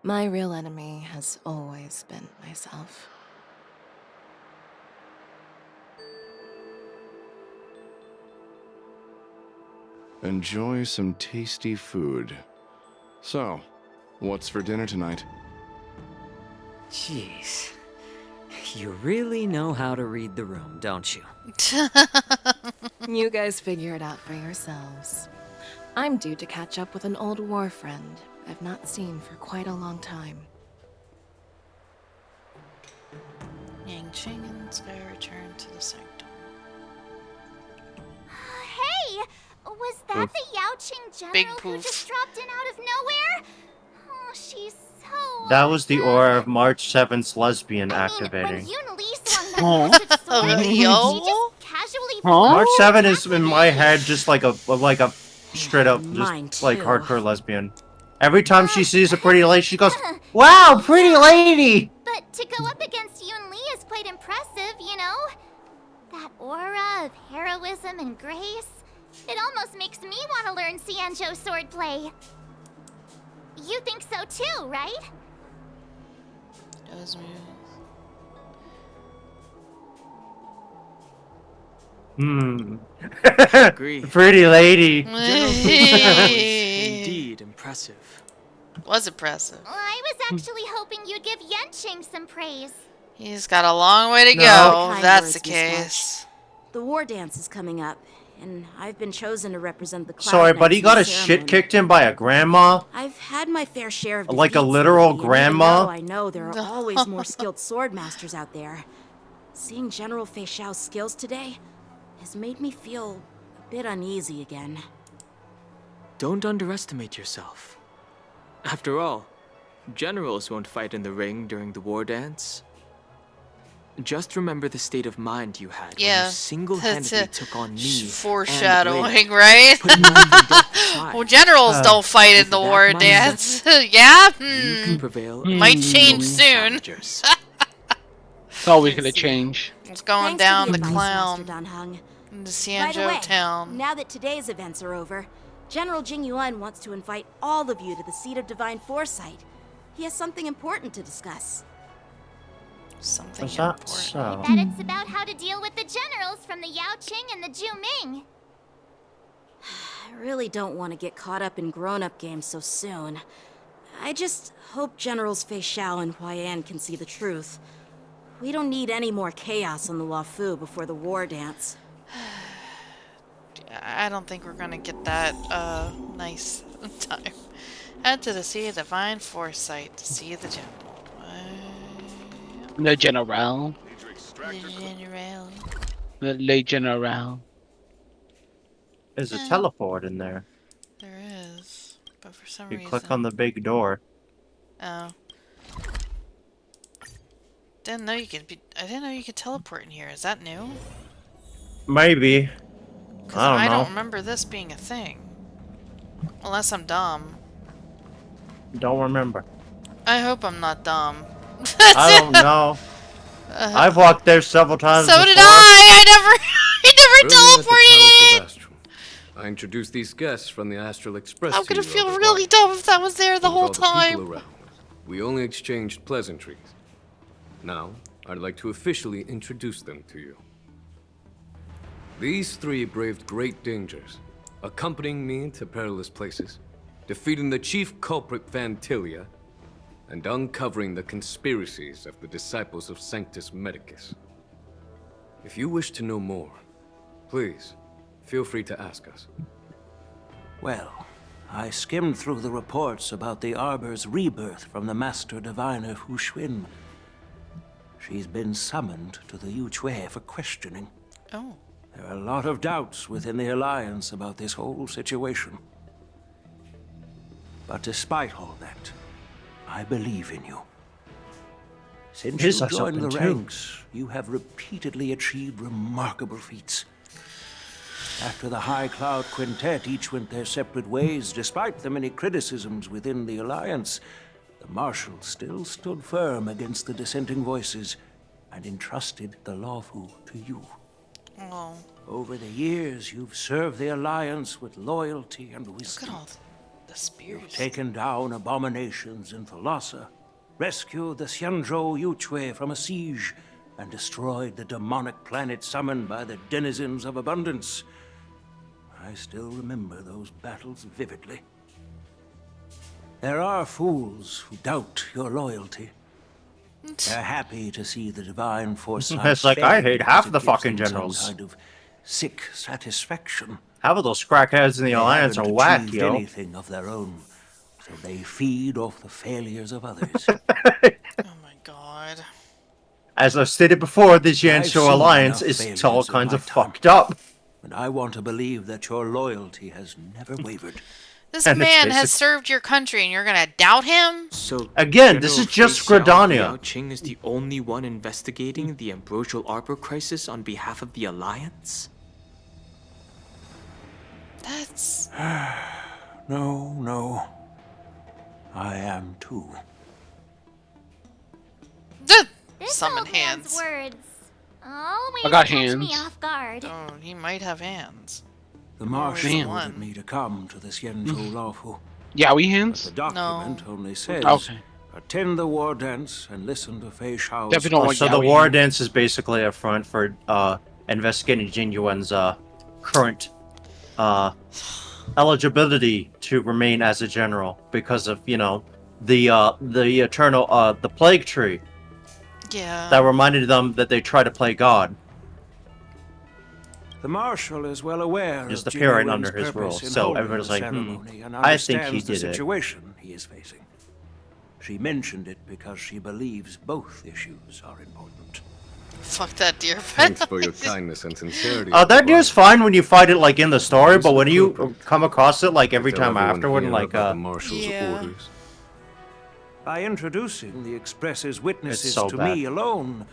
My real enemy has always been myself. Enjoy some tasty food. So, what's for dinner tonight? Jeez. You really know how to read the room, don't you? You guys figure it out for yourselves. I'm due to catch up with an old war friend I've not seen for quite a long time. Yang Qing and Sky return to the sanctum. Hey! Was that the Yao Qing general Big who poof. just dropped in out of nowhere? Oh, she's so... That was the aura of March 7th's lesbian When activating. Yoon Lee swung that magic sword, she just casually... March 7 is in my head just like a straight up Mine just like too. hardcore lesbian. Every time she sees a pretty lady, she goes, "Wow, pretty lady!" But to go up against Yoon Lee is quite impressive, you know? That aura of heroism and grace. It almost makes me want to learn Xianzhou swordplay. You think so too, right? Does me. Agree. Pretty lady. General Jing Yuan was indeed impressive. Was impressive. Well, I was actually hoping you'd give Yenching some praise. He's got a long way to No. go. Kind If that's the words, Miss March. case. The war dance is coming up, and I've been chosen to represent the Cloud Sorry, but Knights he in got the his shit ceremony. kicked in by a grandma? I've had my fair share of Like a defeats literal lately, and grandma? even though I know there are always more skilled sword masters out there, seeing General Fei Xiao's skills today has made me feel a bit uneasy again. Don't underestimate yourself. After all, generals won't fight in the ring during the war dance. Just remember the state of mind you had when you single-handedly took on me. Foreshadowing, right? Well, generals Uh, don't fight in the war dance. Yeah? You can prevail. Might change soon. It's always gonna change. It's going Thanks down for the the advice, Master clown. Danheng. In the By the way, Xianzhou town. now that today's events are over, General Jing Yuan wants to invite all of you to the Seat of Divine Foresight. He has something important to discuss. Something Was that important. so? Bet it's about how to deal with the generals from the Yao Qing and the Zhu Ming. I really don't want to get caught up in grown-up games so soon. I just hope Generals Fei Xiao and Huaiyan can see the truth. We don't need any more chaos on the Luofu before the war dance. I don't think we're gonna get that nice time. Head to the Sea of Divine Foresight to see the general. The General. The general. The Le General. There's a teleport in there. There is, but for some You reason. click on the big door. Oh. Didn't know you could be. I didn't know you could teleport in here. Is that new? Maybe. I don't know. don't remember this being a thing. Unless I'm dumb. Don't remember. I hope I'm not dumb. I don't know. I've walked there several times So before. did I never Earlier at the teleported Palace in. of Astral, I introduced these guests from the Astral Express I'm to gonna you feel over really dumb if that was there the With whole all the people time. around. We only exchanged pleasantries. Now, I'd like to officially introduce them to you. These three braved great dangers, accompanying me to perilous places, defeating the chief culprit Vantilia, and uncovering the conspiracies of the disciples of Sanctus Medicus. If you wish to know more, please, feel free to ask us. Well, I skimmed through the reports about the Arbor's rebirth from the Master Diviner Hu Xuan. She's been summoned to the Yu Chui for questioning. Oh. There are a lot of doubts within the Alliance about this whole situation. But despite all that, I believe in you. Since Here's you joined the something, too. ranks, you have repeatedly achieved remarkable feats. After the High Cloud Quintet each went their separate ways, despite the many criticisms within the Alliance, the Marshal still stood firm against the dissenting voices and entrusted the Luofu to you. Oh. Over the years, you've served the Alliance with loyalty and wisdom. Look at all the spears. You've taken down abominations in Thalassa, rescued the Xianzhou Yu Chui from a siege, and destroyed the demonic planet summoned by the denizens of abundance. I still remember those battles vividly. There are fools who doubt your loyalty. They're happy to see the divine foresight. It's like, I hate half because the it gives fucking them generals. Some kind of sick satisfaction. Half of those crackheads in the They Alliance are haven't whack, achieved yo. anything of their own, so they feed off the failures of others. God. As I've stated before, the I've Jianzhou seen Alliance enough is failures all in kinds my of time, fucked up. and I want to believe that your loyalty has never wavered. This And it's man has basic- served your country and you're gonna doubt him? So Again, this General is just Fei Xiao of the Gridania. Yao Qing is the only one investigating the Ambrosial Arbor crisis on behalf of the Alliance? That's... No. I am too. This Summon old man's hands. words always I got catch me hands. off guard. Oh, he might have hands. The Always Marshal the ordered one. me to come to the Xianzhou Luofu. Yeah, we hands? The document only says, Okay. attend the war dance and listen to Fei Xiao's... Definitely don't want So the yaoi war hands. dance is basically a front for investigating Jing Yuan's current eligibility to remain as a general because of, you know, the eternal the plague tree Yeah. that reminded them that they try to play God. The Marshal is well aware Just of appearing Jinwoo's under his purpose rule. in So holding everybody's the like, ceremony and I think he understands the did it. situation he is facing. She mentioned it because she believes both issues are important. Fuck that deer. Thanks for your kindness and sincerity. That deer's fine when you fight it like in the story, but when you come across it like every time afterward, like the Marshal's Yeah. orders. By introducing the Express's witnesses so to bad. me alone,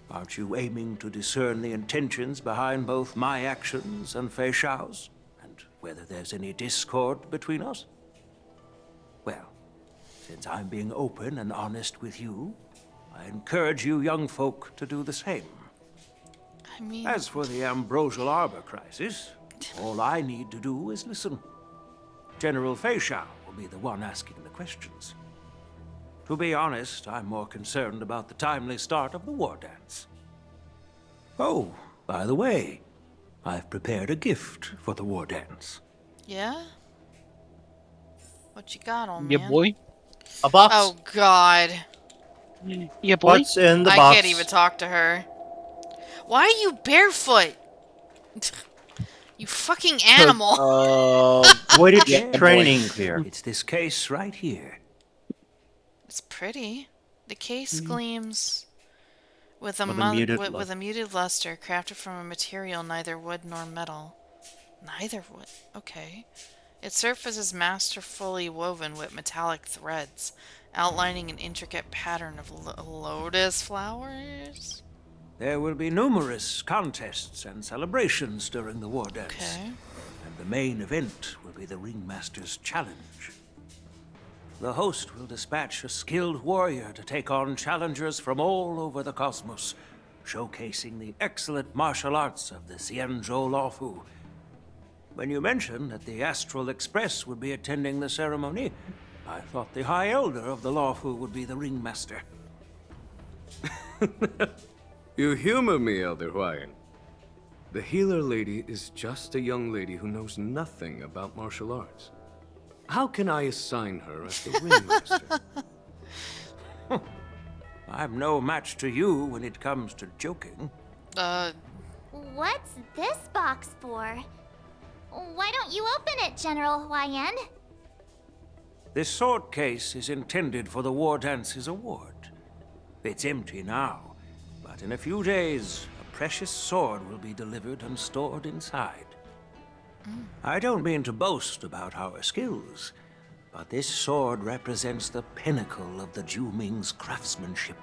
aren't you aiming to discern the intentions behind both my actions and Fei Xiao's? And whether there's any discord between us? Well, since I'm being open and honest with you, I encourage you young folk to do the same. I mean, As for the Ambrosial Arbor crisis, all I need to do is listen. General Fei Xiao will be the one asking the questions. To be honest, I'm more concerned about the timely start of the war dance. Oh, by the way, I've prepared a gift for the war dance. yeah? What you got on, Yeah, man? boy. a box. Oh, God. Yeah, boy. What's in the I box? can't even talk to her. Why are you barefoot? You fucking animal. Weighted training here. It's this case right here. It's pretty. The case gleams with a, With a muted luster, crafted from a material neither wood nor metal. Neither wood. Okay. Its surface is masterfully woven with metallic threads, outlining an intricate pattern of lotus flowers. There will be numerous contests and celebrations during the war dance. Okay. And the main event will be the Ringmaster's Challenge. The host will dispatch a skilled warrior to take on challengers from all over the cosmos, showcasing the excellent martial arts of the Xianzhou Lawfu. When you mentioned that the Astral Express would be attending the ceremony, I thought the High Elder of the Lawfu would be the Ringmaster. You humor me, Elder Huayan. The healer lady is just a young lady who knows nothing about martial arts. How can I assign her as the ringmaster? I'm no match to you when it comes to joking. What's this box for? Why don't you open it, General Huayan? This sword case is intended for the War Dance's award. It's empty now, but in a few days, a precious sword will be delivered and stored inside. I don't mean to boast about our skills, but this sword represents the pinnacle of the Zhuming's craftsmanship.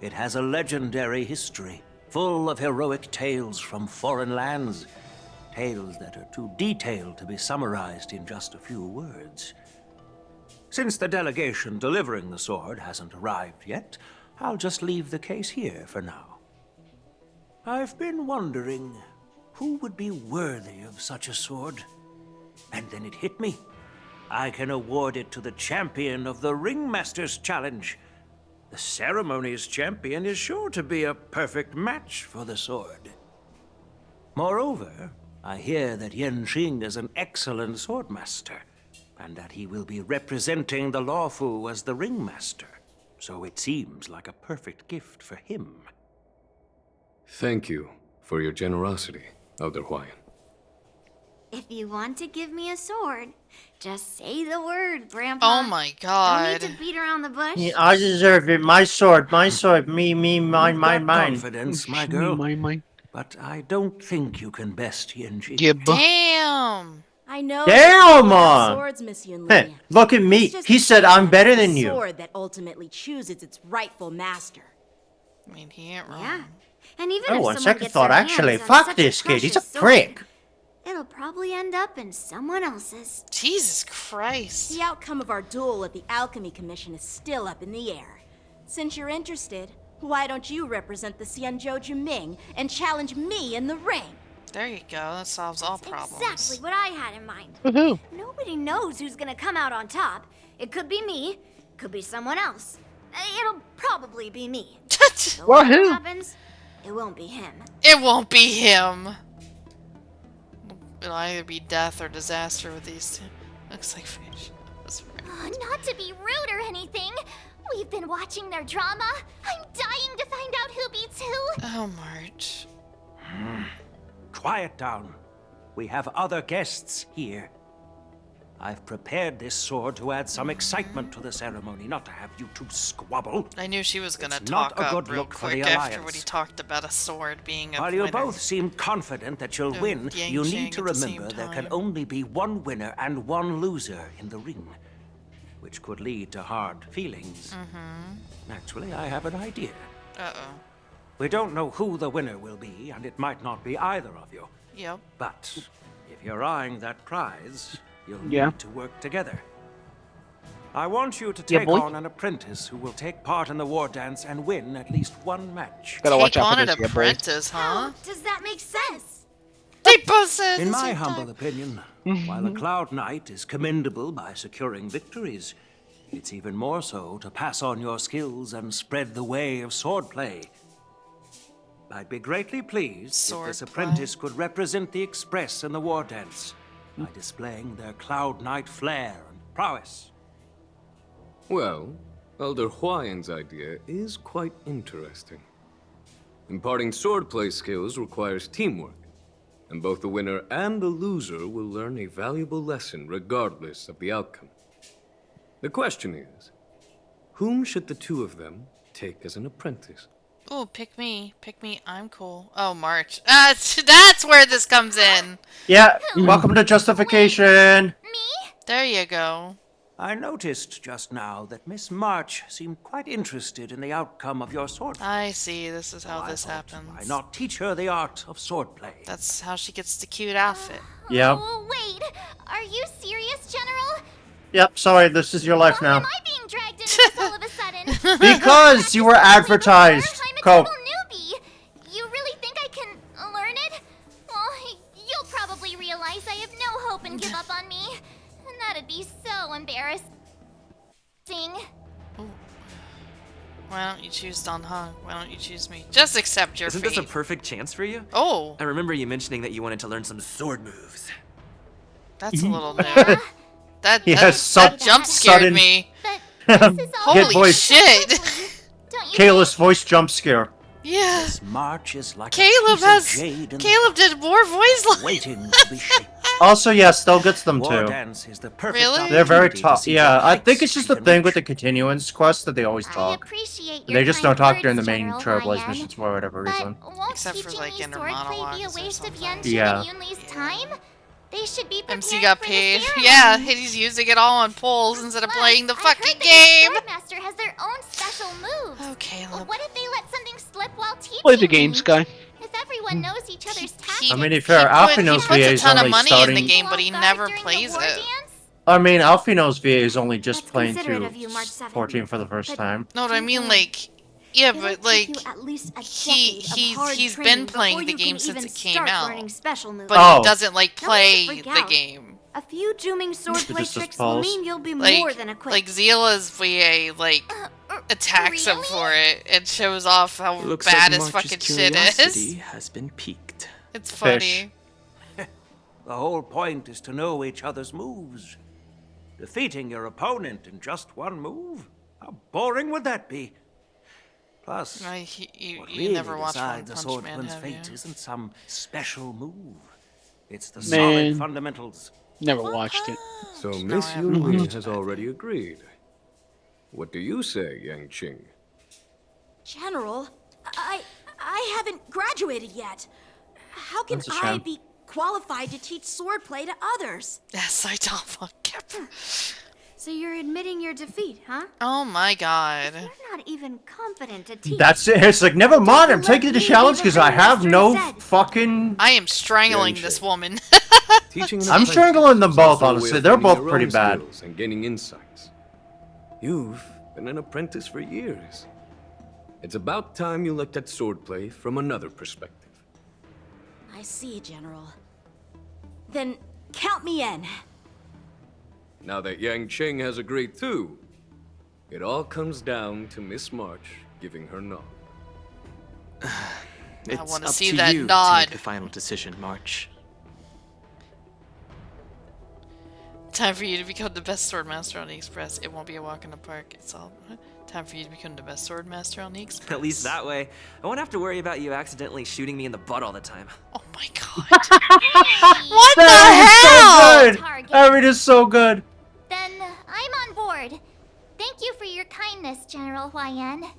It has a legendary history, full of heroic tales from foreign lands, tales that are too detailed to be summarized in just a few words. Since the delegation delivering the sword hasn't arrived yet, I'll just leave the case here for now. I've been wondering who would be worthy of such a sword? And then it hit me. I can award it to the champion of the Ringmaster's Challenge. The ceremony's champion is sure to be a perfect match for the sword. Moreover, I hear that Yen Xing is an excellent swordmaster, and that he will be representing the Lawfu as the Ringmaster. So it seems like a perfect gift for him. Thank you for your generosity, Elder Huayan. If you want to give me a sword, just say the word, Grandpa. Oh my God. Don't need to beat around the bush. Yeah, I deserve it. My sword, me, mine, mine. Confidence, my girl. Mine. But I don't think you can best Yen Xing. Damn. I know. Damn, about swords, Miss Yunli. Hey, look at me. It's just He said I'm better it's than the you. sword that ultimately chooses its rightful master. I mean, he ain't wrong. Yeah. And even Oh, if on someone second gets thought, their actually, hands on fuck such this kid. He's a precious sword, prick. It'll probably end up in someone else's. Jesus Christ. The outcome of our duel at the Alchemy Commission is still up in the air. Since you're interested, why don't you represent the Xianzhou Juming and challenge me in the ring? There you go. That solves all problems. Exactly what I had in mind. Woohoo. Nobody knows who's gonna come out on top. It could be me, could be someone else. It'll probably be me. So whatever Wahoo. happens, it won't be him. It won't be him. It'll either be death or disaster with these two. Looks like fish. That's right. Not to be rude or anything. We've been watching their drama. I'm dying to find out who beats who. Oh, March. quiet down. We have other guests here. I've prepared this sword to add some excitement to the ceremony, not to have you two squabble. I knew she was gonna It's talk not a up good real look for the quick after Alliance. what he talked about a sword being a While you winner. both seem confident that you'll win, Yang you Chang need to at the same remember there can time. only be one winner and one loser in the ring, which could lead to hard feelings. Naturally, I have an idea. Uh-oh. We don't know who the winner will be, and it might not be either of you. Yep. But if you're eyeing that prize, you'll Yeah. need to work together. I want you to Yeah, take boy. on an apprentice who will take part in the war dance and win at least one match. Gotta watch Take out for on this, an yeah, boy. apprentice, huh? Does that make sense? They both said In the my same humble time. opinion, while a Cloud Knight is commendable by securing victories, it's even more so to pass on your skills and spread the way of swordplay. I'd be greatly pleased if this apprentice could represent the Express in the war dance by displaying their Cloud Knight flair and prowess. Well, Elder Huayan's idea is quite interesting. Imparting swordplay skills requires teamwork, and both the winner and the loser will learn a valuable lesson regardless of the outcome. The question is, whom should the two of them take as an apprentice? Oh, pick me. Pick me. I'm cool. Oh, March. That's where this comes in. Yeah, welcome to Justification. There you go. I noticed just now that Miss March seemed quite interested in the outcome of your sword. I see. This is how this happens. Why not teach her the art of swordplay? That's how she gets the cute outfit. Yeah. Oh, wait. Are you serious, General? Yep, sorry, this is your life now. Am I being dragged into this all of a sudden? Because you were advertised. Cope. Newbie. You really think I can learn it? Well, you'll probably realize I have no hope and give up on me. And that'd be so embarrassing. Why don't you choose Don Hong? Why don't you choose me? Just accept your Isn't fate. this a perfect chance for you? Oh. I remember you mentioning that you wanted to learn some sword moves. That's a little new. That jump scared sudden- me. Good Holy voice. shit. Kayla's voice jump scare. Yeah. This march is like Caleb a piece of jade in the Caleb did more voice lines. waiting to be shaped. Also, yeah, still gets them War too. dance is the perfect Really? They're very opportunity to tough. see Yeah, what I think heights it's just you the can thing reach. with the continuance quest that they always talk. Appreciate They your just kind don't talk during the words, main General Trailblaze Hyan. missions for whatever reason. Won't Except for, teaching like, me inner swordplay be a monologues or waste of something. Yunqing Yeah. and Yunli's time? They should be preparing MC got for paid. the ceremony. Yeah, he's using it all on polls instead of playing the I fucking heard that game. the Swordmaster has their own special moves. Oh, Caleb. What if they let something slip while teaching? Play the game, Sky. If everyone knows each other's tactics. I mean, if fair, Alfino's VA He puts a is ton of only money starting. in the game, but he never plays it. I mean, Alfino's VA is only just playing considerate to of you, March 7th. 14 for the first time. No, I mean, like, yeah, It'll but take like, you at least a he decade of hard he's training been playing before the you game can since even it came start out, learning special moves. but Oh. he doesn't like Don't play freak the out. game. A few Jooming swordplay just tricks will pause. mean you'll be Like, more than equipped. like Zila's VA like attacks him for it and shows off how Looks bad like his March's fucking shit curiosity is. has been piqued. It's Fish. funny. The whole point is to know each other's moves. Defeating your opponent in just one move? How boring would that be? Plus, You what really never watched One decides a Punch swordsman's Man, have fate you? isn't some special move. It's the Man. solid fundamentals. Never watched it. So Miss Yunli has already agreed. What do you say, Yang Qing? General, I haven't graduated yet. How can That's a I shame. be qualified to teach swordplay to others? Yes, I don't care. So you're admitting your defeat, huh? Oh my god. You're not even confident to teach. That's it. It's like, never mind, I'm taking the challenge because I have no fucking... I am strangling this woman. Teaching an I'm apprentice strangling them is both, also a way honestly. of They're honing both your pretty own bad. skills and gaining insights. You've been an apprentice for years. It's about time you looked at swordplay from another perspective. I see, General. Then count me in. Now that Yang Qing has agreed too, it all comes down to Miss March giving her nod. It's wanna up see to that you to nod. make the final decision, March. Time for you to become the best swordmaster on the Express. It won't be a walk in the park. It's all time for you to become the best swordmaster on the Express. At least that way, I won't have to worry about you accidentally shooting me in the butt all the time. Oh my god. What the That hell? is so good! That is so good. Then I'm on board. Thank you for your kindness, General Huayan.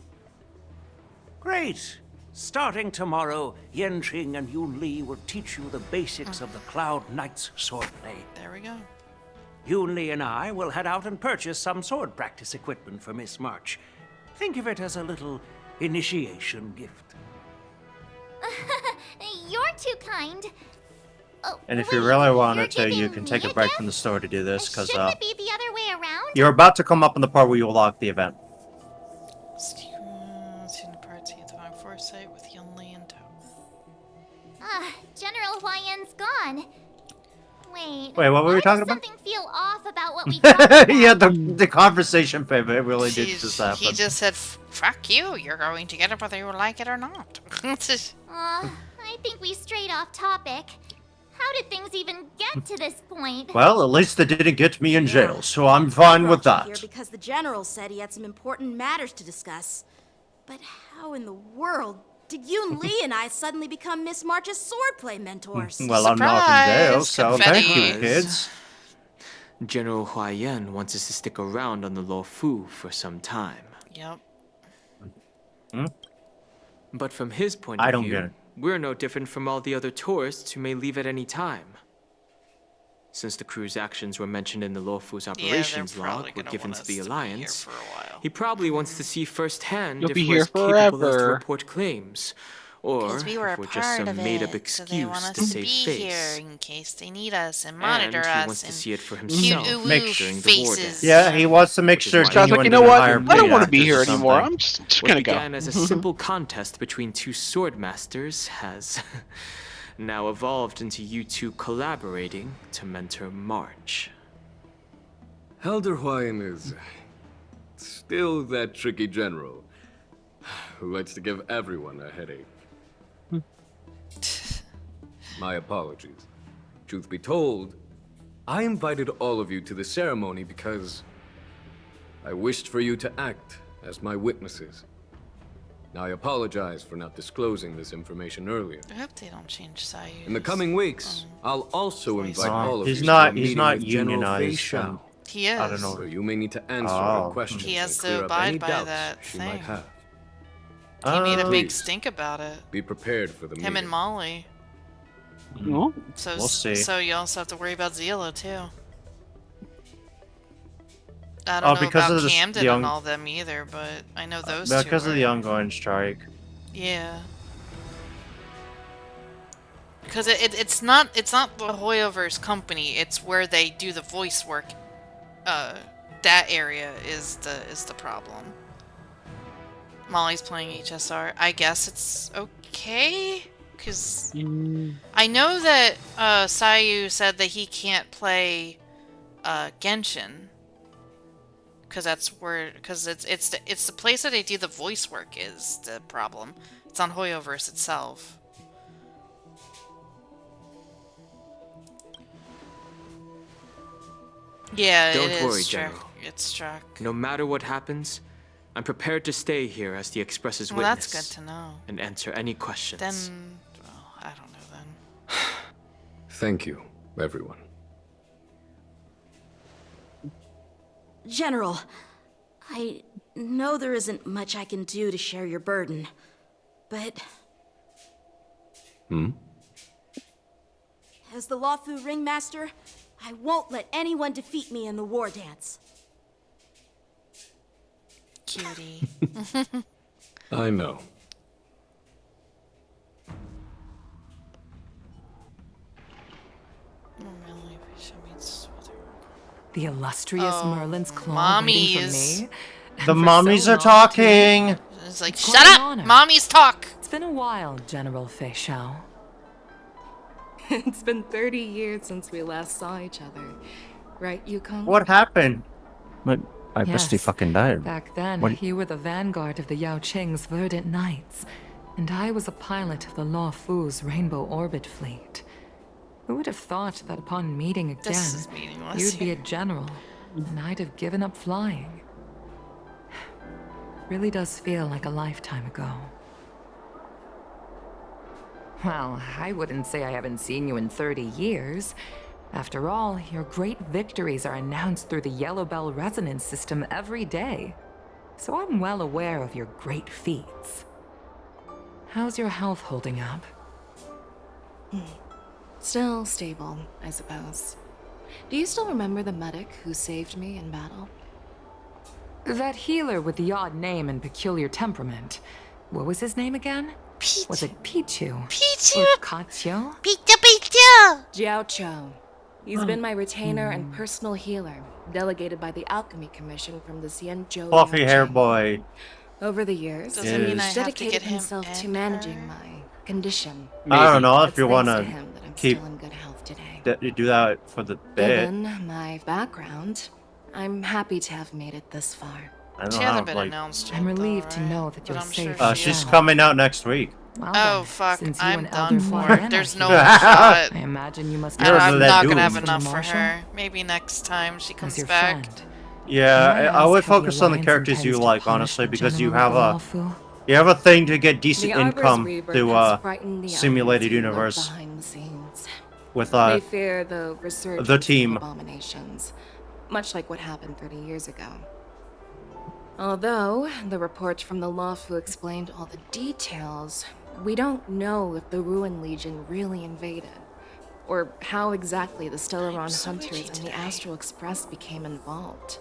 Great. Starting tomorrow, Yenqing and Yun Li will teach you the basics of the Cloud Knight's swordplay. There we go. Yun Li and I will head out and purchase some sword practice equipment for Miss March. Think of it as a little initiation gift. You're too kind. Oh, And if you really wanted to, you can take a break from the store to do this, because Shouldn't it be the other way around? you're about to come up on the part where you will lock the event. Student party at Divine Foresight with Yun Li and General Huayan's gone. Wait, what were we talking about? Something feel off about what we talked about. Yeah, the conversation pivot really did just happen. He just said, fuck you, you're going to get it whether you like it or not. I think we strayed off topic. How did things even get to this point? Well, at least they didn't get me in jail, so I'm fine with brought you that. Here because the general said he had some important matters to discuss. But how in the world did Yun Li and I suddenly become Miss March's swordplay mentors? Well, I'm not in jail, so thank you, kids. General Huayan wants us to stick around on the Luofu for some time. Yep. But from his point I of don't view, get it. we're no different from all the other tourists who may leave at any time. Since the crew's actions were mentioned in the Luofu's operations log were given to the Alliance, he probably wants to see firsthand You'll if be we're here as capable as to forever. report claims, or we were if a we're just part some of made-up it, so they want excuse us to to save be face. here in case they need us and monitor And us. he wants to see it for cute himself ooh-woo during the war faces. dance. Yeah, he wants to make Which is sure why Sounds he like, you know went to what? hire I don't want to paid be here actors or anymore. something. I'm just What gonna go. began as a simple contest between two sword masters has now evolved into you two collaborating to mentor March. Elder Huayan is still that tricky general who likes to give everyone a headache. My apologies. Truth be told, I invited all of you to the ceremony because I wished for you to act as my witnesses. Now, I apologize for not disclosing this information earlier. I hope they don't change Sayu. In the coming weeks, I'll also invite all of He's you not- to a he's meeting not with General Fei unionized, Xiao. He is. I don't know. So you may need to answer Oh. her questions He has and to clear up abide any by doubts that she might thing. have. He made a big Please, stink about it. be prepared for the Him meeting. and Molly. No? So, We'll see. So you also have to worry about Zila too. I don't know because about of the Camden young- and all them either, but I know those Because two. of the ongoing strike. Yeah. Because it's not the Hoyoverse company. It's where they do the voice work. That area is the problem. Molly's playing HSR. I guess it's okay. Because I know that Sayu said that he can't play Genshin. Because it's the place that they do the voice work is the problem. It's on Hoyoverse itself. Yeah, Don't it is worry, struck. General. It's struck. No matter what happens, I'm prepared to stay here as the Express's Well, witness. that's good to know. And answer any questions. Then, well, I don't know then. Thank you, everyone. General, I know there isn't much I can do to share your burden, but as the Luofu ringmaster, I won't let anyone defeat me in the war dance. Cutie. I know. The illustrious Merlin's claw mommy waiting for is- me. The And for mommies so are long, talking. It's like, It's shut quite an up! honor. Mommies talk! It's been a while, General Fei Xiao. It's been 30 years since we last saw each other. Right, Yukong? What happened? My bestie Yes. fucking died. Back then, What- you were the vanguard of the Yao Qing's Verdant Knights, and I was a pilot of the Luofu's Rainbow Orbit Fleet. Who would have thought that upon meeting again, This is meaningless. you'd be a general, and I'd have given up flying? Really does feel like a lifetime ago. Well, I wouldn't say I haven't seen you in 30 years. After all, your great victories are announced through the Yellow Bell resonance system every day. So I'm well aware of your great feats. How's your health holding up? Still stable, I suppose. Do you still remember the medic who saved me in battle? That healer with the odd name and peculiar temperament. What was his name again? Pichu. Was it Pichu? Pichu! Or Katio? Pichu! Jiao Cho. He's been my retainer and personal healer, delegated by the Alchemy Commission from the Xianzhou. Fluffy hair boy. Over the years, Doesn't mean I he's have to dedicated get him himself to managing my condition. I don't know if It's you want thanks to him that I'm keep still in good health today. you do that for the bit. Given my background, I'm happy to have made it this far. I don't She know, hasn't been like, announced yet. I'm relieved though, to right? know that you're I'm safe. Sure she's coming out next week. Well, oh then, fuck! since you I'm and done Elder for Florian it. There's are no here, shot. I imagine you must. I'm not dude. gonna have enough From for the Marshal? her. Maybe next time she As comes your back. friend. Yeah, I would ask how the focus on the Alliance characters you intends to like, punish honestly, the because you general have of the a Lawfu? thing to get decent The Arbor's income rebirth through has frightened the simulated Alliance who lurk universe behind the scenes. with They fear the resurgence the team. of abominations, much like what happened 30 years ago. Although the report from the Lawfu explained all the details, we don't know if the Ruin Legion really invaded, or how exactly the Stellaron Hunters and the Astral Express became involved.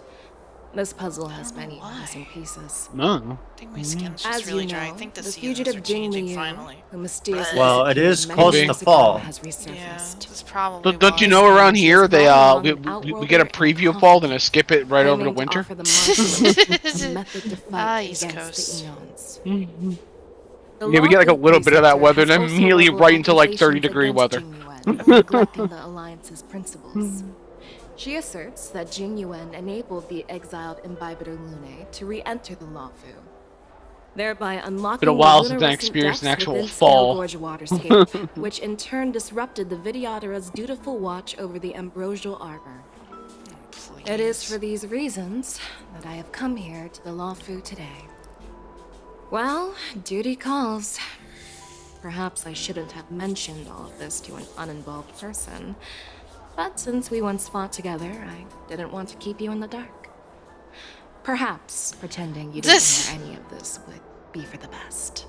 This puzzle has many missing pieces. No. I think my skin's just As really you dry. I know, think the the seasons fugitive are Jing changing Liu, finally. who mysteriously Well, it is disappeared close many to years ago, fall. has resurfaced. This is probably Don't you why. know around here they brought we along an we get a preview of fall, then I skip it right over to claiming to winter? offer the monsters a method to fight East against Coast. the Eons. Yeah, we get like a little bit of that weather, then immediately right into like 30-degree weather. Neglecting the Alliance's principles. She asserts that Jing Yuan enabled the exiled Imbibitor Lunae to re-enter the Lawfu, thereby unlocking Been a while the since I lunarescent experienced an depths actual within fall. Scale Gorge waterscape, which in turn disrupted the Vidyadhara's dutiful watch over the ambrosial arbor. It is for these reasons that I have come here to the Lawfu today. Well, duty calls. Perhaps I shouldn't have mentioned all of this to an uninvolved person, but since we once fought together, I didn't want to keep you in the dark. Perhaps pretending you didn't hear any of this would be for the best.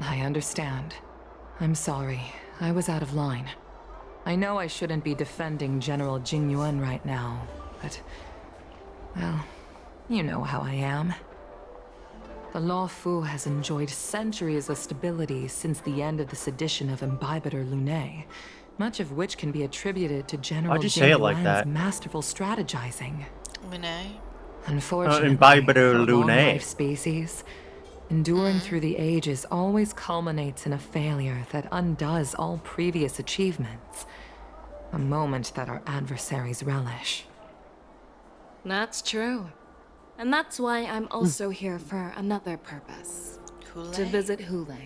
I understand. I'm sorry. I was out of line. I know I shouldn't be defending General Jing Yuan right now, but... well, you know how I am. The Lawfu has enjoyed centuries of stability since the end of the sedition of Imbibitor Lunae, much of which can be attributed to General Why'd you Jing say it like Yuan's that? masterful strategizing. Lunae? Unfortunately, Imbibitor for Lunae. long-life species, enduring through the ages always culminates in a failure that undoes all previous achievements. A moment that our adversaries relish. That's true. And that's why I'm also here for another purpose. To visit Hule.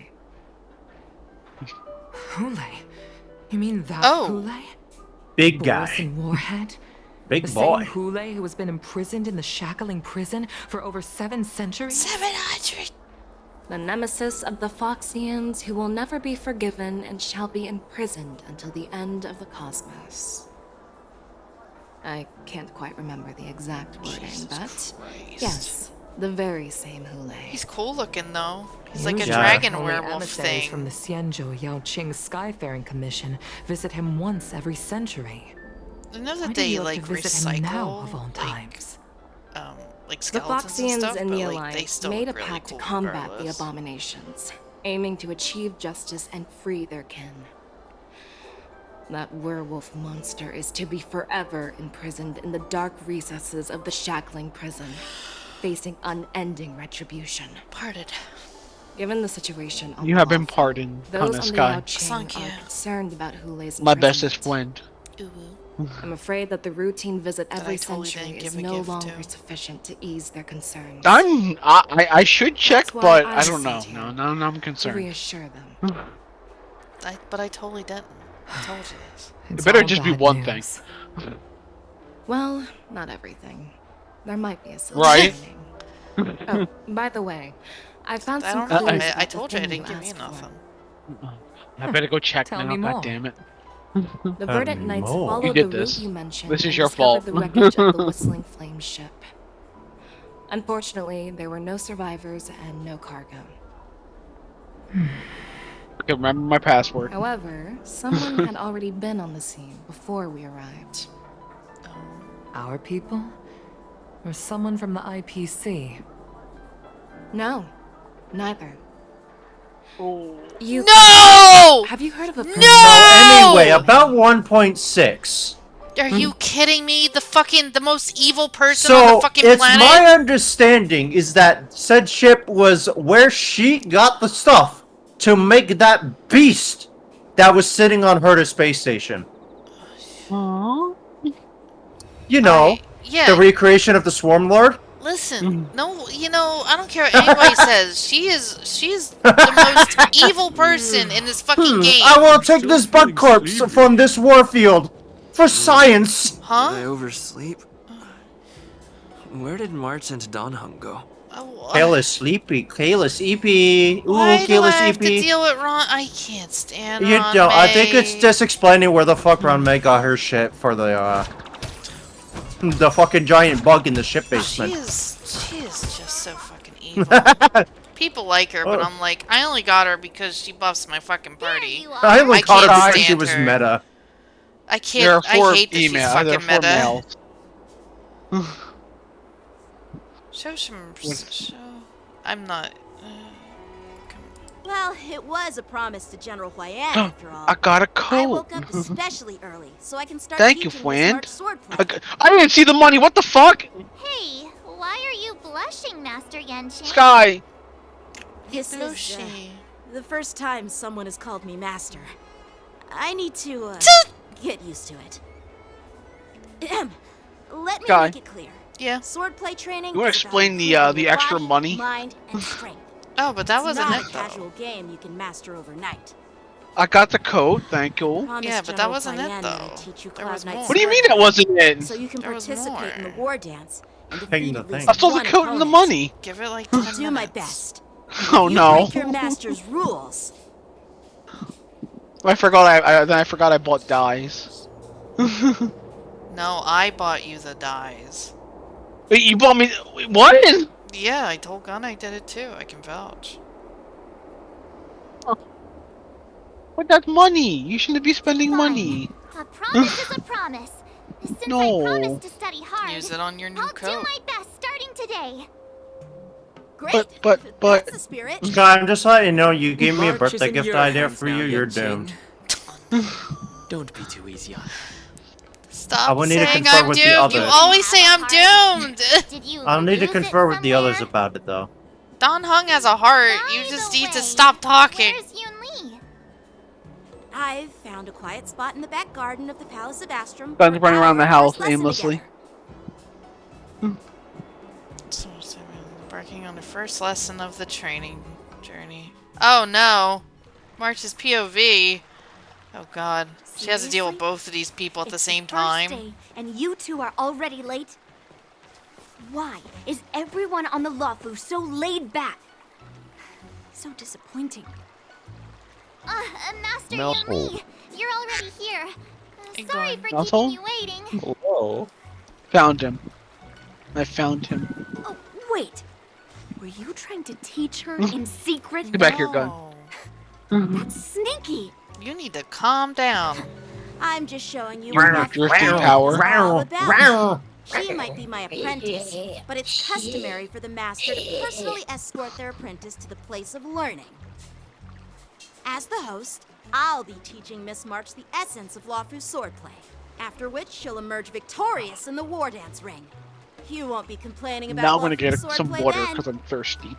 Hule? You mean that Hule? Big Boris guy. and Warhead? Big the boy. same Hule who has been imprisoned in the shackling prison for over 7 centuries? 700! The nemesis of the Foxians who will never be forgiven and shall be imprisoned until the end of the cosmos. I can't quite remember the exact wording, but yes, the very same Hule. He's cool looking though. He's like a Usually, dragon only werewolf emissaries thing. from the Xianzhou Yaoqing Skyfaring Commission visit him once every century. I know Why that do they you have like to visit him now, recycle of all times? like The skeletons and Foxians stuff, and but the like they Alliance still made a look really pact cool to combat the regardless. abominations, aiming to achieve justice and free their kin. That werewolf monster is to be forever imprisoned in the dark recesses of the shackling prison, facing unending retribution. Parted. Given the situation, on You the have been Lawfu, pardoned, those Kana on the Sky. Yaoqing are concerned about Hule's My imprisonment. bestest friend. I'm afraid that the routine visit every I totally century didn't is give a no gift longer to. sufficient to ease their concerns. I should check, That's why but I I don't know. sent here No, I'm to concerned. reassure them. But I totally didn't. I told you this. It better just be one thing. Well, not everything. There might be a silver Right? lining. Oh, by the way, I found some don't know. clues I about the told you I thing didn't give you asked for. nothing. I better go check Tell now. me God more. damn it. The Verdant Knights more. followed You the did route this. you mentioned This is and your discovered fault. the wreckage of the Whistling Flame ship. Unfortunately, there were no survivors and no cargo. Okay, remember my password. However, someone had already been on the scene before we arrived. Our people? Or someone from the IPC? No, neither. You No! Have you heard of a person? Anyway, about 1.6. Are you kidding me? The most evil person So, on the fucking it's planet? my understanding is that said ship was where she got the stuff to make that beast that was sitting on her space station. Aww. You know, yeah. the recreation of the Swarm Lord? Listen, no, I don't care what anybody says. She is the most evil person in this fucking game. I will take this bug corpse from this warfield for science. Huh? Did I oversleep? Where did March and Donhung go? Kayla's sleepy. Kayla's sleepy. Ooh, Why do I Kayla's have to sleepy. deal with Ron? I can't stand You Ron don't. I May. think it's just explaining where the fuck Ron May got her shit for the fucking giant bug in the ship basement. She is just so fucking evil. People like her, but I'm like, I only got her because she buffs my fucking party. I only got her can't because she stand was her. meta. I can't. I hate that she's fucking meta. Males. Show some. Show. I'm not. Well, it was a promise to General Huayan after all. I got a I code. woke up especially early, so I can start Thank you, teaching Fwand. Miss March swordplay. I didn't see the money. What the fuck? Hey, why are you blushing, Master Yenshin? Sky. This is the first time someone has called me master. I need to get used to it. Let me Sky. make it clear. Yeah. Swordplay training. You want to is about explain the improving your extra body, money? mind, and strength. Oh, but that It's wasn't not it a though. casual game you can master overnight. I got the code. Thank you. Promise Yeah, but that General wasn't it Huayan that I though. teach you There was Cloud more. Knight's What do you mean that wasn't it? So you can There was participate in the war dance and Ping defeat the at thing. least I saw the one code and the opponent. money. Give it like I'll 10 do my minutes. best. Oh You no. break your master's rules. I forgot. I forgot I bought dyes. No, I bought you the dyes. Wait, you bought me what? Yeah, I told Gunn I did it too. I can vouch. But that's money. You shouldn't be spending money. A promise is a promise. Since No. I promised to study hard, Use it on your new I'll do coat. my best starting today. Great. But That's the spirit. Sky, I'm just letting you know you gave me a March is birthday in gift your idea hands for now, you. You're Yen-Jin. doomed. Don't be too easy on her. Stop I will need to saying confer I'm with the doomed. You others. always say I'm doomed. Did you I'll need to lose it confer with the somewhere? others about it though. Don Hung has a heart. You By just the need to way, stop talking. Where's Yun Li? I've found a quiet spot in the back garden of the Palace of Astrum. Guns for running around the our house first lesson aimlessly. together. So, embarking on the first lesson of the training journey. Oh no, March's POV. Oh god, she has to deal with both of these people at the same time. First day, and you two are already late? Why is everyone on the Luofu so laid back? So disappointing. Master Mouse Yun hole. Li, you're already here. Sorry for Mouse keeping hole? you waiting. Hello. Found him. I found him. Oh, wait. Were you trying to teach her in secret? Get back here, gun. That's sneaky. You need to calm down. I'm just showing you You're what drifting Luofu power. is all about. She might be my apprentice, but it's customary for the master to personally escort their apprentice to the place of learning. As the host, I'll be teaching Miss March the essence of Luofu's swordplay, after which she'll emerge victorious in the war dance ring. You won't be complaining about Now I'm gonna Luofu's get some swordplay water then. because I'm thirsty.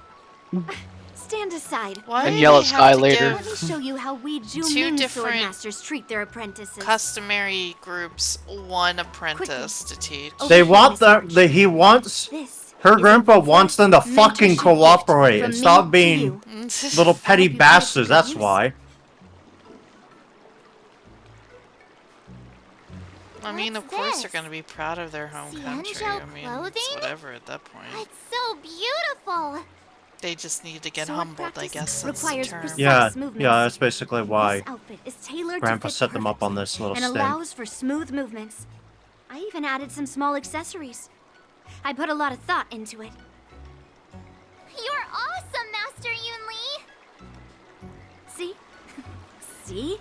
Stand aside. Why And do yell they at have Sky to later. give Let me show you how we Two Ju-Min different swordmasters treat their apprentices. customary groups one apprentice to teach? They want he wants her grandpa wants them to fucking cooperate and stop being little petty bastards, that's why. I mean, of course they're gonna be proud of their home country. I mean, it's whatever at that point. It's so beautiful. They just need to get Sword humbled, I guess. That's the term. Yeah, movements. yeah, that's basically why This outfit is tailored Grandpa to fit set them up on this little and sting. allows for smooth movements. I even added some small accessories. I put a lot of thought into it. You're awesome, Master Yunli! See? See?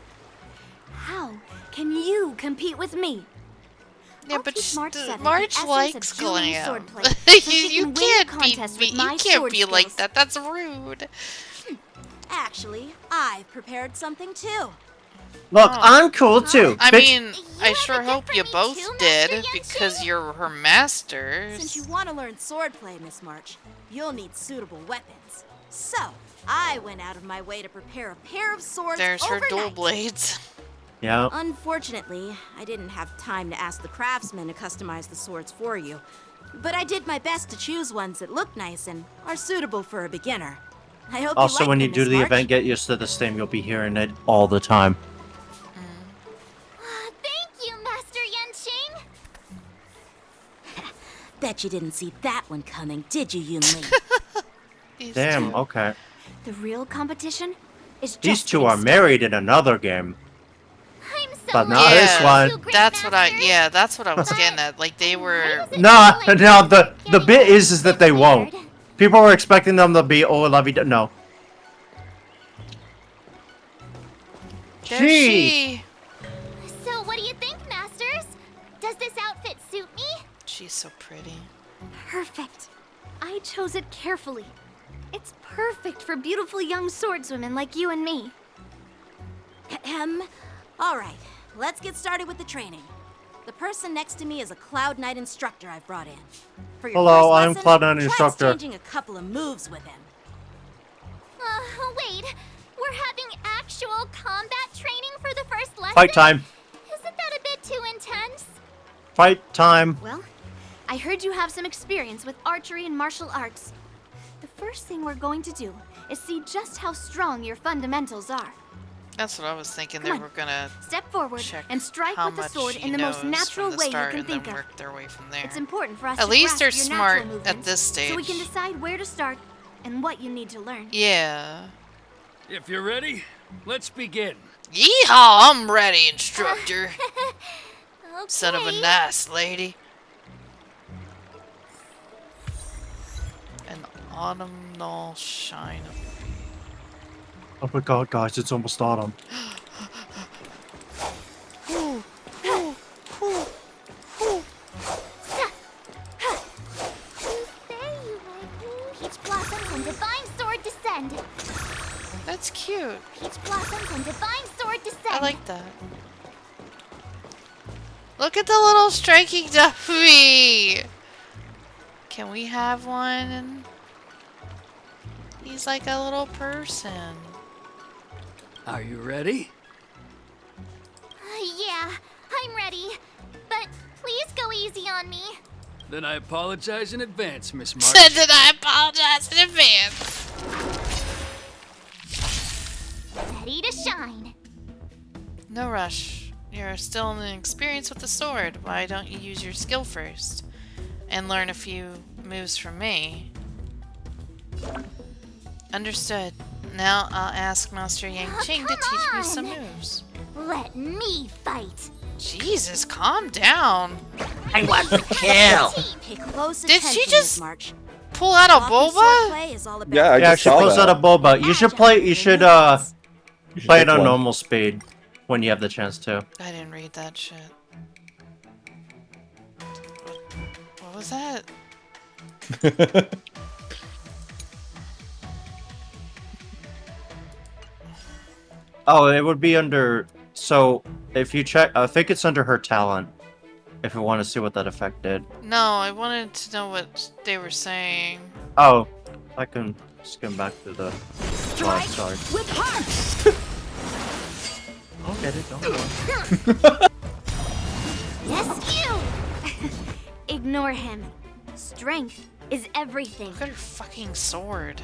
How can you compete with me? Yeah, but March likes glam. you can't be like that. That's rude. Actually, I've prepared something too. Look, I'm cool too. I bitch. mean, I sure hope you both did, because you're her masters. Since you want to learn swordplay, Miss March, you'll need suitable weapons. So, I went out of my way to prepare a pair of swords There's her overnight. dual blades. Yeah. Unfortunately, I didn't have time to ask the craftsman to customize the swords for you. But I did my best to choose ones that look nice and are suitable for a beginner. I hope Also, you like when you them, do Miss the March. event, get used to this thing. You'll be hearing it all the time. Thank you, Master Yenching! Bet you didn't see that one coming, did you, Yunli? Damn, okay. The real competition is just These two are married in another game. But not yeah, this one. That's what I was getting at. Like, they were... No, the bit is that they won't. People were expecting them to be, oh, lovey. No. There's she. So, what do you think, Masters? Does this outfit suit me? She's so pretty. Perfect. I chose it carefully. It's perfect for beautiful young swordswomen like you and me. All right, let's get started with the training. The person next to me is a Cloud Knight instructor I've brought in. For your Hello, first I'm lesson, Cloud Knight try instructor. exchanging a couple of moves with him. Wait. We're having actual combat training for the first lesson? Fight time. Isn't that a bit too intense? Fight time. Well, I heard you have some experience with archery and martial arts. The first thing we're going to do is see just how strong your fundamentals are. That's what I was thinking. Come They on. were gonna Step forward check and strike how with the much sword she in the most knows natural from the way you start can and then think of. work their way from there. It's important for us At to least they're grasp your smart natural at movements this stage. so we can decide where to start and what you need to learn. Yeah. If you're ready, let's begin. Yeehaw! I'm ready, instructor. Son of a nice lady. An autumnal shine of... Oh my god, guys, it's almost autumn. Peach blossoms and divine sword descend. That's cute. Peach blossoms and divine sword descend. I like that. Look at the little striking Duffy! Can we have one? He's like a little person. Are you ready? Yeah, I'm ready. But please go easy on me. Then I apologize in advance, Miss March. Then I apologize in advance. Ready to shine. No rush. You're still inexperienced with the sword. Why don't you use your skill first? And learn a few moves from me. Understood. Now I'll ask Master Yang Qing to teach me some moves. Let me fight. Jesus, calm down. I want the kill. Pay close Did attention, she Miss just March. pull out a Lawful boba? swordplay is all about Yeah, I Yeah, just she saw pulls that. out a boba. You should play play it pick on one. normal speed when you have the chance to. I didn't read that shit. What was that? Oh, it would be under. So if you check, I think it's under her talent. If you want to see what that effect did. No, I wanted to know what they were saying. Oh, I can skim back to the. Oh, sorry. With heart. I'll get it. Don't worry. Yes, you! Ignore him. Strength is everything. Look at her fucking sword.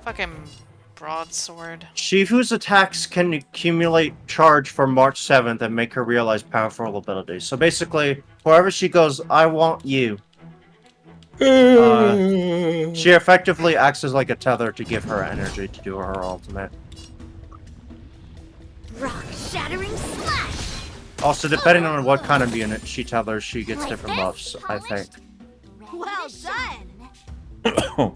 Fucking broadsword. Shifu's attacks can accumulate charge for March 7th and make her realize powerful abilities. So basically, wherever she goes, I want you. She effectively acts as like a tether to give her energy to do her ultimate. Rock shattering slash. Also, depending on what kind of unit she tethers, she gets different buffs, I think. Well done.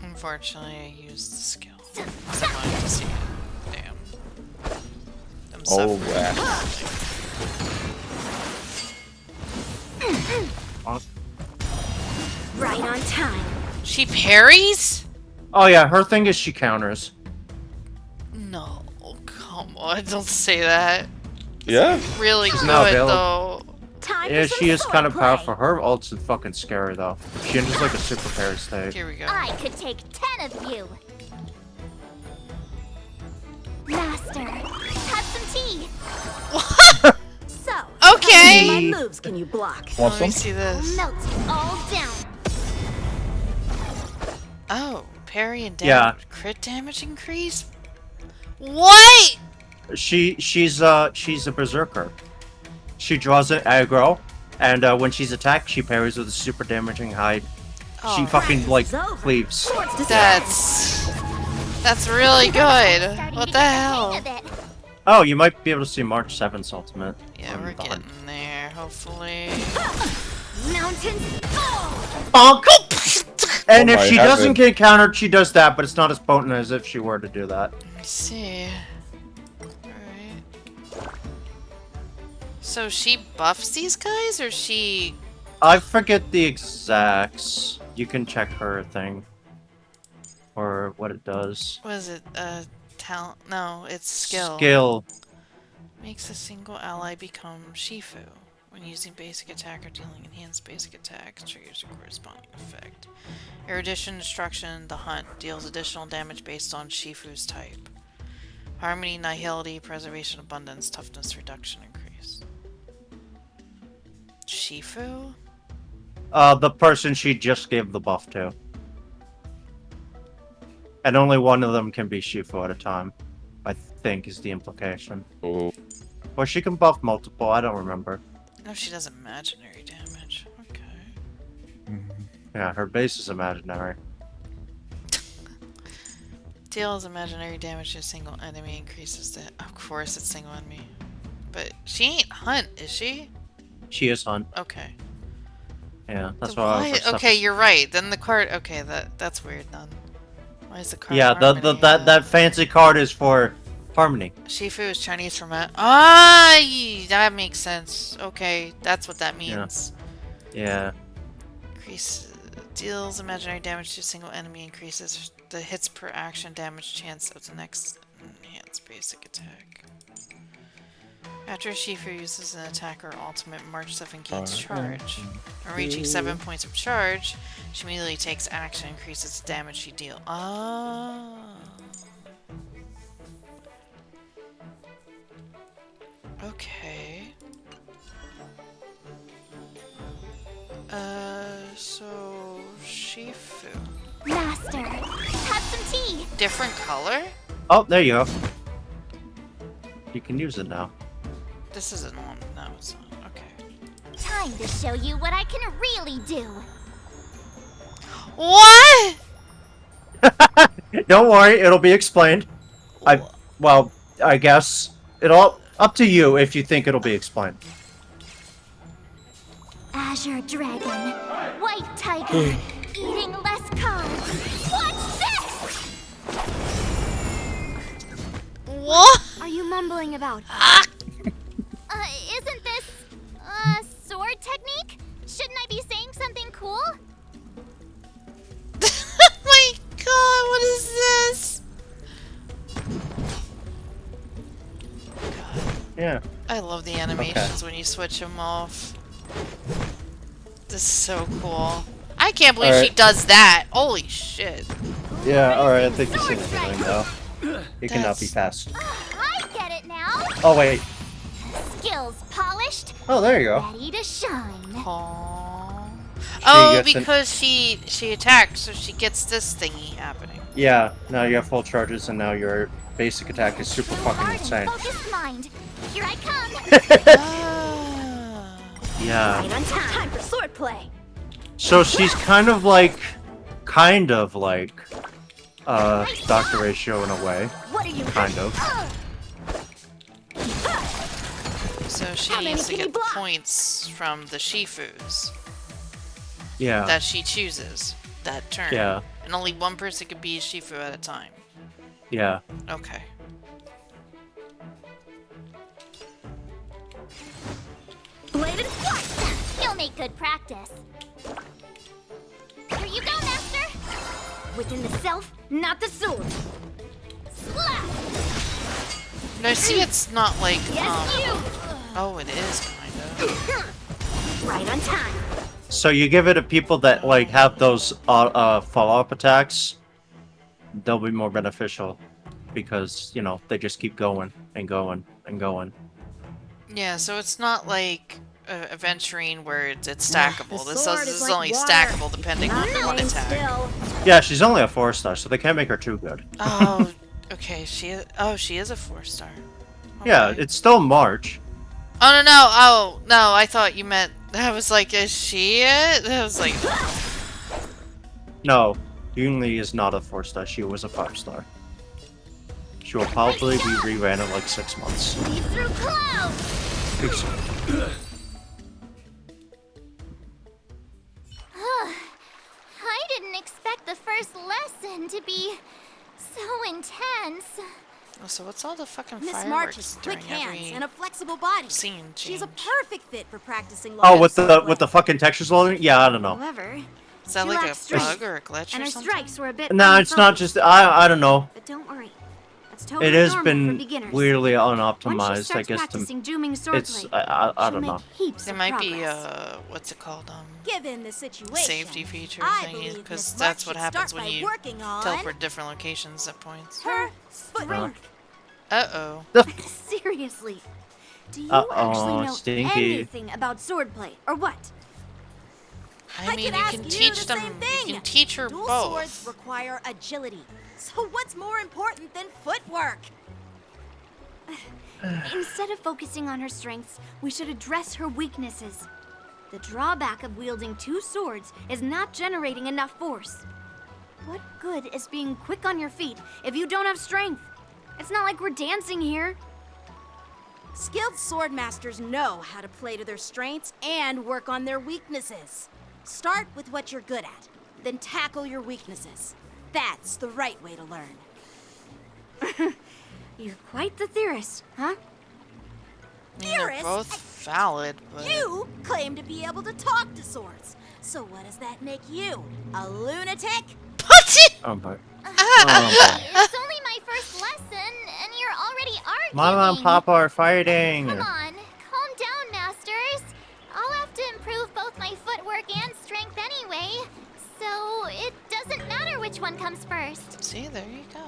Unfortunately, I used the skill. I was wanting to see it. Damn. I'm Oh, wow. Right on time. She parries? Oh yeah, her thing is she counters. No, come on, don't say that. Yeah? Really She's good, now though. Yeah, she is kind of powerful. Her ult's fucking scary, though. She enters like a super parry state. Here we go. I could take 10 of you. Master, have some tea. So, okay. how many of my moves can you block? Let me see this. Melt it all down. Oh, parry and Yeah. crit damage increase? What? She's a berserker. She draws an aggro, and when she's attacked, she parries with a super damaging hide. She fucking like cleaves. That's really good. What the hell? Oh, you might be able to see March 7th's ultimate. Yeah, we're getting there, hopefully. Mountains. Bonk! And Oh if my she heaven. doesn't get countered, she does that, but it's not as potent as if she were to do that. Let me see. Alright. So she buffs these guys, or she... I forget the exacts. You can check her thing. Or what it does. What is it? Talent? No, it's skill. Skill. Makes a single ally become Shifu. When using basic attack or dealing enhanced basic attack, triggers a corresponding effect. Erudition, Destruction, the Hunt deals additional damage based on Shifu's type. Harmony, Nihility, Preservation, Abundance, Toughness, Reduction, Increase. Shifu? The person she just gave the buff to. And only one of them can be Shifu at a time, I think is the implication. Oh. Or she can buff multiple, I don't remember. No, she does imaginary damage. Okay. Yeah, her base is imaginary. Deals imaginary damage to a single enemy, increases the... Of course it's single enemy. But she ain't Hunt, is she? She is Hunt. Okay. Yeah, that's Then why I was okay, you're right. Then the card... Okay, that's weird then. Why is the card Yeah, that fancy card is for Harmony. Shifu is Chinese for Matt. Ah, that makes sense. Okay, that's what that means. Yeah. Increase deals imaginary damage to a single enemy, increases the hits per action damage chance of the next enhanced basic attack. After Shifu uses an attack or ultimate, March 7 gains charge. On reaching 7 points of charge, she immediately takes action, increases the damage she deals. Ah. Okay. So Shifu. Master, have some tea. Different color? Oh, there you go. You can use it now. This isn't one. No, it's not. Okay. Time to show you what I can really do. What? Don't worry, it'll be explained. Well, I guess it'll up to you if you think it'll be explained. Azure Dragon, White Tiger, eating less carbs. Watch this! What are you mumbling about? Isn't this sword technique? Shouldn't I be saying something cool? Oh my god, what is this? Yeah. I love the animations when you switch them off. This is so cool. I can't believe she does that. Holy shit. Yeah, alright, I think you see what you're doing now. It cannot be fast. I get it now. Oh, wait. Skills polished. Oh, there you go. Ready to shine. Oh, because she attacked, so she gets this thingy happening. Yeah, now you have full charges, and now your basic attack is super fucking insane. Focused mind. Here I come. Yeah. Right on time for sword play. So she's kind of like Dr. Ratio in a way. What are you? Kind of. So she needs to get points from the Shifus. Yeah. That she chooses that turn. Yeah. And only one person can be a Shifu at a time. Yeah. Okay. Bladed flight. You'll make good practice. Here you go, master. Within the self, not the sword. Slap. No, see, it's not like. Yes, you. Oh, it is kind of. Right on time. So you give it to people that like have those follow-up attacks. They'll be more beneficial because you know they just keep going and going and going. Yeah, so it's not like Aventurine where it's stackable. This is like only water. stackable depending on one attack. Yeah, she's only a 4-star, so they can't make her too good. Oh, okay. She is a 4-star. Okay. Yeah, it's still March. Oh no no! Oh no! I thought you meant. I was like, is she it? I was like. No, Yunli is not a 4-star. She was a 5-star. She will probably be reran in like 6 months. Lead through clouds. I didn't expect the first lesson to be so intense. Oh, so what's all the fucking Miss fireworks March's quick during hands every and a flexible body. scene She's a change? perfect fit for practicing. Oh, with the fucking textures loading? Yeah, I don't know. However, Is that she like lacked a strength, bug or a glitch and or her something? strikes were a bit. No, it's not just I don't know. But don't worry, that's totally It has normal for been beginners. weirdly Once she unoptimized. I starts guess practicing Dooming it's swordplay, I she'll don't make know. heaps There of might be progress. what's it called? Given the situation, Safety feature I thingy, believe because Miss that's March what should happens start when by you working on teleport different locations at points. her strength. Uh-oh. Seriously, do you Uh-oh, actually know stinky. anything about swordplay, or what? I mean, could you ask can you teach the them. same thing. You can teach her Dual both. swords require agility. So what's more important than footwork? Instead of focusing on her strengths, we should address her weaknesses. The drawback of wielding two swords is not generating enough force. What good is being quick on your feet if you don't have strength? It's not like we're dancing here. Skilled sword masters know how to play to their strengths and work on their weaknesses. Start with what you're good at, then tackle your weaknesses. That's the right way to learn. You're quite the theorist, huh? I mean, they're both valid, but You claim to be able to talk to swords. So what does that make you? A lunatic? Oh, but It's only my first lesson, and you're already arguing. Mama and Papa are fighting. Come on, calm down, masters. I'll have to improve both my footwork and strength anyway, so it doesn't matter which one comes first. see, there you go.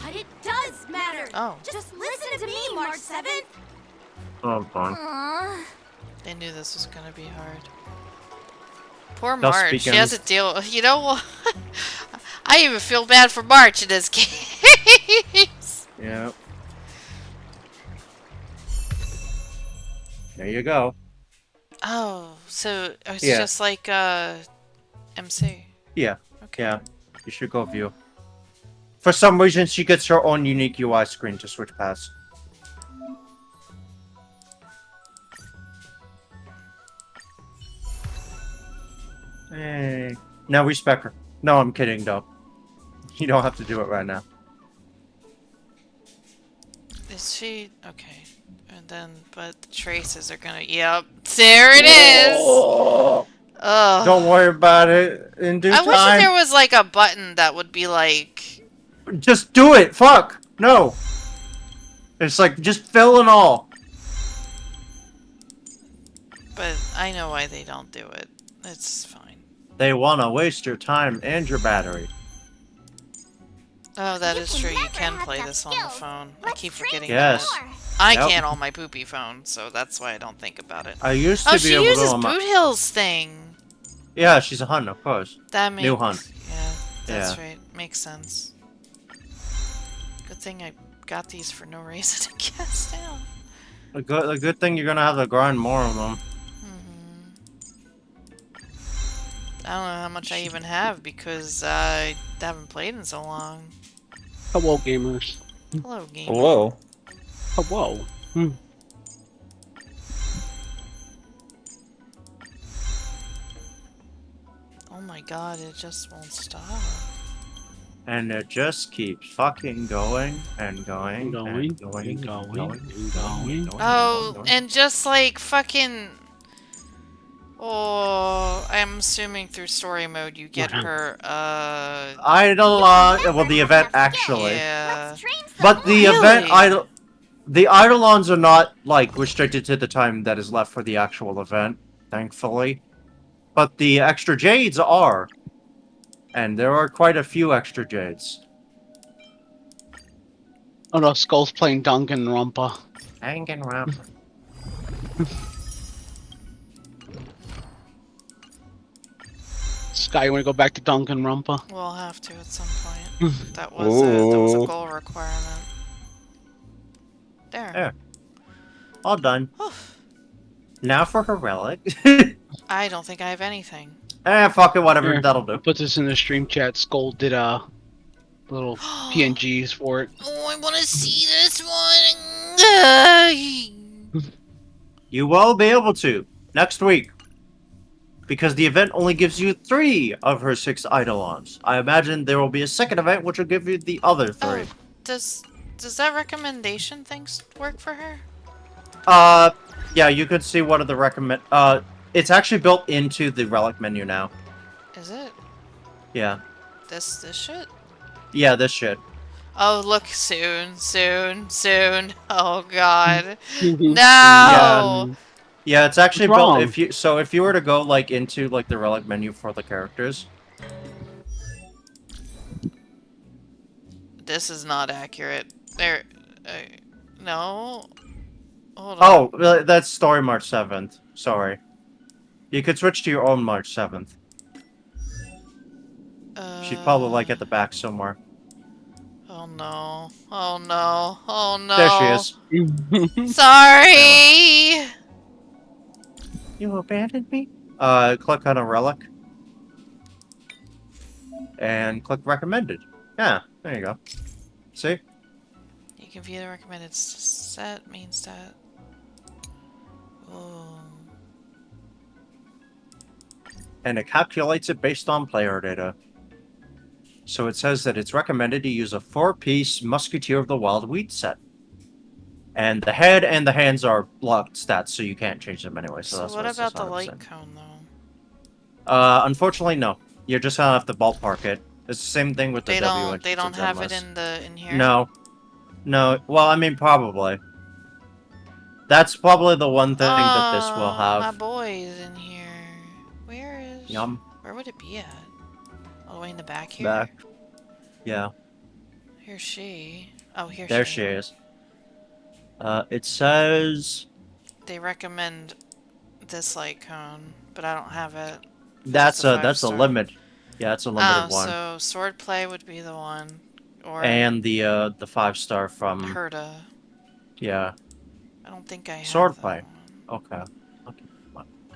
But it does matter. Oh. Just listen to me, March 7th. Oh, fun. Aww. They knew this was gonna be hard. Poor Now March. She speaking- has to deal. You know what? I even feel bad for March in this case. Yeah. There you go. Oh, so it's Yeah. just like MC. Yeah. Yeah. You should go view. For some reason, she gets her own unique UI screen to switch past. Hey. Now respect her. No, I'm kidding, though. You don't have to do it right now. Is she okay? And then, but the traces are gonna. Yep, there it is. Ugh. Don't worry about it. In due I time. wish that there was like a button that would be like. Just do it. Fuck. No. It's like just fill and all. But I know why they don't do it. It's fine. They wanna waste your time and your battery. Oh, that is true. You can play this on the phone. I keep forgetting Yes. that. I Yep. can't on my poopy phone, so that's why I don't think about it. I used to Oh, be she able to uses on my- Boot Hill's thing. Yeah, she's a hunt, of course. That makes... New hunt. Yeah, that's Yeah. right. Makes sense. Good thing I got these for no reason, I guess, now. The good thing you're gonna have to grind more of them. I don't know how much I even have because I haven't played in so long. Hello, gamers. Hello, gamer. Hello. Hello. Hmm. Oh my god, it just won't stop. And it just keeps fucking going and going Going, and going and and going, going and going. Oh, and just like fucking... Oh, I'm assuming through story mode you get her, Eidolon, well, the event actually. Yeah. But the Really? event, the Eidolons are not, like, restricted to the time that is left for the actual event, thankfully. But the extra Jades are. And there are quite a few extra Jades. Oh no, Skull's playing Danganronpa. Danganronpa. Sky, you wanna go back to Danganronpa? We'll have to at some point. That was a goal requirement. There. There. All done. Now for her relic. I don't think I have anything. Fuck it, whatever, Here, that'll do. I'll put this in the stream chat. Skull did little PNGs for it. Oh, I want to see this one. You will be able to next week. Because the event only gives you 3 of her 6 Eidolons. I imagine there will be a second event which will give you the other 3. Does that recommendation thing work for her? Yeah, you could see one of the it's actually built into the relic menu now. Is it? Yeah. This shit? Yeah, this shit. Oh, look, soon. Oh god. No! Yeah, it's actually What's built wrong? if you were to go like into like the relic menu for the characters. This is not accurate. There no. Hold on. Oh, that's story March 7th. Sorry. You could switch to your own March 7th. She's probably like at the back somewhere. Oh no. Oh no. Oh no. There she is. Sorry! You abandoned me? Click on a relic. And click recommended. Yeah, there you go. See? You can view the recommended set, main stat. Oh. And it calculates it based on player data. So it says that it's recommended to use a 4-piece Musketeer of the Wild Wheat set. And the head and the hands are locked stats, so you can't change them anyway. So that's what why it's about just the 100%. light cone, though? Unfortunately, no. You're just gonna have to ballpark it. It's the same thing with the W. They don't have it in here? No. No. Well, I mean, probably. That's probably the one thing that this will have. My boy is in here. Where is... Yum. Where would it be at? All the way in the back here? Back. Yeah. Here's she. Oh, here There she is. It says... They recommend this light cone, but I don't have it. That's a limit. Yeah, it's a limited one. So swordplay would be the one. Or And the 5-star from... Herda. Yeah. I don't think I have Swordplay. Okay.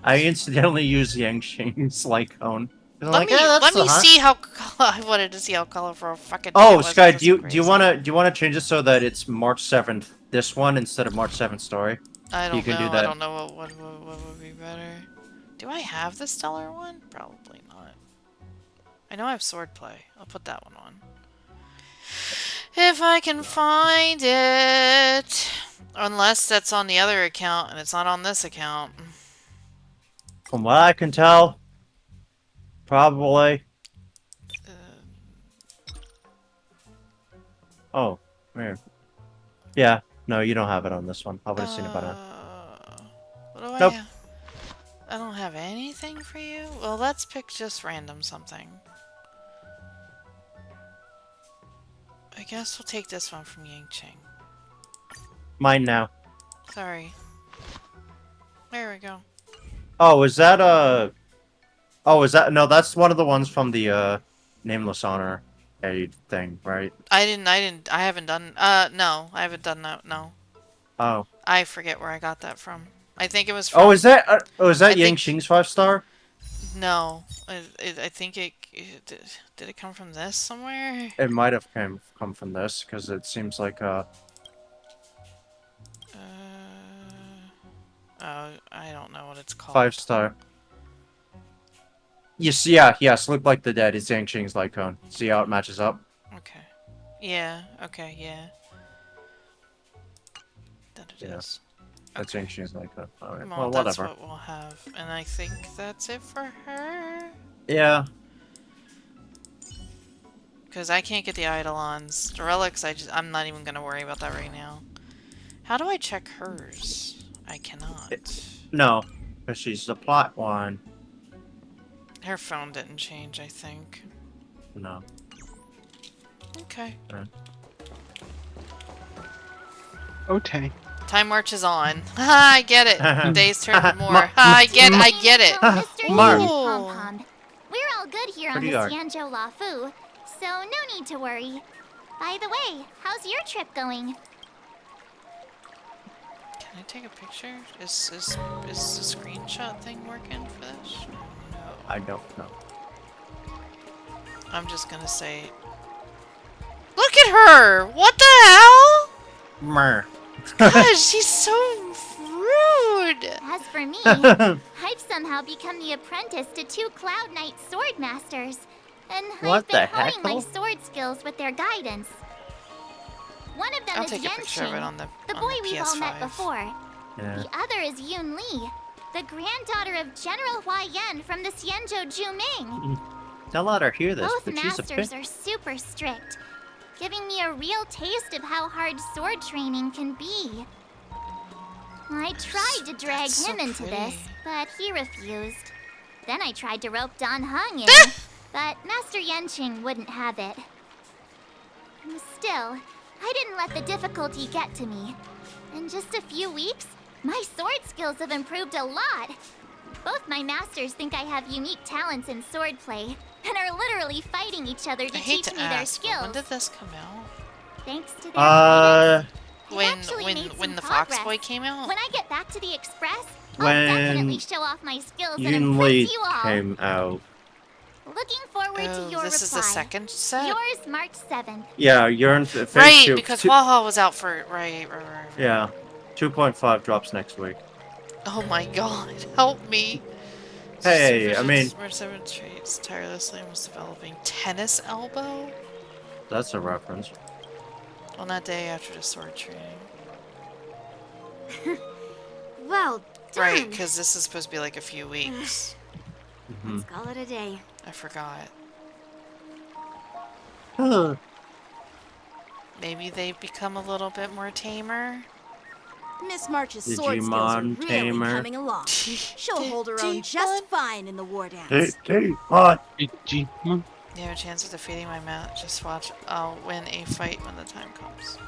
I incidentally used Yangqing's light cone. Let me see how I wanted to see how colorful a fucking Oh, Sky, do you wanna change it so that it's March 7th this one instead of March 7th story? I don't you can know. Do that. I don't know what would be better. Do I have the stellar one? Probably not. I know I have swordplay. I'll put that one on. If I can find it. Unless that's on the other account and it's not on this account. From what I can tell, probably. Oh, weird. Yeah, no, you don't have it on this one. I would have seen it by now. What do Nope. I have? I don't have anything for you? Well, let's pick just random something. I guess we'll take this one from Yangqing. Mine now. Sorry. There we go. Oh, is that Oh, is that no? That's one of the ones from the Nameless Honor aid thing, right? I haven't done. No, I haven't done that. No. Oh. I forget where I got that from. I think it was from. Oh, is that Yang think, Xing's 5-star? No, I think did it come from this somewhere? It might have come from this because it seems like Oh, I don't know what it's called. 5-star. Yes, yeah, yes. Look like the dead is Yang Xing's Lycone. See how it matches up? Okay. Yeah. Okay. Yeah. That it is. That's Yang Xing's Lycone. All right. Well, Well, that's whatever. what we'll have, and I think that's it for her. Yeah. Because I can't get the Eidolons. The relics, I'm not even gonna worry about that right now. How do I check hers? I cannot. No, because she's the plot one. Her phone didn't change, I think. No. Okay. Okay. Time marches on. Ha! I get it. Days turn to more. Ha! I get it. Mr. Pom-Pom. We're all good here on the Pretty hard. Xianzhou Lafu, so no need to worry. By the way, how's your trip going? Can I take a picture? Is the screenshot thing working for this? No. I don't know. I'm just gonna say. Look at her! What the hell? Mer. Gosh, she's so rude! As for me, I've somehow become the apprentice to 2 Cloud Knight sword masters, and What I've been the heck, honing my though? sword skills with their guidance. One of them I'll is take a picture of it Yanqing, on the boy we've all met PS5. before. Yeah. The other is Yun Li, the granddaughter of General Hua Yan from the Xianzhou Juming. Don't let her hear this, Both but she's a masters bit... are super strict, giving me a real taste of how hard sword training can be. I tried to drag him into this, but he refused. Then I tried to rope Don Hung in, but Master Yanqing wouldn't have it. Still, I didn't let the difficulty get to me. In just a few weeks, my sword skills have improved a lot. Both my masters think I have unique talents in swordplay, and are literally fighting each other to I hate teach to me their ask, but skills. when did this come out? Thanks to their guidance, When the Fox Boy came out? when I get back to the Express, When I'll definitely show off my skills and Yun impress Li you all. came out. Looking forward to your this reply. is the second set? Yours, March 7th. Yeah, you're in phase Right, 2. because Waha was out for right. Yeah. 2.5 drops next week. Oh my god, help me. Hey, I mean... Seven traits tirelessly and was developing tennis elbow? That's a reference. On that day after the sword training. Well done. Right, because this is supposed to be like a few weeks. Let's call it a day. I forgot. Maybe they've become a little bit more tamer. Miss March's sword skills are Digimon really tamer. coming along. She'll hold her own just fine in the war dance. Digimon. Digimon. You have a chance of defeating my match. Just watch. I'll win a fight when the time comes.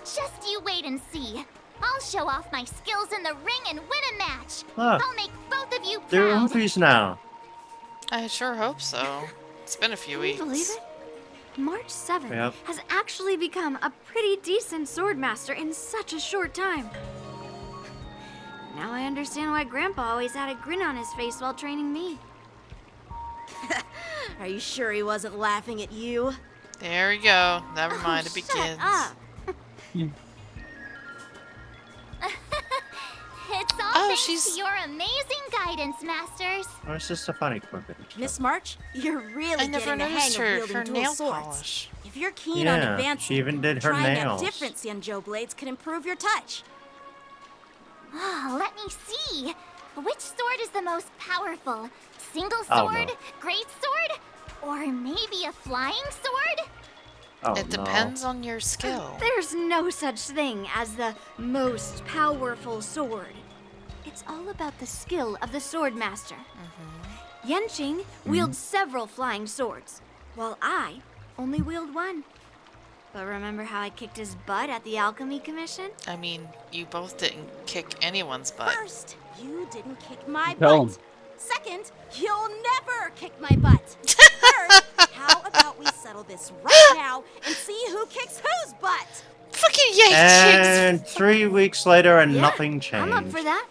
Just you wait and see. I'll show off my skills in the ring and win a match. Ah. I'll make both of you They're proud. Umphreys now. I sure hope so. It's been a few Can you weeks. believe it? March 7th Yep. has actually become a pretty decent swordmaster in such a short time. Now I understand why Grandpa always had a grin on his face while training me. Are you sure he wasn't laughing at you? There we go. Never mind. It begins. Shut up. It's all thanks to your amazing guidance, masters. Or it's just a funny quick. Miss March, you're really I never getting the hang noticed of her wielding dual nail swords. polish. If you're keen on Yeah, advancing, she even did her trying nails. out different Xianzhou blades could improve your touch. Oh, let me see. Which sword is the most powerful? Single Oh, sword? no. Great sword? Or maybe a flying sword? Oh, It depends on your skill. There's no such thing as the most powerful sword. It's all about the skill of the swordmaster. Yanqing wields several flying swords, while I only wield one. But remember how I kicked his butt at the Alchemy Commission? I mean, you both didn't kick anyone's butt. First, you didn't kick my Tell butt. Second, You'll never kick my butt. First, how about we settle this right now and see who kicks whose butt? Fucking yay, And chicks. 3 weeks later, and Yeah, nothing changed. I'm up for that.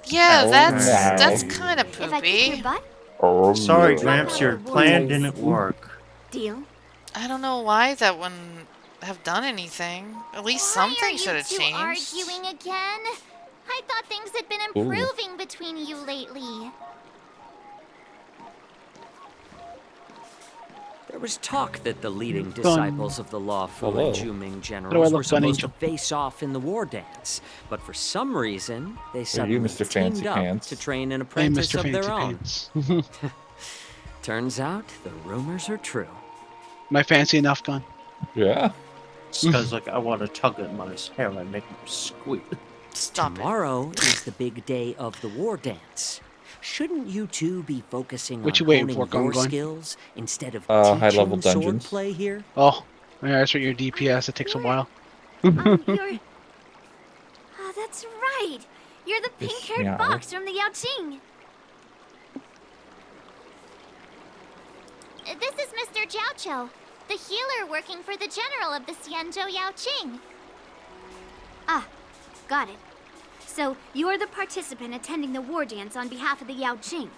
Yeah, Oh, that's no. kind of If I kick your poopy. butt, Oh, Sorry, no. Gramps, your plan didn't work. deal. I don't know why that wouldn't have done anything. At least something should have changed. Arguing again? I thought things had been improving between you lately. There was talk that the leading disciples of the Lawfu and Juming How do I generals look, were Gun supposed to Angel? face off in the war dance, but for some reason they you, suddenly Mr. Fancy teamed up Pants. to train an Hey, apprentice Mr. of their Fancy own. Pants. Turns out the rumors are true. Am I fancy enough, Gun? Yeah. Because, like, I want to tug at my hair and make him squeak. Stop Tomorrow is the big day of the war dance. Shouldn't you two be focusing What on you waiting honing for, your Gun? skills instead of high-level teaching sword dungeons. play here? Oh, yeah, that's what your DPS. It takes a while. You're... Oh, that's right. You're the pink-haired meow. fox from the Yao Qing. This is Mr. Jiaoqiu, the healer working for the general of the Xianzhou Yao Qing. Ah, got it. So, you're the participant attending the war dance on behalf of the Yao Qing.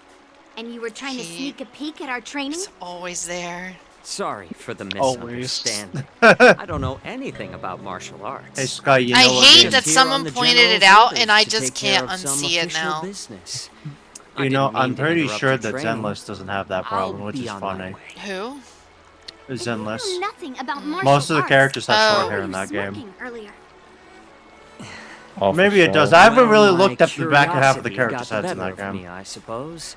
And you were trying to sneak a peek at our training? He's always there. Sorry for the Always. misunderstanding. I don't know anything about martial arts. Hey, Sky, you know I what? hate Dude? that someone pointed it out and I just can't unsee it now. Business. You know, I'm pretty sure that Zenless doesn't have that problem, which is funny. Who? Zenless. I knew nothing about martial Most of the arts. characters have Oh. short hair in that game. Smoking earlier. Oh, for Maybe it sure. does. I haven't really Well, looked my at the back of half of the curiosity characters' got the heads in better that of game. me, I suppose.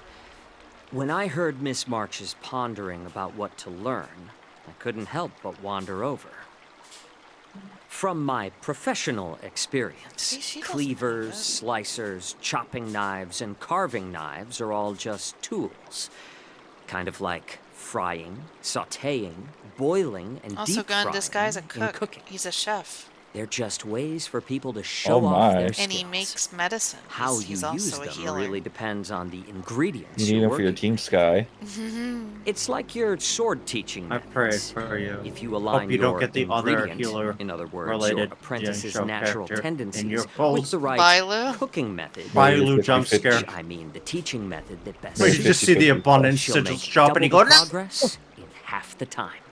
When I heard Miss March's pondering about what to learn, I couldn't help but wander over. From my professional experience, she doesn't cleavers, slicers, chopping knives, and carving knives are all just tools. Kind of like frying, sautéing, boiling, and Also, deep Gun, frying this guy's a in cook. cooking. He's a chef. They're just ways for people to show Oh off my. their And skills. he makes medicine. How He's you use also a them healer. really depends on the ingredients You need you're him for your working. team, Sky. It's like your sword teaching I prayed methods. for you. If you align Hope you don't your get the other ingredient, healer in other words, related your apprentice's show natural character in your tendencies, bowl. with the right Bailu? cooking method, Bailu jump scare. I mean the teaching method that best Where you just see the abundance she'll sigils make drop and you double go, the "No!" progress in half the time.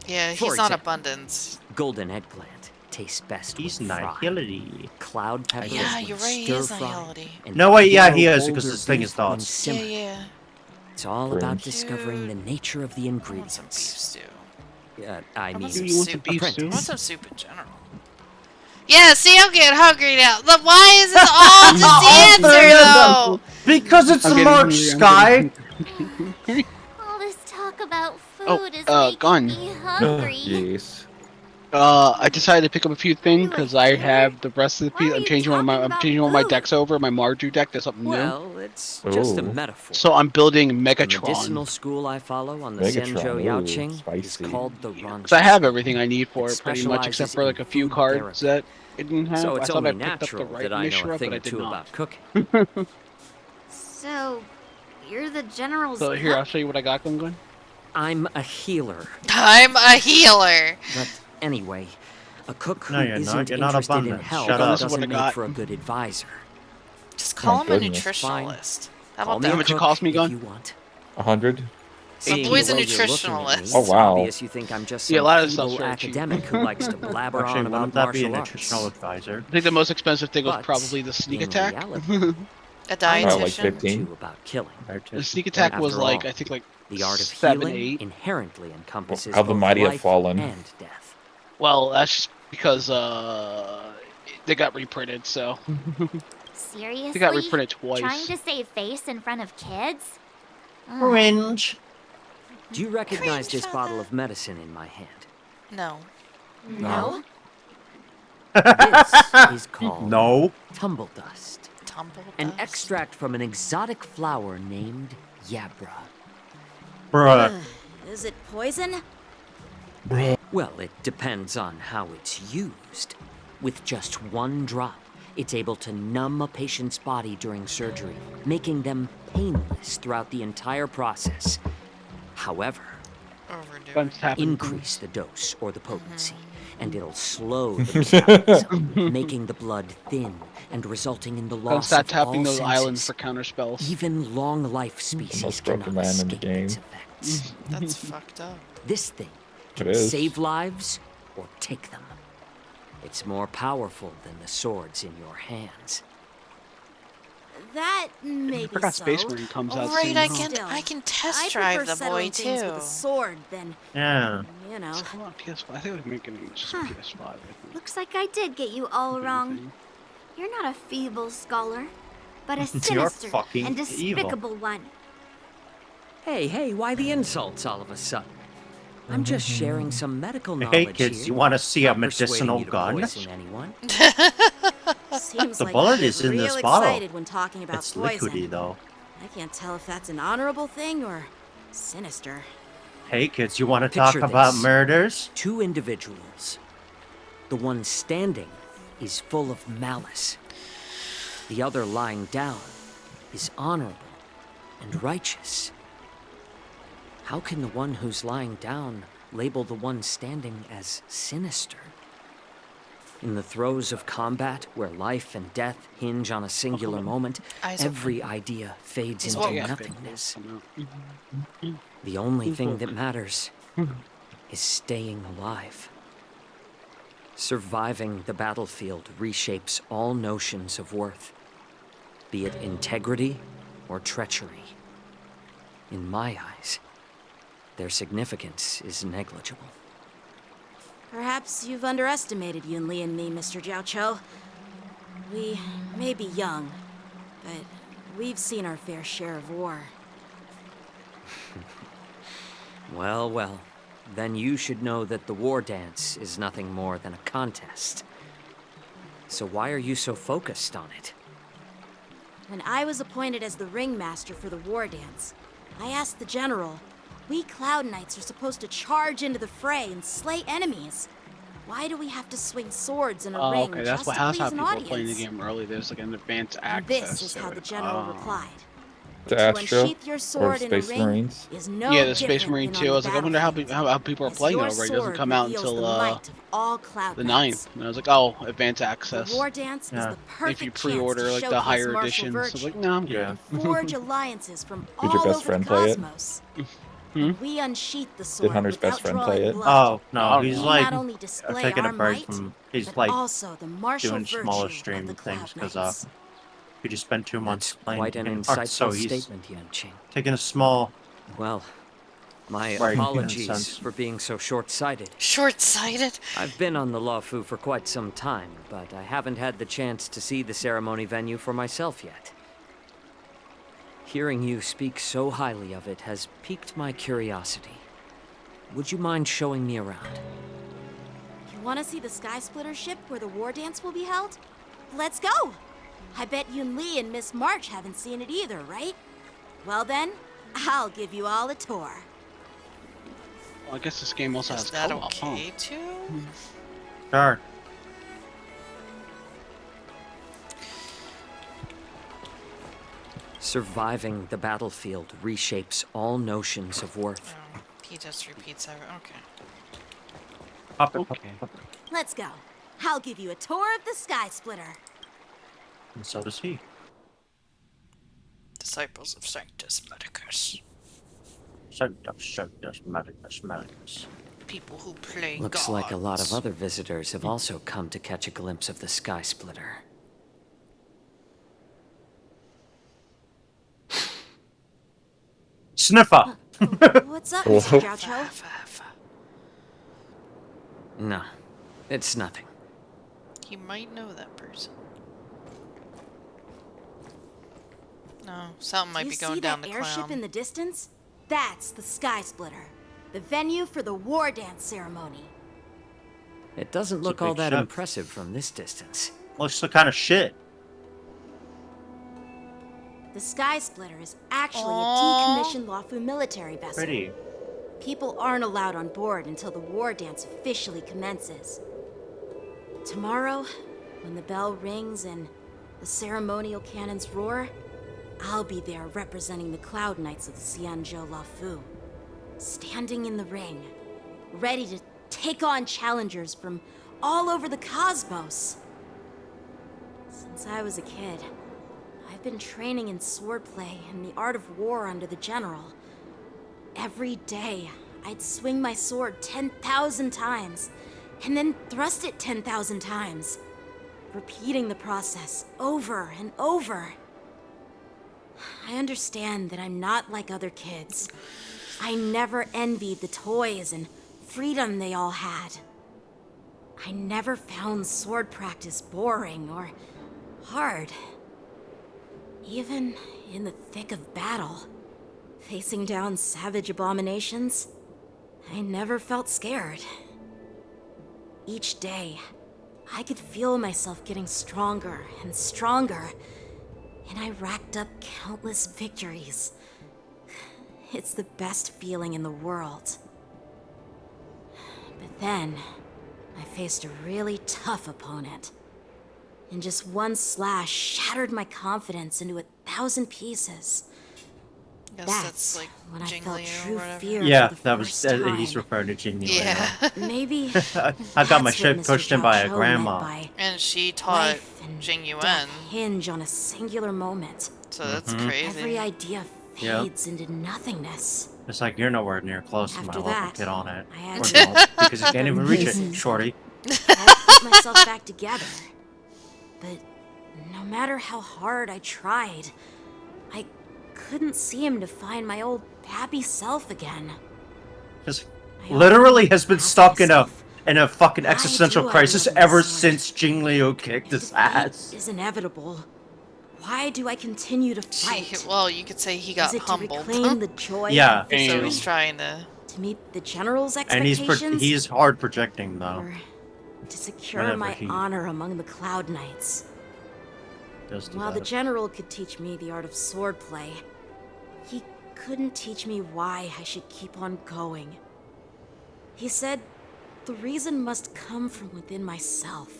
Yeah, For he's not example, abundance. Golden eggplant tastes best He's when fried. nihility. Cloud peppers Yeah, when you're right, he is stir-fried, nihility. and No, wait, yeah, he yellow is, because boulder this thing is beef when thoughts. Yeah, simmered. yeah. It's all about Cringe. discovering the nature of the I want some beef ingredients. stew. I mean, want some You want the soup. beef I stew? want some soup in general. Yeah, see, I'm getting hungry now. Look, why is this all just the answer, though? Because it's I'm the getting March, hungry, I'm Sky! All this talk about food Oh, is making Gun. me hungry. Yes. I decided to pick up a few things because I healer? have the rest of the Why piece. are I'm you changing one of my. talking I'm about changing one of my food? decks over. My Mardu deck. There's something new. well, it's just a Ooh. metaphor. So I'm building The medicinal Megatron. school I follow on the Megatron, Xianzhou ooh, Yaoqing is spicy. called the Ron. Because I have everything I need for It it pretty much, except specializes for like in a few food cards therapy. that it didn't have. So I it's thought only I picked up the natural right that I know a Mishra, thing but I or did two not. about cooking. So, you're the general's So here, I'll cook? show you what I got going. I'm a healer. I'm a healer. But anyway, a cook who No, you're not. isn't You're not interested in abundant. health Shut up. This is what doesn't I make got. for a good advisor. Just call him a goodness. nutritionalist. How Call about me How a that? much it cook cost me, if Gun? you want. 100? My Seeing boy's the a way you're looking at me, nutritionalist. Oh, it's wow. obvious you think I'm just some Yeah, a lot of stuff's feeble very cheap. academic who likes to blabber Actually, on about wouldn't that be a martial nutritional arts. advisor? I think the most expensive thing was But probably the sneak in attack. reality, A I know Oh, like dietitian. 15? too about killing. The sneak attack was After like all, I think like The art of 7, healing 8. inherently encompasses How the both mighty have life fallen. and death. Well, that's just because they got reprinted, so Seriously? they got reprinted twice. Trying to save face in front of kids? Ugh. Cringe. Do you recognize Cringe this bottle of medicine in my hand? No. No? This is called No. tumble dust, Tumble an dust. extract from an exotic flower named Yabra. Bruh. Is it poison? Well, it depends on how it's used. With just one drop, It's able to numb a patient's body during surgery, making them painless throughout the entire process. However, increase the dose or the potency, and it'll slow the metabolism, making the blood thin and resulting in the Don't loss start of tapping all those senses. islands for counter spells. Even long-life species Most broken cannot man in the escape game. its effects. That's fucked up. This thing It can is. save lives or take them. It's more powerful than the swords in your hands. That may I be forgot so. Space Marine comes out Right, soon. I huh? can I test prefer drive the settling boy things too. with a sword than, Yeah. you know. It's come on PS5. I think we're making it just PS5. I think. Looks like I did get you all wrong. You're not a feeble scholar, but a sinister fucking and despicable one. Hey, why the insults all of a sudden? I'm just sharing some medical knowledge Hey kids, here. you want to see a Not persuading medicinal you to gun? poison anyone. Seems The like bullet you is get in this real bottle. excited when talking about It's poison. liquidy though. I can't tell if that's an honorable thing or sinister. Hey kids, you want to talk Picture about this. murders? 2 individuals. The one standing is full of malice. The other lying down is honorable and righteous. How can the one who's lying down label the one standing as sinister? In the throes of combat, where life and death hinge on a singular moment, Eyes every idea fades He's into woke. nothingness. The only thing that matters is staying alive. Surviving the battlefield reshapes all notions of worth, be it integrity or treachery. In my eyes, their significance is negligible. Perhaps you've underestimated Yunli and me, Mr. Jiaoqiu. We may be young, but we've seen our fair share of war. Well, then you should know that the war dance is nothing more than a contest. So why are you so focused on it? When I was appointed as the ringmaster for the war dance, I asked the general, we Cloud Knights are supposed to charge into the fray and slay enemies. Why do we have to swing swords in a Oh, ring okay, just that's to how please an people are playing the audience? game early. There's like an advanced And access. this is to how it. the general Oh. replied. The To Astro unsheath your or sword in a Space ring Marines. is no Yeah, the Space different Marine than 2. I on was the like, I wonder how battlefield, people are as playing it your already. It doesn't sword come out reveals until the might of all Cloud the Knights. 9th. And I was like, oh, advanced access. The war dance is the perfect If you chance pre-order to like the showcase higher martial editions, I was virtue like, no, I'm good. and forge alliances from Did your all best over friend the play it? cosmos. We unsheath the Did sword Hunter's without best friend drawing play it? blood. Oh no, he's We like not only display taking our a break might, from. He's but like also the martial doing smaller virtue stream of the things Cloud because Knights. we just spent 2 months That's playing quite an Kingdom Hearts, so insightful he's statement, Yanqing. taking a small. Well, my break, in a apologies sense. for being so short-sighted. Short-sighted? I've been on the Luofu for quite some time, but I haven't had the chance to see the ceremony venue for myself yet. Hearing you speak so highly of it has piqued my curiosity. Would you mind showing me around? You want to see the Sky Splitter ship where the war dance will be held? Let's go! I bet Yunli and Miss March haven't seen it either, right? Well then, I'll give you all a tour. Well, I guess this game also Is has that co-op, okay huh? too? Sure. Surviving the battlefield reshapes all notions of worth. Oh, he just repeats every. Okay. Okay. Let's go. I'll give you a tour of the Sky Splitter. And so does he. Disciples of Sanctus Medicus. Sanctus Medicus. People who play Looks gods. like a lot of other visitors have also come to catch a glimpse of the Sky Splitter. Sniffer! What's up, Mr. Jiaoqiu? No, it's nothing. He might know that person. No, something might You be going see down that the airship clown. in the distance? That's the Sky Splitter, the venue for the war dance ceremony. It doesn't It's a look all big that ship. impressive from this distance. Looks the kind of shit. The Sky Splitter is actually Aww. a decommissioned Luofu military vessel. Pretty. People aren't allowed on board until the war dance officially commences. Tomorrow, When the bell rings and the ceremonial cannons roar, I'll be there representing the Cloud Knights of the Xianzhou Luofu, standing in the ring, ready to take on challengers from all over the cosmos. Since I was a kid, I've been training in swordplay and the art of war under the general. Every day, I'd swing my sword 10,000 times, and then thrust it 10,000 times, repeating the process over and over. I understand that I'm not like other kids. I never envied the toys and freedom they all had. I never found sword practice boring or hard. Even in the thick of battle, facing down savage abominations, I never felt scared. Each day, I could feel myself getting stronger and stronger, and I racked up countless victories. It's the best feeling in the world. But then, I faced a really tough opponent, and just one slash shattered my confidence into 1,000 pieces. That's like when I felt true fear. Yeah, that was. He's referring to Jing Liu. Yeah. Maybe I got my shit pushed in by a grandma. And she taught Jing Yuan. Hinge on a singular moment. So that's crazy. Every idea fades into nothingness. It's like you're nowhere near close to my After level. that, Get on it. I had Or to- don't, because you can't even reach it, shorty. I put myself back together. But no matter how hard I tried, I couldn't seem to find my old happy self again. Just literally has been stuck in a fucking existential crisis ever since Jing Liu kicked his ass. Is inevitable. Why do I continue to fight? Well, you could say he got Is it humbled. to reclaim the joy? Yeah. of the So game? he's trying to meet the general's And expectations. he's hard projecting though. Or to secure Whenever my he honor among the Cloud Knights. does do While the that. general could teach me the art of swordplay, he couldn't teach me why I should keep on going. He said the reason must come from within myself.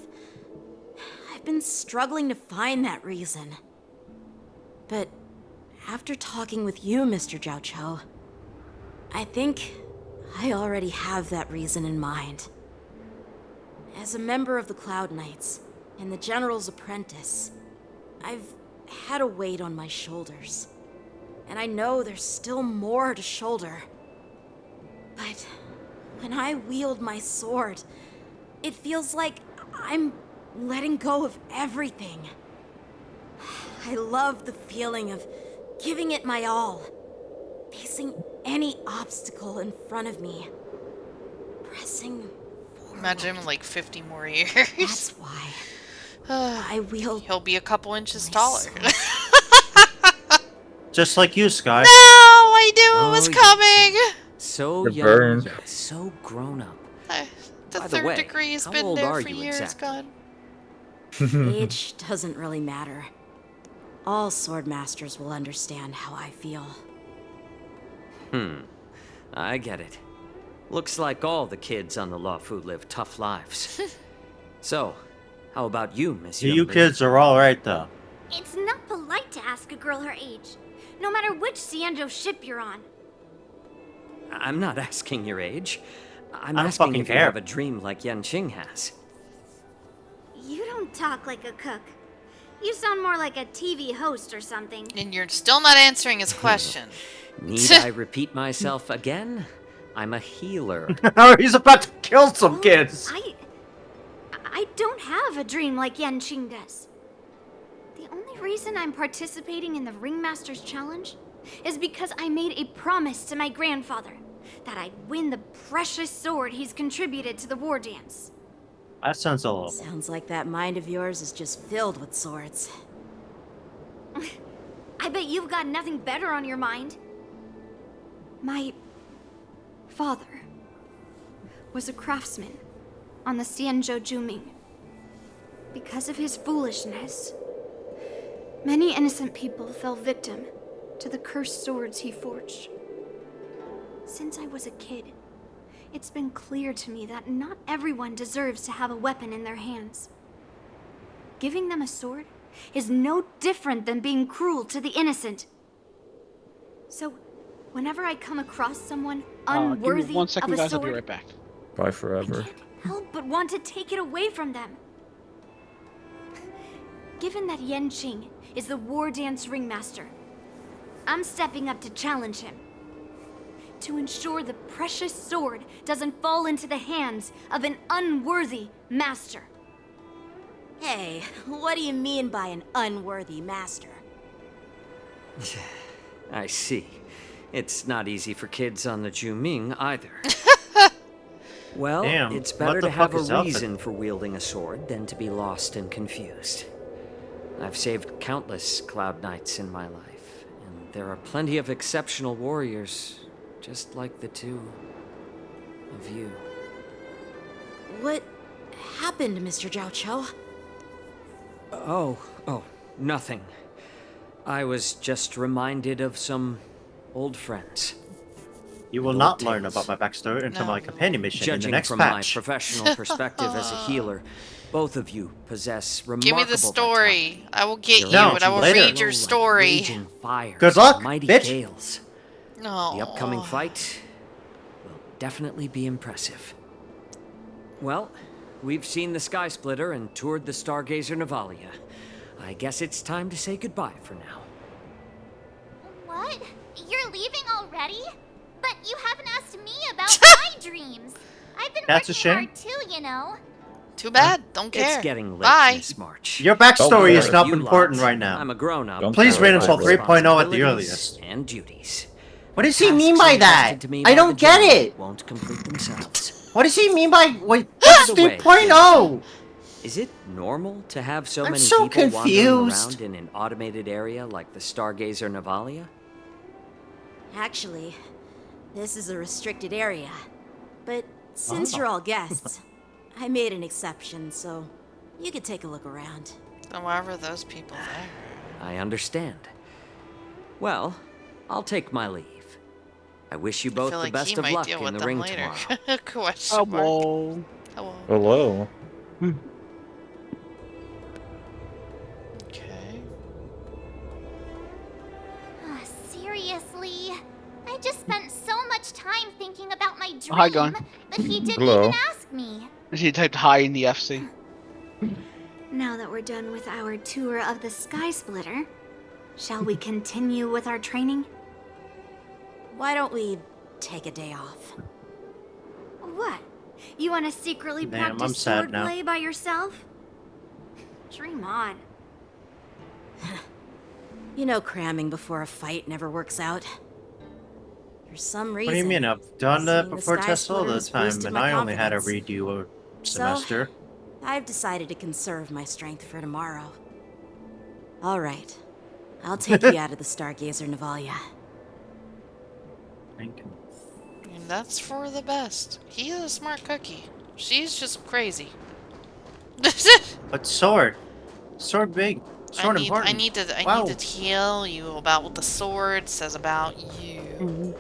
I've been struggling to find that reason. But after talking with you, Mr. Zhao Cho, I think I already have that reason in mind. As a member of the Cloud Knights and the General's apprentice, I've had a weight on my shoulders. And I know there's still more to shoulder. But when I wield my sword, it feels like I'm letting go of everything. I love the feeling of giving it my all, facing any obstacle in front of me, pressing. imagine him like 50 more years. That's why I wield. He'll be a couple inches taller. Just like you, Sky. No, I knew it was coming. So You're young, burned. yet so grown up. The By third way, degree has how been old there are for you years, exactly? God. Age doesn't really matter. All swordmasters will understand how I feel. I get it. Looks like all the kids on the Luofu live tough lives. So, how about you, Miss You Young kids are all right though. It's not polite to ask a girl her age, no matter which Xianzhou ship you're on. I'm not asking your age. I'm I don't asking fucking if you care. have a dream like Yanqing has. You don't talk like a cook. You sound more like a TV host or something. And you're still not answering his question. Need I repeat myself again? I'm a healer. He's about to kill some kids. I don't have a dream like Yanqing does. The only reason I'm participating in the Ringmaster's Challenge is because I made a promise to my grandfather that I'd win the precious sword he's contributed to the war dance. That sounds a little. Sounds like that mind of yours is just filled with swords. I bet you've got nothing better on your mind. My father was a craftsman on the Xianzhou Juming. Because of his foolishness, many innocent people fell victim to the cursed swords he forged. Since I was a kid, it's been clear to me that not everyone deserves to have a weapon in their hands. Giving them a sword is no different than being cruel to the innocent. So, whenever I come across someone unworthy give me 1 second, of a guys. I'll be sword, right back. Bye forever. help but want to take it away from them. Given that Yanqing is the war dance ringmaster, I'm stepping up to challenge him. To ensure the precious sword doesn't fall into the hands of an unworthy master. Hey, what do you mean by an unworthy master? I see. It's not easy for kids on the Juming either. Well, Damn, it's what better the to have fuck a is outfit? reason for wielding a sword than to be lost and confused. I've saved countless Cloud Knights in my life, and there are plenty of exceptional warriors, just like the two of you. What happened, Mr. Zhao Cho? Oh, nothing. I was just reminded of some old friends. You will not learn about my backstory until my companion mission in the Judging next from patch. my professional perspective as a healer, both of you possess remarkable Give me the story. I will get Your you and I will energies read your flow like story. raging fires Good luck, and mighty bitch. gales. No. The upcoming fight will definitely be impressive. Well, we've seen the Sky Splitter and toured the Stargazer Navalia. I guess it's time to say goodbye for now. What? You're leaving already? But you haven't asked me about my dreams. I've been That's a working shame. hard too, you know. Too bad. Don't care. It's getting late, Bye. Miss March. Your backstory is If not you important lot, right now. I'm a grown-up. Don't Please care wait about until it. 3.0 at the Responsibilities earliest. and duties. What does he Tasks mean by that? entrusted to me I by don't the get general it. Won't complete themselves. What does he mean by wait? What's By the way, 3.0? Is it normal to have so I'm many so people wandering confused. around in an automated area like the Stargazer Navalia? Actually, this is a restricted area. But since Oh. you're all guests, I made an exception, so you could take a look around. Then why were those people there? I understand. Well, I'll take my leave. I wish you both I feel the like best he of might luck deal in with the them ring later. tomorrow. Question mark. Hello. Hello. Hello. Okay. Seriously? I just spent so much time thinking about my dream, Hi, Gon. but he didn't Hello. even ask me. He typed hi in the FC. Now that we're done with our tour of the Sky Splitter, shall we continue with our training? Why don't we take a day off? What? You want to secretly Damn, I'm practice sad sword now. play by yourself? Dream on. You know cramming before a fight never works out. For some reason. What do you mean? I've done that seeing the before Sky Tesla all the Splitter's time, boosted and my I only had to confidence. redo a So, semester. I've decided to conserve my strength for tomorrow. All right. I'll take you out of the Stargazer Navalia. Thank you. And that's for the best. He is a smart cookie. She's just crazy. But sword. Sword big. Sword important. I need to Wow. tell you about what the sword says about you.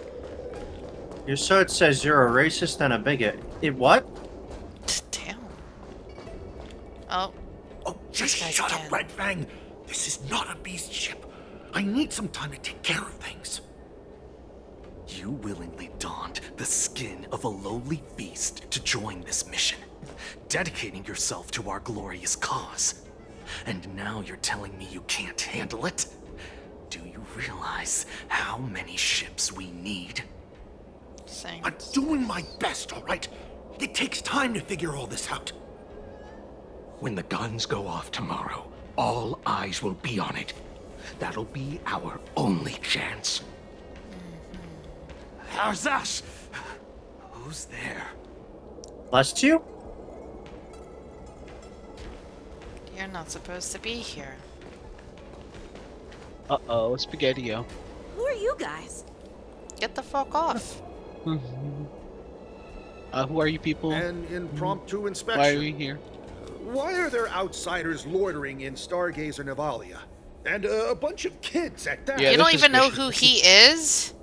Your sword says you're a racist and a bigot. It what? Damn. Oh. Oh, just shut up, Red Fang. This is not a beast ship. I need some time to take care of things. You willingly donned the skin of a lowly beast to join this mission, dedicating yourself to our glorious cause. And now you're telling me you can't handle it? Do you realize how many ships we need? I'm doing my best, all right? It takes time to figure all this out. When the guns go off tomorrow, all eyes will be on it. That'll be our only chance. How's that? Who's there? Last two? You're not supposed to be here. Uh-oh, Spaghetti-O. Who are you guys? Get the fuck off. Who are you people? An impromptu inspection. Why are we here? Why are there outsiders loitering in Stargazer Navalia? And a bunch of kids at that. You don't even know who he is?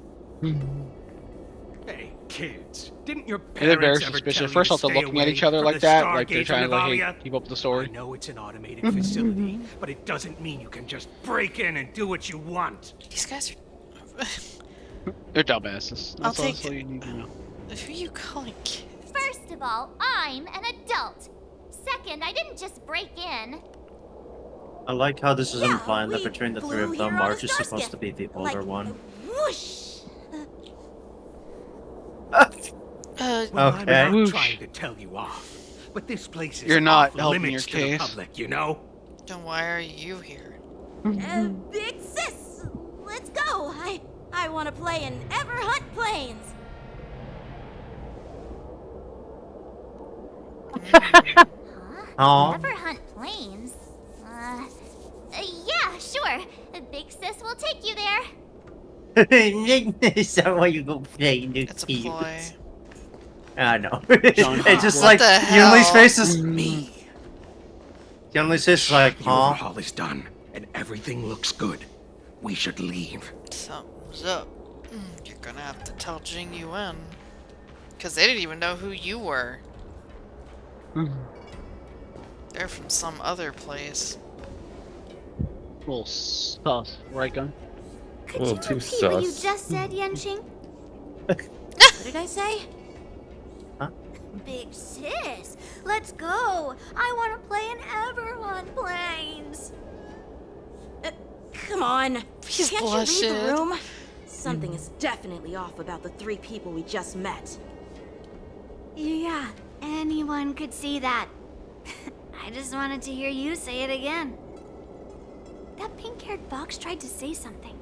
Hey, kids. Didn't your It is very parents ever suspicious. tell First you off, to they're stay looking at away each other from like the that, like they're Stargate trying to like, hey, Navalia? keep up the I story. know it's an automated facility, but it doesn't mean you can just break in and do what you want. These guys are... They're dumbasses. I'll That's all you need to know. Who are you calling kids? First of all, I'm an adult. Second, I didn't just break in. I like how this is Yeah, implying that we between the three flew of here them, on a Marge is star supposed skiff. to be the older one. Whoosh! Well, Okay. I'm not trying to tell you off, but this place is You're not off helping limits your to the case. public, you know? Then why are you here? Big sis, let's go. I want to play in Ever Hunt Planes. Aw. Ever hunt planes? Yeah, sure. Big sis will take you there. Is that why you go play new It's a ploy. I know. John, It's just what like the Yunli's hell? face is. Me. Yunli's face is like, The huh? overhaul is done, and everything looks good. We should leave. Something's up. You're gonna have to tell Jing Yuan. Because they didn't even know who you were. They're from some other place. Little sus, right, Gun? A little too Repeat what you sus. just said, Yenching? What did I say? Big sis, let's go. I want to play in Ever Hunt Planes. Come on. He's Can't you read blushing. the room? Something is definitely off about the three people we just met. Yeah, anyone could see that. I just wanted to hear you say it again. That pink-haired fox tried to say something.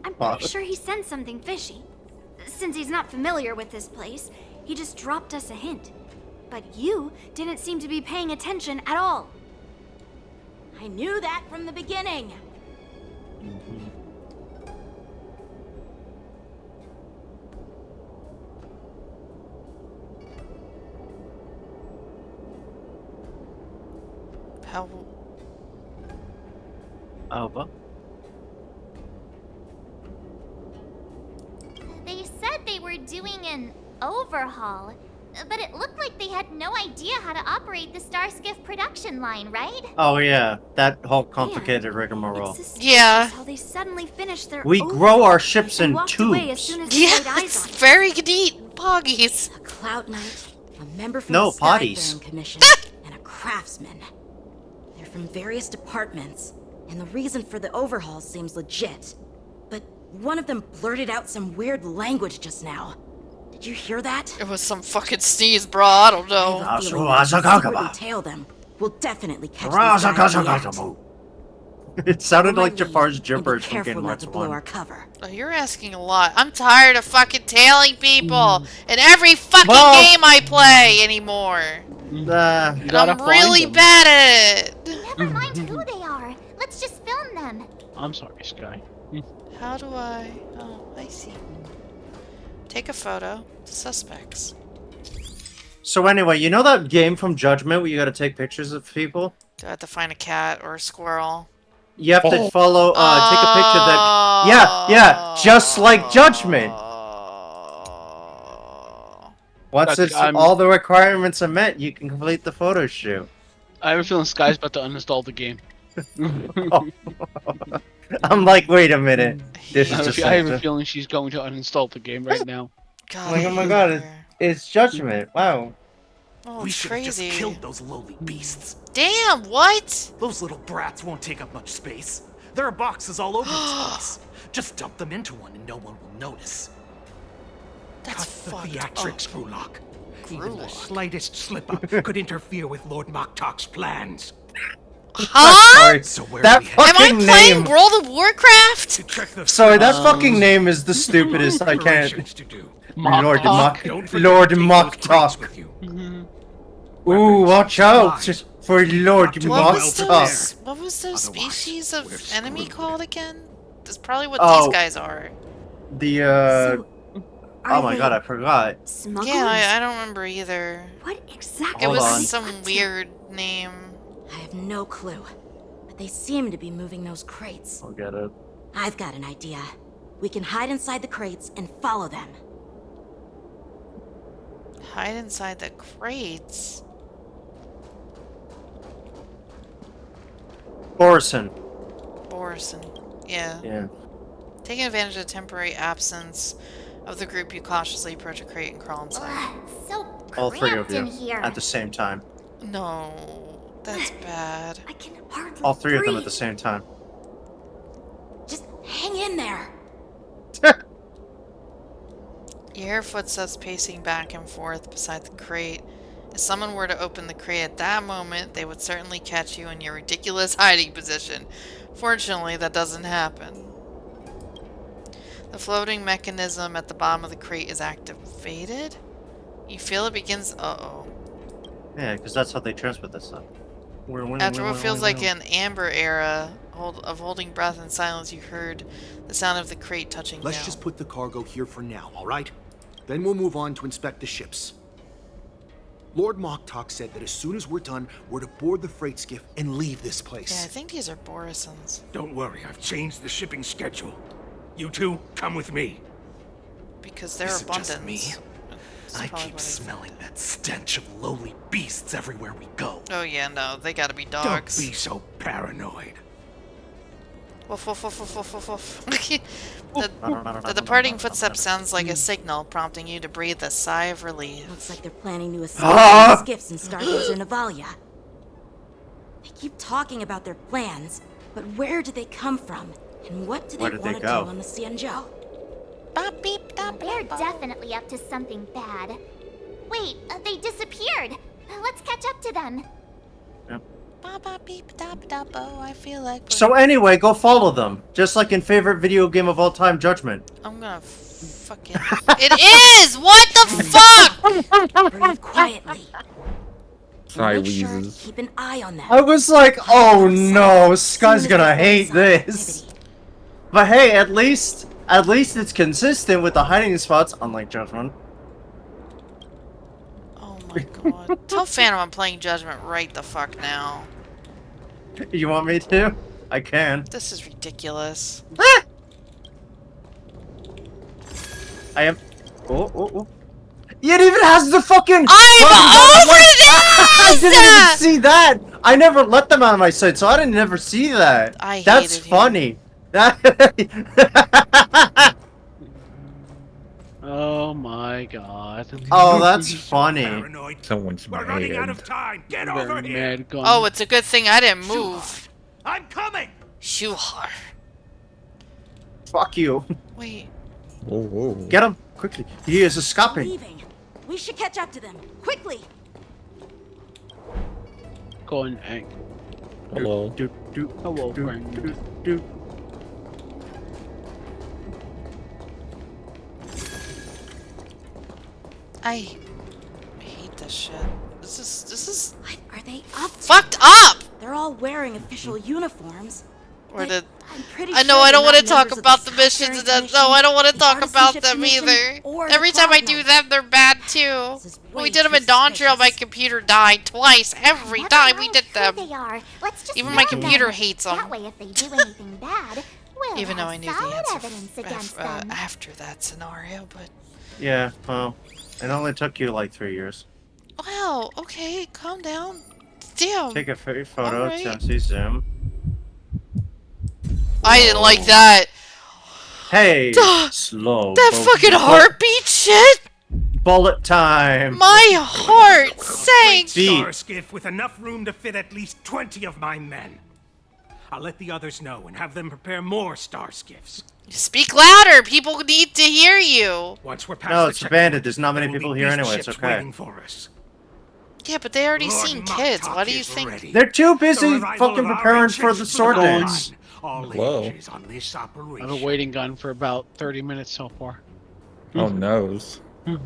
I'm pretty sure he sensed something fishy. Since he's not familiar with this place, he just dropped us a hint. But you didn't seem to be paying attention at all. I knew that from the beginning. How... Alba? They said they were doing an overhaul, but it looked like they had no idea how to operate the Starskiff production line, right? Oh yeah, that whole complicated rigmarole. Yeah. How they suddenly finished their We overhaul grow our ships and in walked away as tubes. soon as they laid eyes Yes, on it. very neat, poggies. A Cloud Knight, a member from No, the potties. Skyfaring Commission, and a craftsman. They're from various departments, and the reason for the overhaul seems legit. But one of them blurted out some weird language just now. Did you hear that? It was some fucking sneeze, bro. I don't know. I have a feeling that if we secretly tail them, we'll definitely catch these guys in the act. It sounded We like might Jafar's leave, and gibberish be from careful Kingdom not Hearts to blow 1. our cover. Oh, you're asking a lot. I'm tired of fucking tailing people in every fucking game I play anymore. And I'm really bad at it. Never mind who they are. Let's just film them. I'm sorry, Sky. How do I... Oh, I see. Take a photo. Suspects. So anyway, you know that game from Judgment where you gotta take pictures of people? Do I have to find a cat or a squirrel? You have to follow, take a picture that... Yeah, just like Judgment! Once it's, all the requirements are met, you can complete the photo shoot. I have a feeling Sky's about to uninstall the game. I'm like, wait a minute. This is just I have a feeling she's going to uninstall the game right now. Oh my god, it's Judgment. Wow. Oh, We it's should have crazy. just killed those lowly beasts. Damn, what? Those little brats won't take up much space. There are boxes all over this place. Just dump them into one and no one will notice. That's Cut the fucked theatrics, Grulok. Even the slightest slip-up could interfere with Lord Moktok's plans. Huh? So where That do we head? Am I fucking playing name. World of Warcraft? Sorry, that fucking name is the stupidest. I can't. Lord Moktok. Ooh, watch out for Lord Moktok. What was those species of enemy called again? That's probably what Oh. these guys are. The oh my they god, I forgot. Smugglers? Yeah, I don't remember either. What exactly? It Hold was on. some weird name. I have no clue, but they seem to be moving those crates. I'll get it. I've got an idea. We can hide inside the crates and follow them. Hide inside the crates. Borison. Yeah. Yeah. Taking advantage of the temporary absence of the group, you cautiously approach a crate and crawl inside. So All three of cramped you in here. at the same time. No, that's bad. I can hardly All three of them breathe. at the same time. Just hang in there. You hear footsteps pacing back and forth beside the crate. If someone were to open the crate at that moment, they would certainly catch you in your ridiculous hiding position. Fortunately, that doesn't happen. The floating mechanism at the bottom of the crate is activated. You feel it begins... Uh-oh. Yeah, because that's how they transmit this stuff. After what feels like an amber era of holding breath in silence, you heard the sound of the crate touching Let's down. just put the cargo here for now, all right? Then we'll move on to inspect the ships. Lord Moktok said that as soon as we're done, we're to board the freight skiff and leave this place. Yeah, I think these are Borisons. Don't worry, I've changed the shipping schedule. You two, come with me. Because they're Is it abundant. just me? I keep smelling that stench of lowly beasts everywhere we go. Oh yeah, no, they gotta be dogs. Don't be so paranoid. Woof, woof, woof, woof, woof, woof, woof. The departing footstep sounds like a signal, prompting you to breathe a sigh of relief. Looks like they're planning to assault skiffs in Stargazer Navalia. They keep talking about their plans, but where do they come from? And what do they want to do on the Xianzhou? They're definitely up to something bad. Wait, they disappeared. Let's catch up to them. I feel like... So anyway, go follow them. Just like in favorite video game of all time, Judgment. I'm gonna fucking... It is! What the fuck?! Breathe quietly. Sorry, Make sure Weezes. keep an eye on them. I was like, oh no, Sky's gonna hate this. But hey, at least it's consistent with the hiding spots, unlike Judgment. Oh my god. Tell Phantom I'm playing Judgment right the fuck now. You want me to? I can. This is ridiculous. I am... Oh. It even has the fucking... I'm over this! I didn't even see that! I never let them out of my sight, so I didn't never see that. That's funny. Oh my god. Oh, that's funny. Someone's We're running out of time. Get over here. Oh, it's a good thing I didn't move. I'm coming. Shuhar. Fuck you. Wait. Whoa. Get him quickly. He is escaping. Leaving. We should catch up to them quickly. Go on, Hank. Hello. Hello, friend. I hate this shit. This is What are they up to? fucked up! They're all wearing official uniforms. Or did... I'm pretty I know sure I don't they're want to not talk members of about the the missions. Skyfaring No, I don't want to the talk about Artisanship them Commission, either. or Every the time I Cloud do Knights. them, they're bad too. When we way did them too in Dawntrail, my computer died twice. Every time we did them. They are. Let's just Even my warn computer them. hates them. That way, if they do anything bad, we'll Even though have I knew the solid answer evidence against them. after that scenario, but... Yeah, well, it only took you like 3 years. Wow, okay, calm down. Damn. Take a photo, Alright. Tennessee Zoom. I didn't like that. Hey, slow. That fucking heartbeat shit? Bullet time. My heart sank. Star skiff with enough room to fit at least 20 of my men. I'll let the others know and have them prepare more star skiffs. Speak louder. People need to hear you. Once we're past No, the it's checkpoint, abandoned. There's not many there will people be here beast anyway. It's ships okay. waiting for us. Yeah, but they already Lord seen kids. What do you Moktok is think? ready. They're too busy The revival fucking of our preparing ancient for the sword stronghold. dance. All Whoa. ages on this I operation. have a waiting gun for about 30 minutes so far. Oh noes. What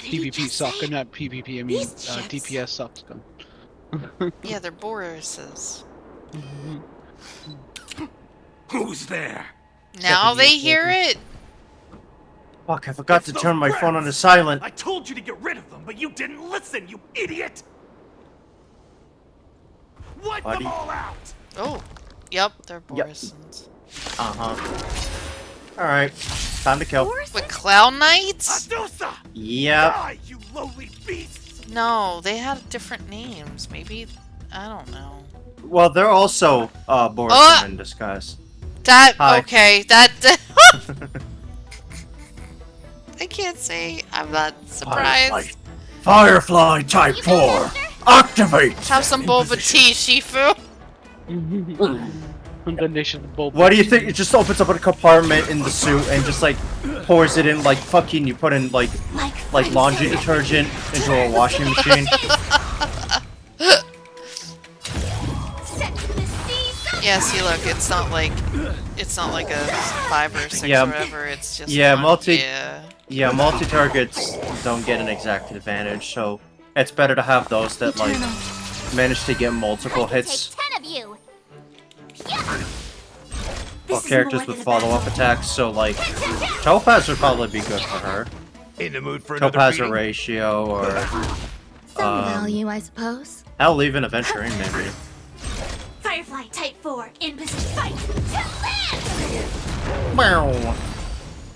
did he PvP just suck, say? not PvP, I mean Beast ships? DPS sucks gun. Yeah, they're Borises. Who's there? Now they hear it. Fuck, I forgot to turn my phone on to silent. I told you to get rid of them, but you didn't listen, you idiot! Wipe Buddy. them all out! Oh, yep, they're Yep. Borisons. Uh-huh. Alright, time to kill. With Cloud Knights? Adusa! Yep. Die, you low No, they had different names. Maybe, I don't know. Well, they're also Borison in disguise. That Hi. okay. That I can't say I'm not surprised. Firefly Type 4, activate! Have some boba tea, Shifu. What do you think? It just opens up a compartment in the suit and just like pours it in like fucking. You put in like laundry detergent into a washing machine. Yeah, see, look, it's not like a 5 or 6 Yeah. or whatever. It's just Yeah, one. Yeah, multi-targets don't get an exact advantage, so it's better to have those that like manage to get multiple hits. 10 of you. Or characters with follow-up attacks, so like Topaz would probably be good for her. In the mood for another Topaz beating? or Ratio or Some value, I suppose. hell, even Aventurine maybe. Firefly Type 4 in position. Fight to land! Meow.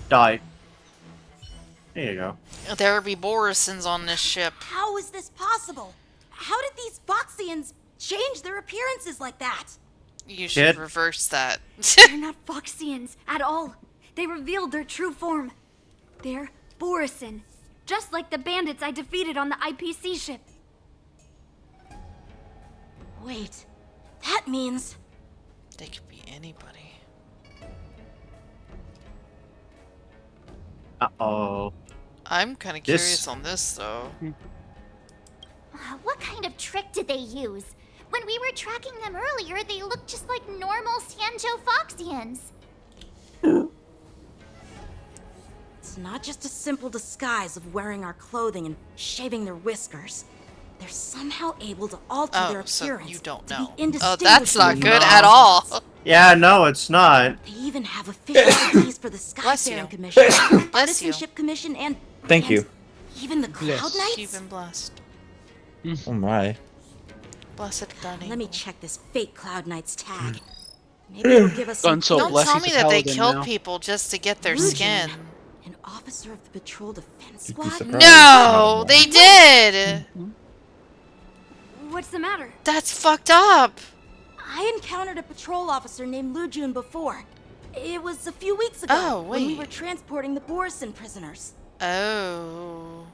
Die. There you go. There be Borisons on this ship. How is this possible? How did these Foxians change their appearances like that? You should reverse that. They're not Foxians at all. They revealed their true form. They're Borison, just like the bandits I defeated on the IPC ship. Wait, that means... They could be anybody. Uh-oh. I'm kind of curious on this, though. What kind of trick did they use? When we were tracking them earlier, they looked just like normal Sanjo Foxians. It's not just a simple disguise of wearing our clothing and shaving their whiskers. They're somehow able to alter their appearance. So you don't to know. be Oh, that's not good indistinguishable at all. Yeah, no, it's not. They even have official IDs for the Skyfaring Commission, Artisan Ship Commission, and Thank you. even the Cloud Knights. You've been blessed. Oh my. Blessed Dunny. Let me check this fake Cloud Knight's tag. Maybe it'll give us some Don't tell me that they killed people just to get their Lujan, skin. An officer of the Patrol Defense Squad? surprised. No, they did. What's the matter? That's fucked up. I encountered a patrol officer named Lujun before. It was a few weeks ago Oh, when we wait. were transporting the Borison prisoners. Oh.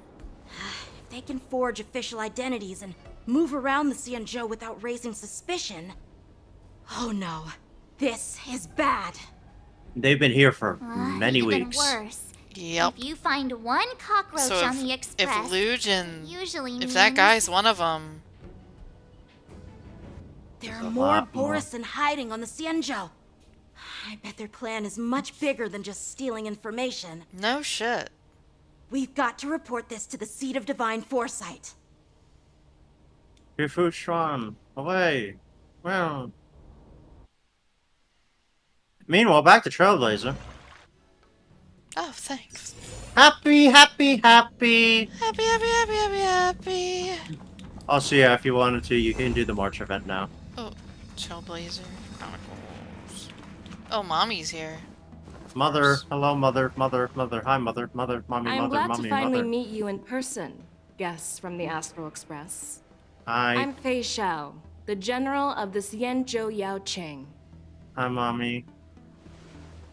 If they can forge official identities and move around the Xianzhou without raising suspicion... Oh no, this is bad. They've been here for many Even weeks. worse. Yep. If you find one cockroach So on the express, if Lujin, usually if that means- guy's one of them, There There's are a more lot more. Borison hiding on the Xianzhou. I bet their plan is much bigger than just stealing information. no shit. We've got to report this to the Seat of Divine Foresight. Shifu Shuan, away. Well. Meanwhile, back to Trailblazer. Oh, thanks. Happy, happy, happy. Happy, happy, happy, happy, happy. Also, yeah, if you wanted to, you can do the March event now. Oh, Trailblazer Chronicles. Oh, mommy's here. Mother, hello, mother, mother, mother. Hi, mother, mother, mommy, I'm mother, glad mommy, to finally mother. meet you in person, guests from the Astral Express. Hi, I'm Fei Xiao, the general of the Xianzhou Yao Cheng. hi, mommy.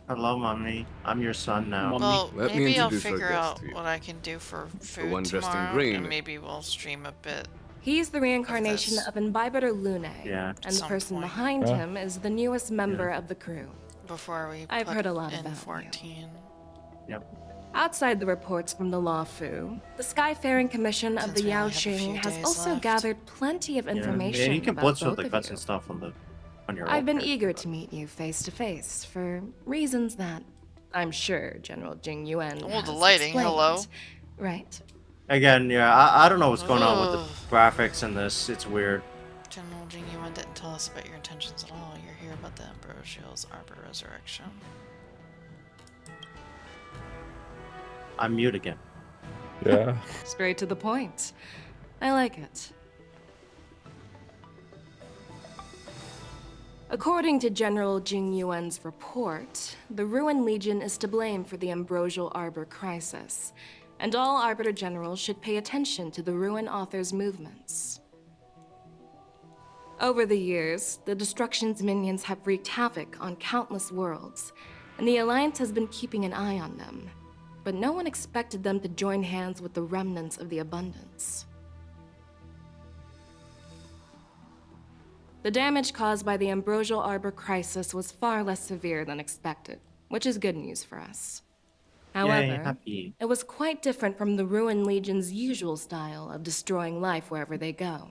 Hello, mommy. I'm your son now. Well, Let me maybe I'll introduce our figure guest out to you. what I can do for food one dressed in tomorrow, green. and maybe we'll stream a bit. He's the reincarnation this. of Imbibitor Lune, Yeah. and the Some person point. behind Yeah. him is the newest member of the crew. Before we I've put heard a lot in about you. 14. Outside the reports from the Law Fu, the Skyfaring Commission of Since the we Yao only have a few Qing has days also left. gathered plenty of Yeah, information you can about blitz with both the of cuts you. and stuff on your I've been own eager to meet you face to face for reasons that I'm sure General Jing Yuan Oh, has the lighting, explained. hello. Right. Again, yeah, I don't know what's going on with the graphics in this. It's weird. General Jing Yuan didn't tell us about your intentions at all. You're here about the Ambrosial's Arbor Resurrection. I'm mute again. Yeah. Straight to the point. I like it. According to General Jing Yuan's report, the Ruin Legion is to blame for the Ambrosial Arbor crisis. and all Arbiter Generals should pay attention to the Ruin Author's movements. Over the years, the Destruction's minions have wreaked havoc on countless worlds, and the Alliance has been keeping an eye on them. But no one expected them to join hands with the remnants of the Abundance. The damage caused by the Ambrosial Arbor crisis was far less severe than expected, which is good news for us. However, happy. it was quite different from the Ruin Legion's usual style of destroying life wherever they go.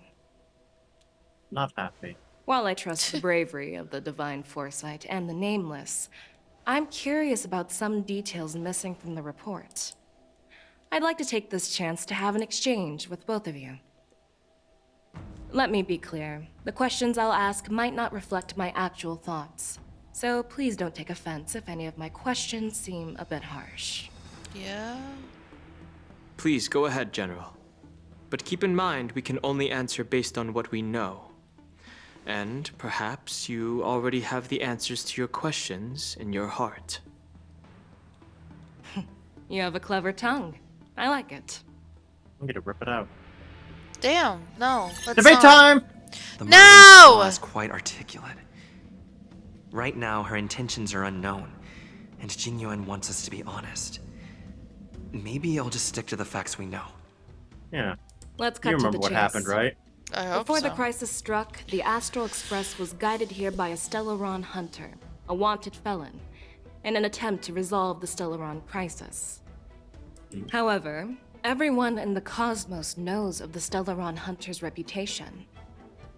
Not happy. While I trust the bravery of the Divine Foresight and the Nameless, I'm curious about some details missing from the report. I'd like to take this chance to have an exchange with both of you. Let me be clear, the questions I'll ask might not reflect my actual thoughts, so please don't take offense if any of my questions seem a bit harsh. Yeah? Please go ahead, General. But keep in mind, we can only answer based on what we know. And perhaps you already have the answers to your questions in your heart. You have a clever tongue. I like it. I'm gonna rip it out. Damn, no. Let's Debate not. time! The No! Merlin's law is quite articulate. Right now, her intentions are unknown, and Jing Yuan wants us to be honest. Maybe I'll just stick to the facts we know. Yeah. Let's cut You to remember the what chase. happened, right? I hope Before so. the crisis struck, the Astral Express was guided here by a Stellaron hunter, a wanted felon, in an attempt to resolve the Stellaron crisis. However, everyone in the cosmos knows of the Stellaron hunter's reputation.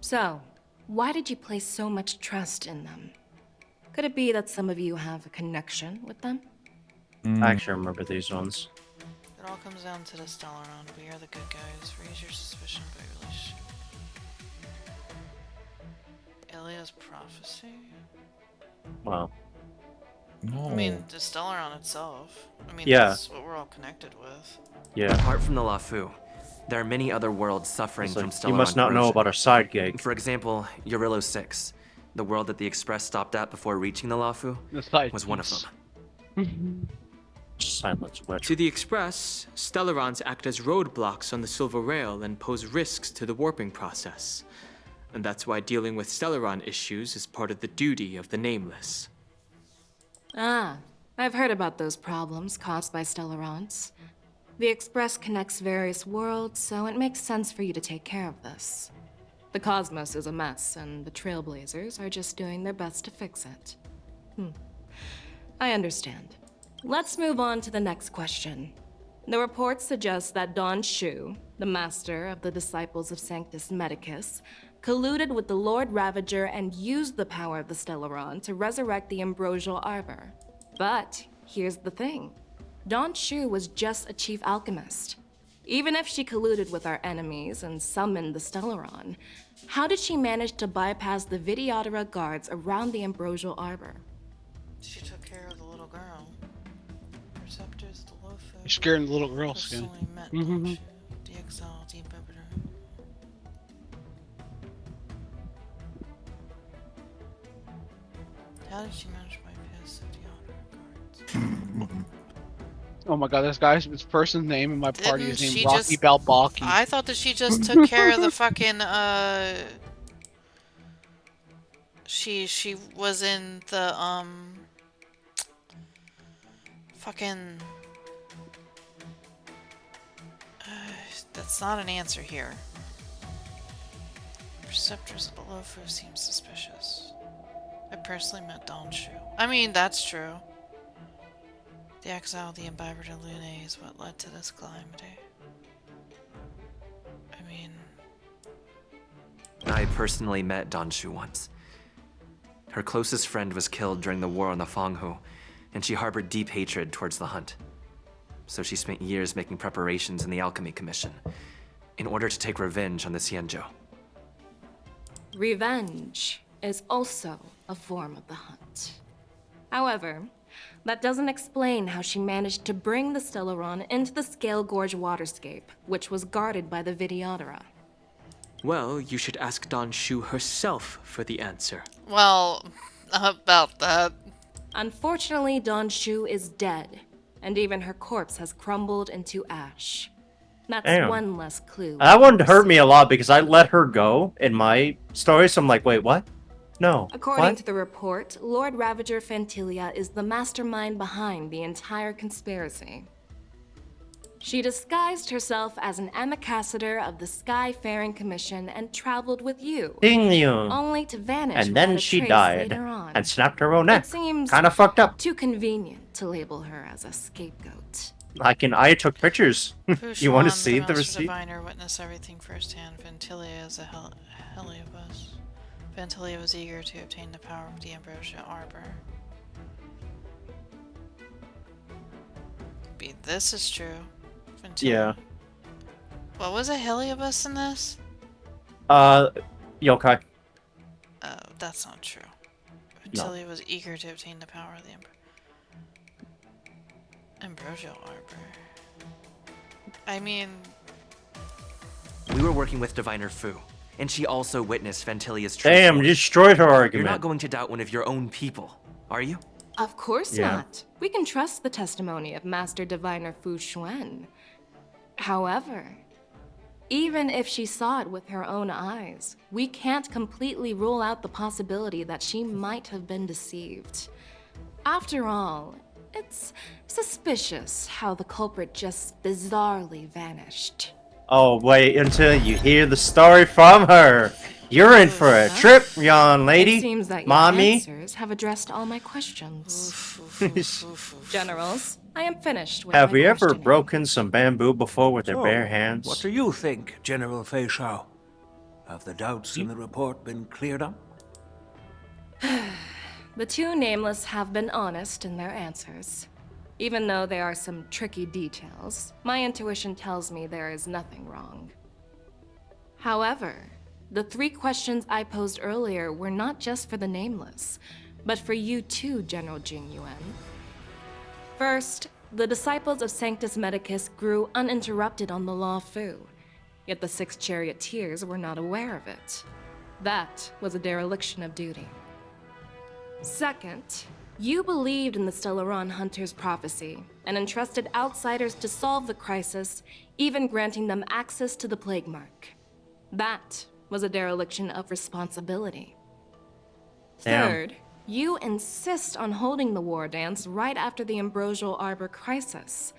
So, why did you place so much trust in them? Could it be that some of you have a connection with them? I actually remember these ones. It all comes down to the Stellaron. We are the good guys. Raise your suspicion by relation. Elia's prophecy? Wow. No. I mean, the Stellaron itself. I mean, Yeah. that's what we're all connected with. Yeah. Apart from the Lafu, there are many other worlds suffering It's like, from Stellaron you must not know corrosion. about our side gig. For example, Eurillo 6, the world that the Express stopped at before reaching the Lafu, was one of them. Silence witch. To the Express, Stellarons act as roadblocks on the Silver Rail and pose risks to the warping process. And that's why dealing with Stellaron issues is part of the duty of the Nameless. Ah, I've heard about those problems caused by Stellarons. The Express connects various worlds, so it makes sense for you to take care of this. The cosmos is a mess, and the Trailblazers are just doing their best to fix it. I understand. Let's move on to the next question. The report suggests that Don Shu, the master of the Disciples of Sanctus Medicus, colluded with the Lord Ravager and used the power of the Stellaron to resurrect the Ambrosial Arbor. But here's the thing. Don Shu was just a chief alchemist. Even if she colluded with our enemies and summoned the Stellaron, how did she manage to bypass the Videodara guards around the Ambrosial Arbor? She took care of the little girl. Perceptors, the low food. You're scaring the little girl skin. Personally met Don Shu, the exile, the inhibitor. How did she manage my passive Videodara guards? Oh my god, this person's name in my party Didn't is she named Rocky just- Balbaki. I thought that she just took care of the fucking, She was in the, fucking... that's not an answer here. Receptors of the Lofu seem suspicious. I personally met Don Shu. I mean, that's true. The exile of the Imbiber de Lune is what led to this calamity. I mean... I personally met Don Shu once. Her closest friend was killed during the war on the Fanghu, and she harbored deep hatred towards the Hunt. So she spent years making preparations in the Alchemy Commission, in order to take revenge on the Xianzhou. Revenge is also a form of the hunt. However, that doesn't explain how she managed to bring the Stellaron into the Scale Gorge waterscape, which was guarded by the Videodara. Well, you should ask Don Shu herself for the answer. Well, about that. Unfortunately, Don Shu is dead. and even her corpse has crumbled into ash. That's Damn. one less clue. That one hurt me a lot because I let her go in my story, so I'm like, wait, what? No. According what? to the report, Lord Ravager Fantilia is the mastermind behind the entire conspiracy. She disguised herself as an ambassador of the Skyfaring Commission and traveled with you, Ding you. only to vanish And then without a she trace died later on. and snapped her own neck. It seems Kind of fucked up. too convenient to label her as a scapegoat. I took pictures. You want to see the Master receipt? Diviner witnessed everything firsthand. Ventilia is a Heliobus. Ventilia was eager to obtain the power of the Ambrosia Arbor. This is true. Ventilia. Yeah. What was a Heliobus in this? Yokai. Oh, that's not true. No. Ventilia was eager to obtain the power of the Ambrosial Arbor. I mean... We were working with Diviner Fu, and she also witnessed Ventilia's Damn, you destroyed her argument. You're not going to doubt one of your own people, are you? Of course Yeah. not. We can trust the testimony of Master Diviner Fu Xuan. However, even if she saw it with her own eyes, we can't completely rule out the possibility that she might have been deceived. After all, it's suspicious how the culprit just bizarrely vanished. Oh, wait until you hear the story from her. You're in for a trip, young lady. It seems that your Mommy. answers have addressed all my questions. Generals, I am finished with Have my you ever questioning. broken some bamboo before with your So, bare hands? What do you think, General Fei Shao? Have the doubts in the report been cleared up? The two nameless have been honest in their answers. Even though there are some tricky details, my intuition tells me there is nothing wrong. However, the 3 questions I posed earlier were not just for the nameless, but for you too, General Jing Yuan. First, the disciples of Sanctus Medicus grew uninterrupted on the Law Fu, yet the 6 charioteers were not aware of it. That was a dereliction of duty. Second, you believed in the Stellaron Hunter's prophecy and entrusted outsiders to solve the crisis, even granting them access to the Plague Mark. That was a dereliction of responsibility. Damn. Third, you insist on holding the war dance right after the Ambrosial Arbor crisis,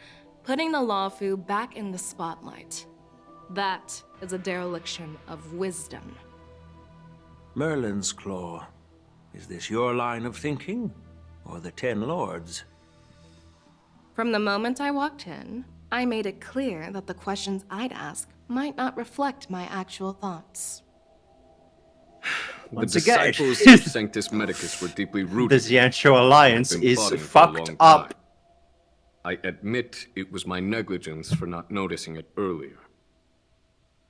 putting the Lawfu back in the spotlight. That is a dereliction of wisdom. Merlin's Claw. Is this your line of thinking? Or the Ten Lords? From the moment I walked in, I made it clear that the questions I'd ask might not reflect my actual thoughts. The disciples of Sanctus Medicus were deeply rooted. The Xianzhou Alliance Have been is plotting for a fucked long up. time. I admit it was my negligence for not noticing it earlier.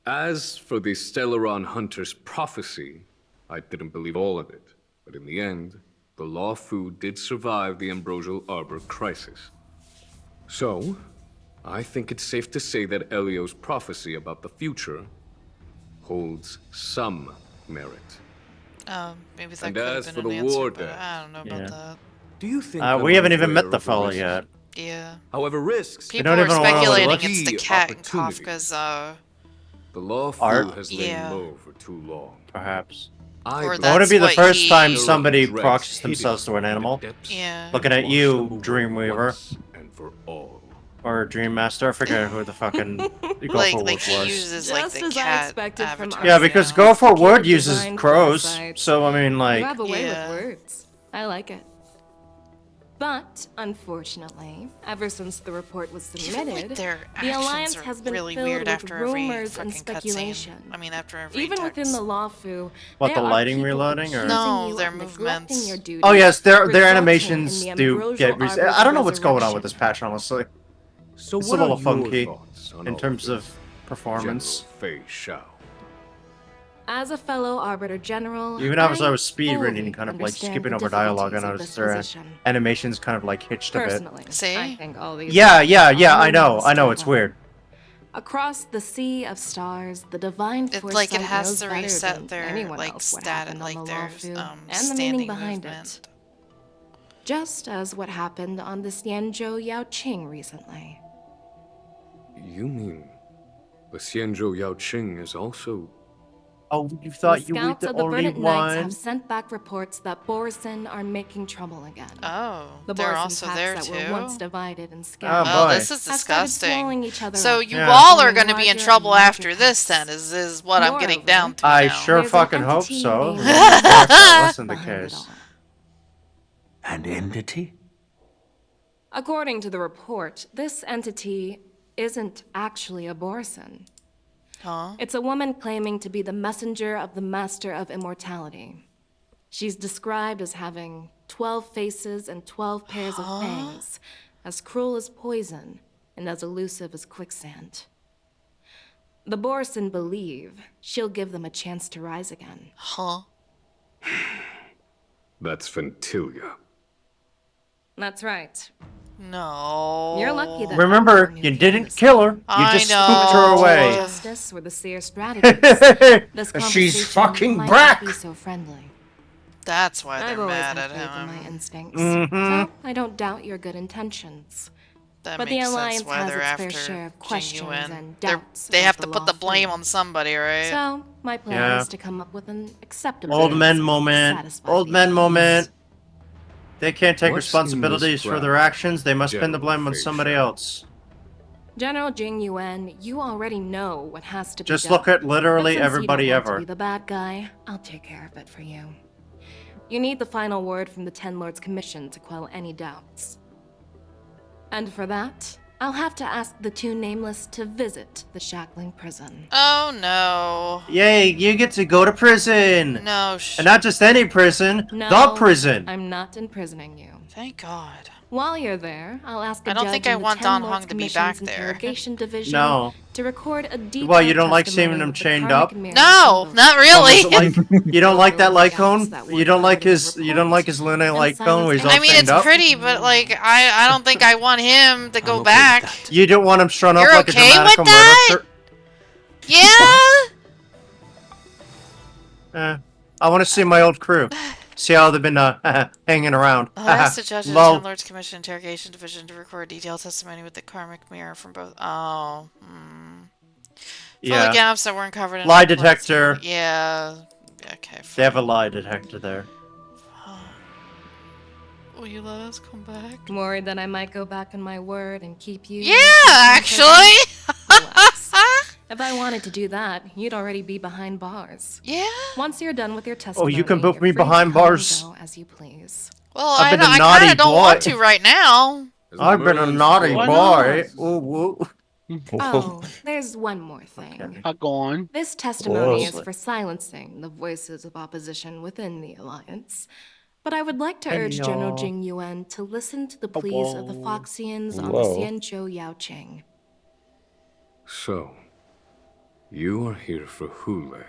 As for the Stellaron Hunter's prophecy, I didn't believe all of it. But in the end, the Law Fu did survive the Ambrosial Arbor crisis. So, I think it's safe to say that Elio's prophecy about the future holds some merit. Maybe that And could as have for been the an answer, war but I don't know about Yeah. that. Do you think We haven't even met the fella yet. Yeah. However, risks. People were speculating it's the Key cat in opportunities. Kafka's, The Law Fu Art? has lain Yeah. low for too long. Perhaps. I Or It would be the what first he- time somebody Dreads proxies hidden themselves to an animal. Yeah. Looking at you, Dreamweaver. And for all. Or Dream Master, I forget who the fucking Go Like For Wood he was. uses like Just the as I cat expected from avatar. Yeah, because now. Go For Kid Wood uses designed crows, foresight. so I mean, like... You have a way Yeah. with words. I like it. But, unfortunately, ever since the report was Even, like, submitted, their the actions Alliance are has been really filled weird with after every rumors and fucking cutscene. speculation. I mean, after every Even text. within the Lawfu, What, there the are lighting people reloading, or- accusing No, you their of neglecting movements. your duties, Oh yes, their resulting animations in the do Ambrosial get... Arbor's I don't know what's going on resurrection. with this patch, honestly. So It's a what little are your funky thoughts on in all terms this, of performance. General Fei Shao? As a fellow Arbiter General, Even as I was speed fully reading, kind of like understand skipping the over dialogue, I difficulties of noticed this their position. animations kind of like hitched a bit. Personally, See? I think all these Yeah, are I know, unrealistic. it's weird. Across the sea of stars, the divine It's foresight like it has knows to better reset than their anyone like else what stat happened like on the their Lawfu and the and the meaning standing behind movement. it. just as what happened on the Xianzhou Yaoqing recently. You mean the Xianzhou Yaoqing is also... Oh, you The thought you were scouts the of the only Verdant Knights one? have sent back reports that Borisin are making trouble again. Oh, The they're Borisin also packs there that too? were once divided and Oh, scattered. Oh, boy. this is have started swallowing disgusting. each other So up, you Yeah. all are forming going to be in larger trouble and after larger this, packs. then, is what I'm getting Moreover, down to I now. sure there's an fucking hope entity so. named It wouldn't be fair if that wasn't the behind it case. all. An entity? According to the report, this entity isn't actually a Borisin. Huh? It's a woman claiming to be the messenger of the Master of Immortality. She's described as having 12 faces and 12 pairs of fangs, as cruel as poison, and as elusive as quicksand. The Borisin believe she'll give them a chance to rise again. Huh? That's Ventilia. That's right. No. You're lucky that Remember, everyone you came didn't this kill her. way. You just I spooked her know. away. Justice or the seer strategies. This She's conversation fucking might back. not be so friendly. That's why I've they're always mad had at faith in my him. instincts, Mhm. so I don't doubt your good intentions. That But the makes sense Alliance why has they're its after fair share of Jing questions Yuan. and They're- doubts. They about have to the put the Law blame Fu. on somebody, right? So my plan Yeah. is to come up with an acceptable Old men answer to moment. satisfy Old the men Alliance. moment. They can't take What's in this responsibilities for their plan, actions. They must pin the General blame on Fei somebody Shan? else. General Jing Yuan, you already know what has to be Just done. look at literally But since everybody you don't want ever. to be the bad guy, I'll take care of it for you. You need the final word from the Ten Lords Commission to quell any doubts. And for that, I'll have to ask the two Nameless to visit the Shackling Prison. Oh no. Yay, you get to go to prison! No, And not just any prison, No, the prison! I'm not imprisoning you. Thank God. While you're there, I'll ask a I don't judge think I in the want 10 Don Lords Hong to be Commission's back there. Interrogation Division No. to record a detailed Well, you don't like seeing testimony him of the chained karmic up? mirror No, symbol. not really. You don't like that light Scouts cone? that You were don't like covered in his the you don't like his report. Luna light cone where he's all I mean, chained it's up? pretty, but like, I don't think I want him to go okay back. with that. You don't want him strung up You're like okay a with dramatical that? murder? Yeah. I want to see my old crew. See how they've been hanging around. I'll ask the judge of the Lol. Ten Lords Commission Interrogation Division to record detailed testimony with the karmic mirror from both. Oh. Fill the Yeah. gaps that weren't covered in Lie reports. detector. Yeah. Okay. They have a lie detector there. Will you let us come back? Worried that I might go back on my word and keep you. Yeah, actually. Relax. If I wanted to do that, you'd already be behind bars. Yeah. Once you're done with your testimony, you can book you're me free to behind come and bars. go as you please. Well, I've been a I naughty kind of don't boy. want to right now. I've been a naughty Why boy. Ooh, woo. Oh, there's one more thing. Go on. This testimony Whoa. is for silencing the voices of opposition within the Alliance. But I would like to urge General Hey-ya. Jing Yuan to listen to the pleas of the Foxians on the Whoa. Xianzhou Yaoqing. So, you are here for Hule.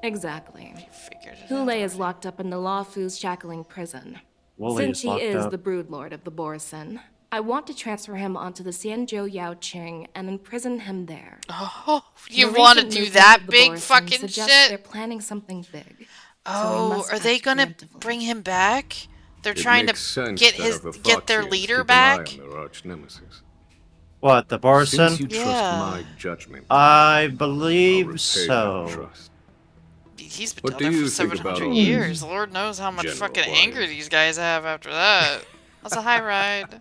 Exactly. Figured it Hule is locked up in the Law Fu's shackling prison. Wooly Since is he locked is up. the broodlord of the Borisin, I want to transfer him onto the Xianzhou Yaoqing and imprison him there. Oh, you The want to recent do movement that of the big Borisin fucking suggests shit? They're planning something big. Oh, are they gonna bring him back? They're trying to get get their leader back. Their arch nemesis. What, the Since you Borisin? trust Yeah. my judgment, I I'll believe repay so. that trust. He's been What down do there you for think about 700 all years. this, Lord knows how much General fucking Huang? anger these guys have after that. That's a high ride.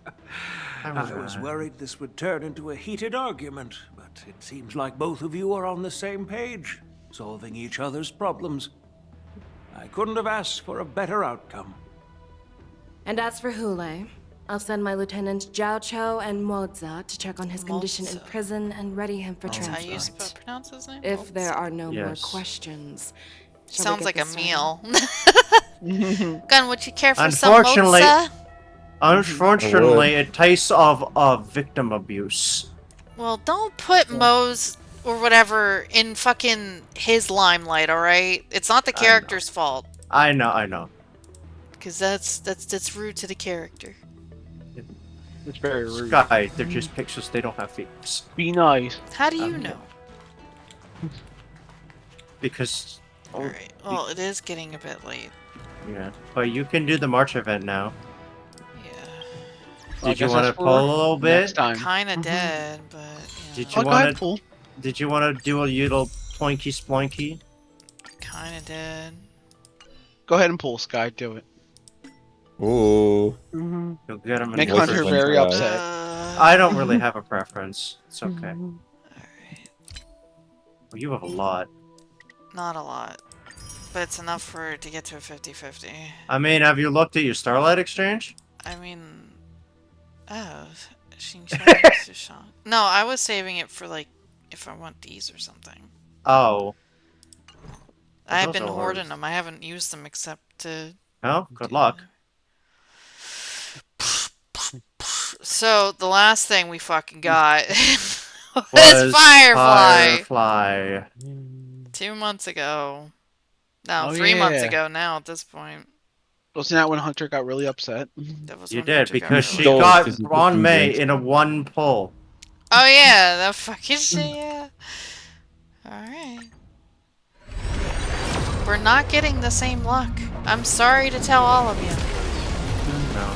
I was worried this would turn into a heated argument, but it seems like both of you are on the same page, solving each other's problems. I couldn't have asked for a better outcome. And as for Hule, I'll send my lieutenants Zhao Cho and Moza to check on his condition in prison and ready him for That's how you transport. pronounce his name? If there are no more Yes. questions, shall we Sounds get like a this meal. started? Gun, would you care for some Unfortunately, moza? unfortunately, it tastes of victim abuse. Well, don't put Moe's or whatever in fucking his limelight, alright? It's not the I know. character's fault. I know. Because that's rude to the character. It's very rude. Sky, they're just pixels, they don't have feelings. Be nice. How do you know? Because... Alright, well, it is getting a bit late. Yeah, but you can do the March event now. Well, Did you want to pull a little next bit? time. Kinda did, but Did Oh, you go ahead, want to pull? Did you want to do a little ploinky sploinky? kinda did. Go ahead and pull, Sky. Do it. Ooh. You'll get him in Make the Hunter first very try. upset. I don't really have a preference. It's okay. Well, you have a lot. Not a lot. But it's enough for it to get to a 50-50. I mean, have you looked at your Starlight Exchange? I mean... Oh. No, I was saving it for, like, if I want these or something. Oh. I've Those been are hoarding hard. them. I haven't used them except to... Oh, good luck. So, the last thing we fucking got was Was Firefly! Firefly. 2 months ago. No, Oh, 3 months yeah. ago now at this point. Wasn't that when Hunter got really upset? That was You when did, Hunter because got she really got physical on May feelings. in a one pull. Oh yeah, that fucking shit, yeah. Alright. We're not getting the same luck. I'm sorry to tell all of you. No.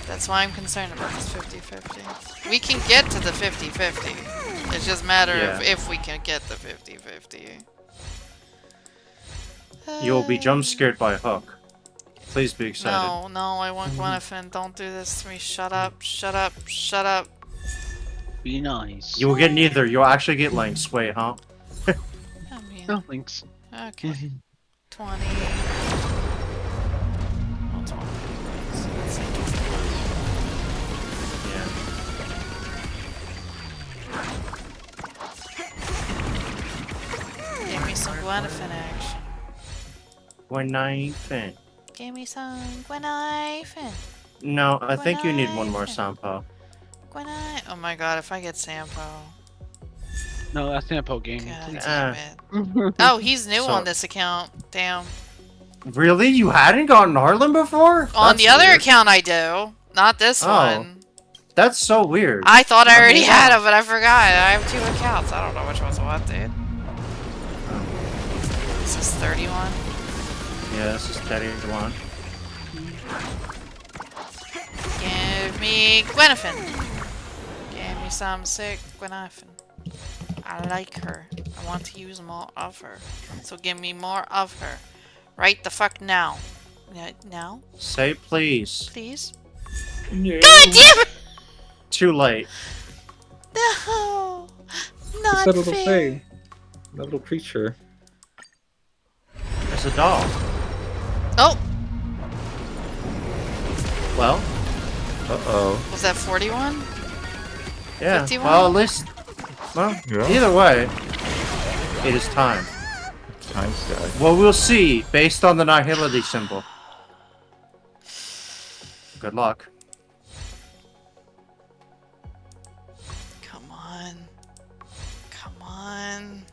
That's why I'm concerned about this 50-50. We can get to the 50-50. It's just a matter of if we can get the 50-50. You'll be jump scared by Hook. Please be excited. No, no, I want Gwenfin. Don't do this to me. Shut up, shut up, shut up. Be nice. You will get neither. You'll actually get Lynx. Wait, huh? I mean, No, thanks. okay. 20. Oh, 20. So let's say 21. Yeah. Give me some Gwenfin action. Gwenfin. Give me some Gwenfin. No, I think you need one more Sampo. Oh my god, if I get Sampo. No, that's Sampo Gaming. God Please. damn it. Oh, he's new So- on this account. Damn. Really? You hadn't gotten Harlan before? On That's the other weird. account I do. Not this Oh. one. That's so weird. I thought I already Okay, had yeah. him, but I forgot. I have 2 accounts. I don't know which one's what, dude. This is 31. Yeah, this is Teddy one. Give me Gwenfin. Give me some sick Gwenfin. I like her. I want to use more of her. So give me more of her. Right the fuck now. Now? Say please. Please? No. God damn it! Too late. No! What's Not that little fair. thing? That little creature. It's a dog. Oh! Well, Uh-oh. Was that 41? yeah. 51? Well, at least... Well, Yeah. either way, it is time. Time sky. Well, we'll see, based on the nihility symbol. Good luck. Come on. Come on.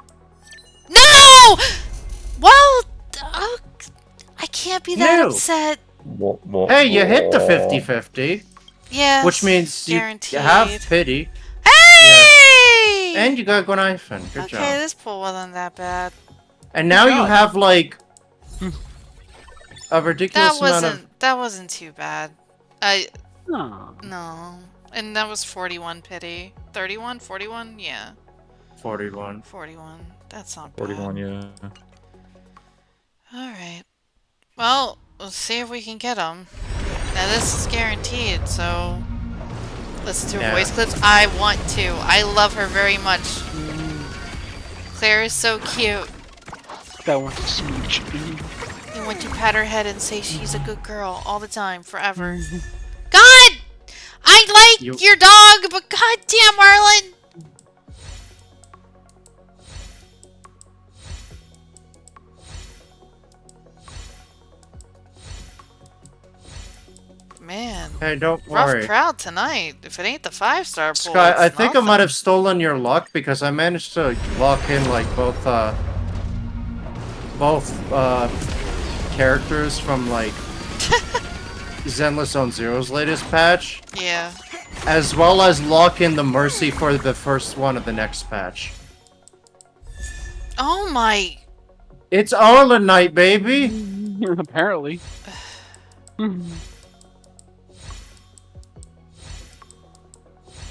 No! Well, I can't be that No. upset. Hey, you hit the 50-50. Yes, Which means you guaranteed. have pity. Hey! And you got Gwenfin. Good Okay, job. this pool wasn't that bad. And now you job. have, like, a ridiculous amount of... That wasn't too bad. No. And that was 41 pity. 31? 41? Yeah. 41. 41. That's not bad. 41, yeah. Alright. Well, let's see if we can get them. Now this is guaranteed, so... Listen to her Yeah. voice clips. I want to. I love her very much. Claire is so cute. I want to smooch. You want to pat her head and say she's a good girl all the time, forever. God! I like your dog, but goddamn, Marlon! Man. Hey, don't Rough worry. crowd tonight. If it ain't the 5-star pool, Sky, it's I think I nothing. might have stolen your luck because I managed to lock in like both characters from like Zenless Zone Zero's latest patch, Yeah. as well as lock in the Mercy for the first one of the next patch. Oh my... It's Arlen night, baby. Apparently.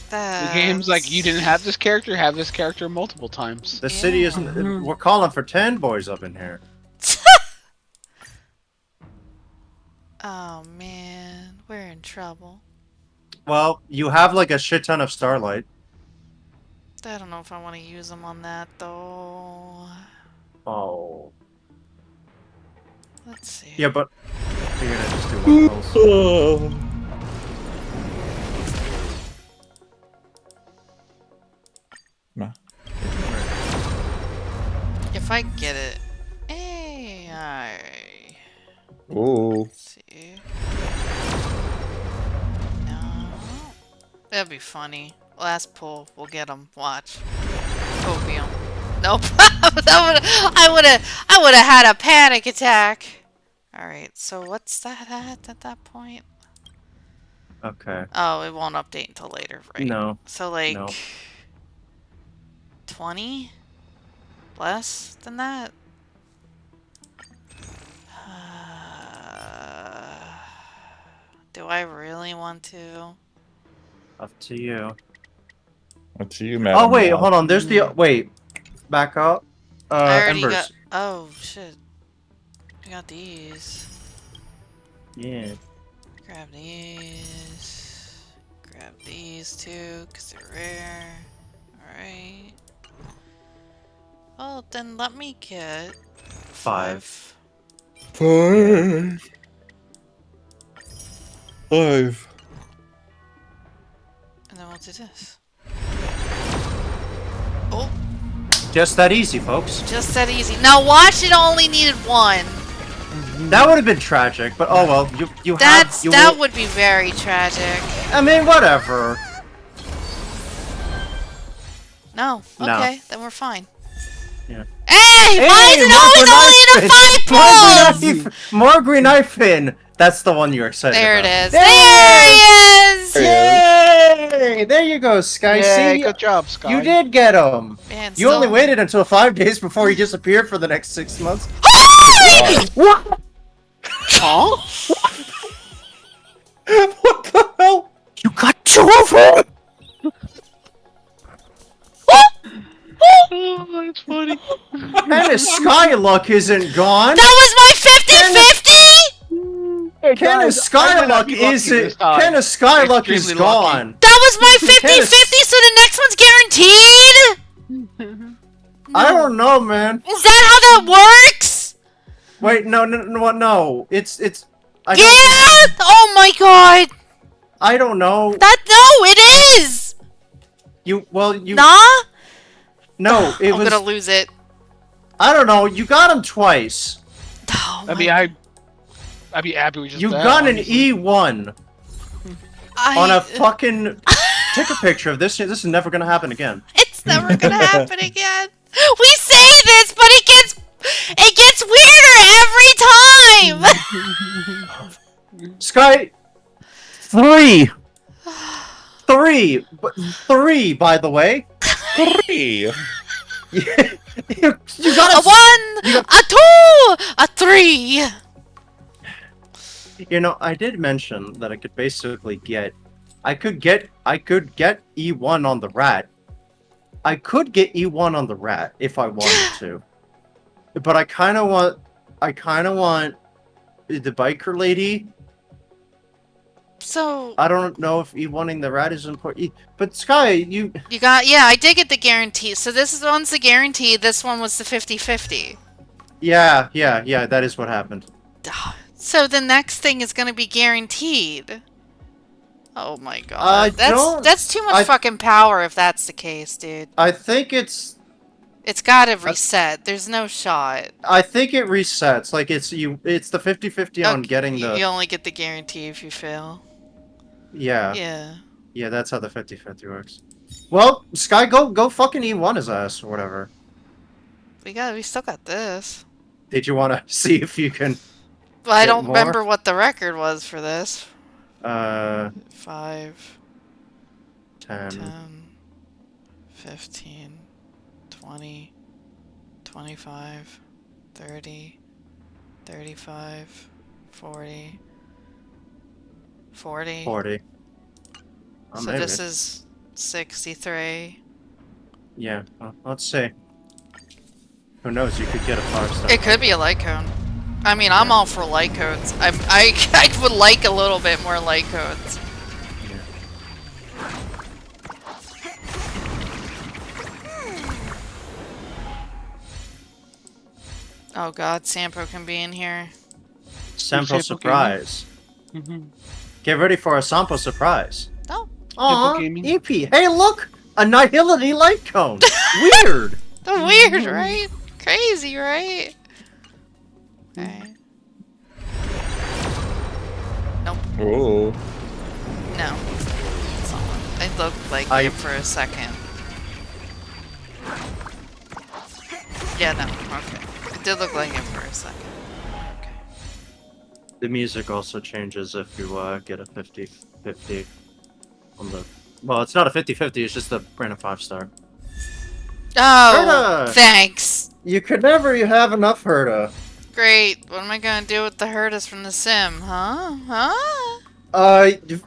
The game's like, you didn't have this character, have this character multiple times. The city isn't. We're calling for 10 boys up in here. Oh man, we're in trouble. Well, you have like a shit ton of starlight. I don't know if I want to use them on that though. Oh. Let's see. Yeah, but you're gonna just do one pulse. If I get it. Hey, Ooh. let's see. No. That'd be funny. Last pull, we'll get them. Watch. Copium. Nope. I would have had a panic attack. All right. So what's that at that point? Okay. Oh, it won't update until later, right? No. So like No. 20? Less than that? Do I really want to? Up to you. Up to you, Madam. Oh wait, hold on. There's the wait. Back up. I already Embers. got. Oh shit! I got these. Yeah. Grab these. Grab these too, cause they're rare. All right. Well, then let me get 5. 5. And then we'll do this. Oh. Just that easy, folks. Just that easy. Now watch, it only needed 1. That would have been tragic, but oh well. That would be very tragic. I mean, whatever. No. No. Okay, then we're fine. Yeah. Hey! Why is it always only in a 5 pulls? More green knife fin. That's the one you're excited There about. it is. There he is! Yay! There you go, Sky. Yeah, See, good job, Sky. You did get him. Man, You only waited until 5 days before he disappeared for the next 6 months. What? Huh? What the hell? You got 2 of them? Oh, that's funny. And his sky luck isn't gone. That was my 50-50! Ken his sky luck isn't. Ken his sky luck is gone. That was my 50-50, so the next one's guaranteed? I don't know, man. Is that how that works? Wait, no. It's. Yeah! Oh my god! I don't know. No, it is! You. Nah? No, it was. I'm gonna lose it. I don't know. You got him twice. Oh, I mean, I'd be happy with just You that, got honestly. an E1 on a fucking. Take a picture of this. This is never gonna happen again. It's never gonna happen again. We say this, but it gets weirder every time. Sky. 3. 3, by the way. 3. you got a 1, a 2, a 3. You know, I did mention that I could basically get. I could get E1 on the rat. I could get E1 on the rat if I wanted to. But I kind of want the biker lady. So I don't know if E1ing the rat is important. But Sky, you got, yeah, I did get the guarantee. So this one's the guarantee. This one was the 50-50. Yeah, that is what happened. So the next thing is gonna be guaranteed. Oh my god. That's too much fucking power if that's the case, dude. I think it's gotta reset. There's no shot. I think it resets. Like it's the 50-50 on getting the. You only get the guarantee if you fail. Yeah. Yeah. Yeah, that's how the 50-50 works. Well, Sky, go fucking E1 his ass or whatever. We still got this. Did you want to see if you can? Well, I don't remember what the record was for this. 5, 10, 15, 20, 25, 30, 35, 40, 40. 40. Oh, So maybe. this is 63. Yeah, well, let's see. Who knows, you could get a 5-star. It could be a light cone. I mean, I'm all for light codes. I would like a little bit more light codes. Oh god, Sampo can be in here. Sampo surprise. Get ready for a Sampo surprise. Oh. Aw, EP. Hey, look! A Nihility light cone! Weird! Weird, right? Crazy, right? Okay. Nope. Ooh. No. It's not. It looked like it for a second. Yeah, no. Okay. It did look like it for a second. Okay. The music also changes if you get a 50-50 on the... Well, it's not a 50-50, it's just a random 5-star. Oh, thanks. You could never have enough Herta. Great. What am I gonna do with the Hertas from the sim, huh?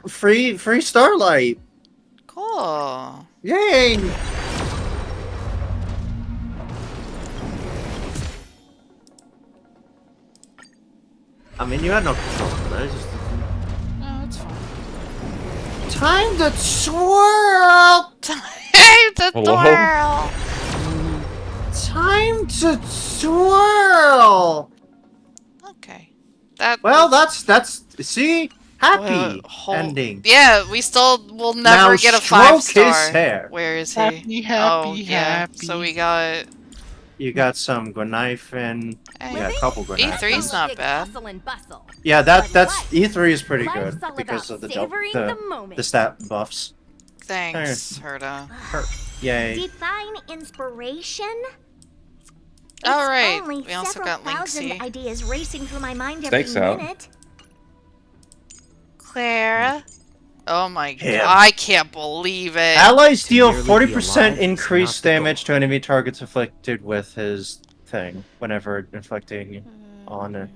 Free Starlight. Cool. Yay! I mean, you had no control for that. It's just... No, it's fine. Time to twirl! Time to twirl! Time to twirl! Okay. Well, that's... See? Happy ending. Yeah, we still will never get a 5-star. His hair. Where is he? Happy, yeah. So we got... You got some Gwynife and... You got a couple Gwynife. E3's not bad. Yeah, that's E3 is pretty good because of the stat buffs. Thanks, Herta. Yay. Define inspiration? All right. Only We also got Linksy. ideas racing through my mind every Thanks, Al. minute. Clara. Oh my god, I can't believe it. Allies deal 40% increased damage to enemy targets inflicted with his thing whenever inflicting on it.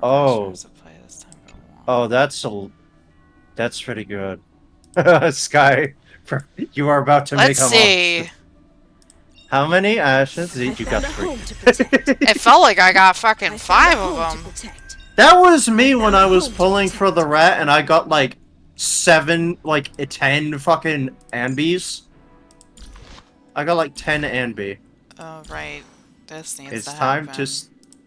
Oh. Oh, that's pretty good. Sky, you are about to make Let's see. How many ashes did you got? 3. It felt like I got fucking 5 of them. That was me when I was pulling for the rat and I got like 10 fucking Anbis. I got like 10 Anbi. Oh, right. This needs It's to time happen. to...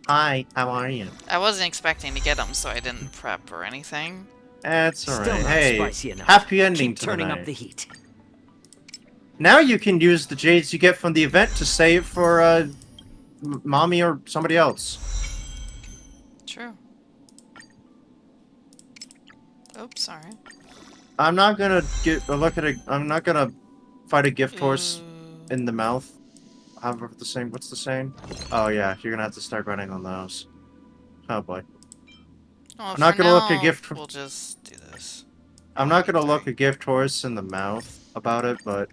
Hi, how are you? I wasn't expecting to get them, so I didn't prep or anything. That's alright. Still not Hey, spicy enough. happy ending Keep to turning the up night. the heat. Now you can use the jades you get from the event to save for mommy or somebody else. True. Oops, sorry. I'm not gonna I'm not gonna fight a gift horse in the mouth. However, what's the saying? Oh yeah, you're gonna have to start running on those. Oh boy. Well, I'm not gonna look a now, gift. We'll just do this. I'm not gonna look a gift horse in the mouth about it, but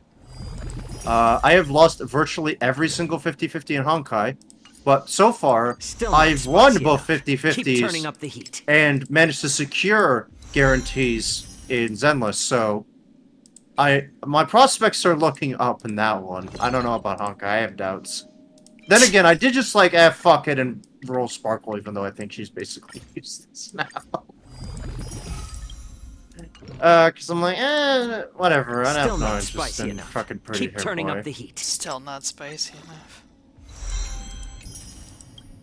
I have lost virtually every single 50-50 in Honkai, but so far I've won both 50-50s and managed to secure guarantees in Zenless. So my prospects are looking up in that one. I don't know about Honkai. I have doubts. Then again, I did just like fuck it and roll Sparkle, even though I think she's basically useless now. Cause I'm like, whatever. I don't know. It's just been fucking pretty. Keep turning up the heat. Still not spicy enough.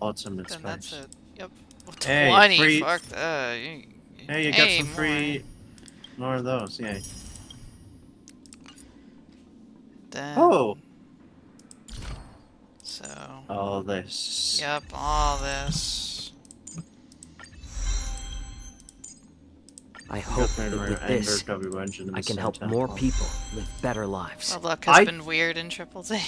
Ultimate Then spice. that's it. Yep. Well, 20. Hey, free... Fuck that. Hey, you got some free... More of those, yay. Then... Oh! So... All this. Yep, all this. I hope that with this, I can help more people live better lives. Our luck has been weird in Triple D.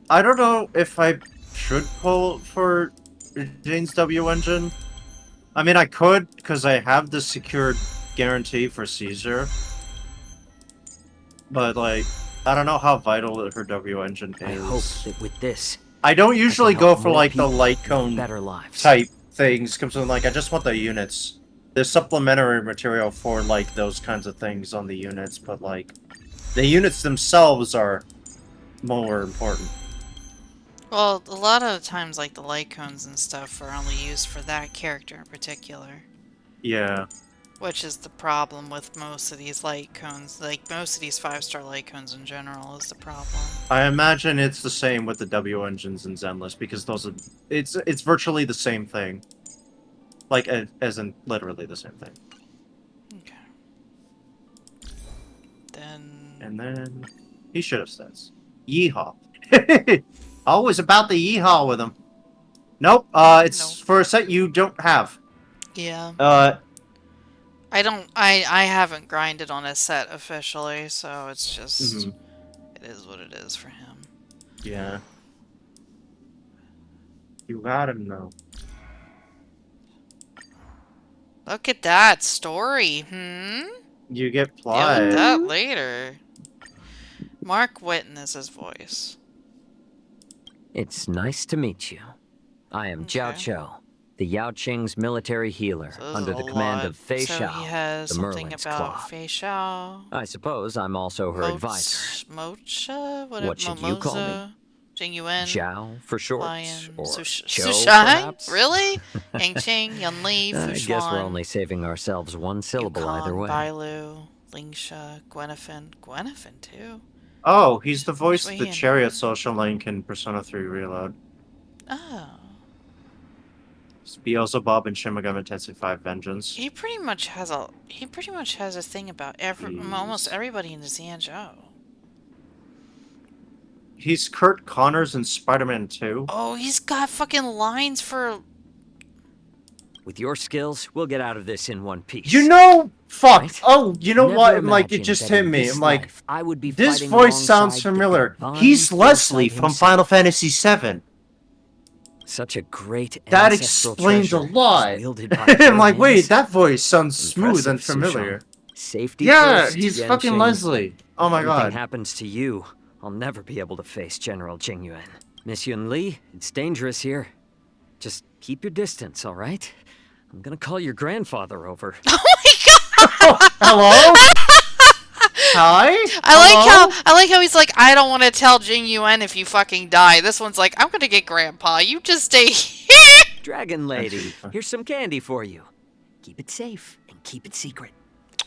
I don't know if I should pull for Jane's W engine. I mean, I could, because I have the secured guarantee for Caesar. But, like, I don't know how vital her W engine is. I hope that with this, I don't usually go for like the people light cone better lives. type things, because I'm like, I just want the units. There's supplementary material for like those kinds of things on the units, but like the units themselves are more important. Well, a lot of the times, like the light cones and stuff are only used for that character in particular. Yeah. Which is the problem with most of these light cones. Like, most of these 5-star light cones in general is the problem. I imagine it's the same with the W engines and Zenless, because those are... It's virtually the same thing. Like, as in literally the same thing. Okay. Then... And then... He should have said, yeehaw. Always about the yeehaw with him. Nope, it's for a set you don't have. Yeah. I haven't grinded on a set officially, so it's just... It is what it is for him. Yeah. You got him, though. Look at that story, You get Deal plot. with that later. Mark Whitten is his voice. It's nice to meet you. I am Jiao Cho, the Yao Qing's military healer, under the command of Fei So he Shao, has the something Merlin's about Claw. Fei Shao. I suppose I'm also her advisor. Mocha? What should you call me? Jing Yuan? Zhao for short, Lion, or Su Cho, Shai? perhaps? Really? Yang Qing, Yun Li, Fu I guess we're only saving ourselves one syllable either way. Bailu, Lingsha, Gwenephen. Gwenephen, too? Oh, he's the voice of the Wait. Chariot social link in Persona 3 Reload. Oh. It's Beelzebub and Shin Megami Tensei 5 Vengeance. He pretty much has a thing about almost everybody in the Xianzhou. He's Kurt Connors in Spider-Man 2. Oh, he's got fucking lines for... With your skills, we'll get out of this in one piece. You know, fuck. Right? Oh, you know Never what? I'm like, it just hit me. I'm like, this voice sounds familiar. He's Leslie from Final Fantasy VII. Such a great that explains a lot. I'm like, wait, that voice sounds smooth and familiar. Safety first, he's fucking Leslie. Oh my god. If anything happens to you, I'll never be able to face General Jing Yuan. Miss Yun Li, it's dangerous here. Just keep your distance, all right? I'm gonna call your grandfather over. Oh my god! Hello? Hi? I like how he's like, I don't want to tell Jing Yuan if you fucking die. This one's like, I'm gonna get Grandpa. You just stay here. Dragon Lady, here's some candy for you. Keep it safe and keep it secret.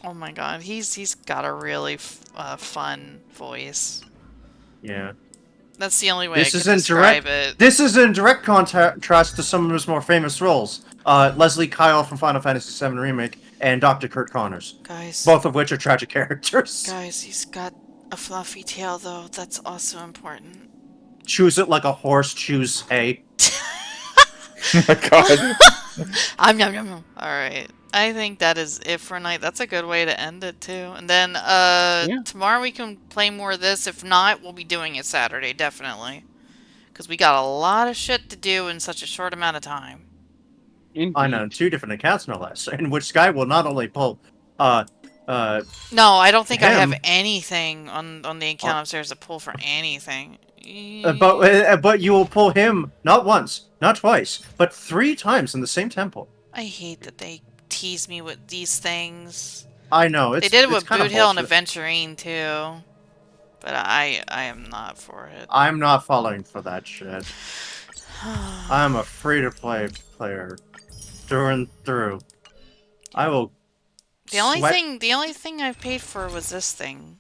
Oh my god, he's got a really fun voice. Yeah. That's the only way I can describe it. This is in direct contrast to some of his more famous roles. Leslie Kyle from Final Fantasy VII Remake and Dr. Kurt Connors. Guys. Both of which are tragic characters. Guys, he's got a fluffy tail, though. That's also important. Choose it like a horse chews hay. Oh my god. Alright. I think that is it for night. That's a good way to end it, too. And then, tomorrow we can play more of this. If not, we'll be doing it Saturday, definitely. Because we got a lot of shit to do in such a short amount of time. I know, 2 different accounts, no less. In which Sky will not only pull, No, I don't think I have him. anything on the account upstairs to pull for anything. But you will pull him, not once, not twice, but 3 times in the same temple. I hate that they tease me with these things. I know, they did it with Boot Hill and Aventurine too, but I am not for it. I'm not falling for that shit. I'm a free-to-play player, through and through. I will. The only thing I've paid for was this thing.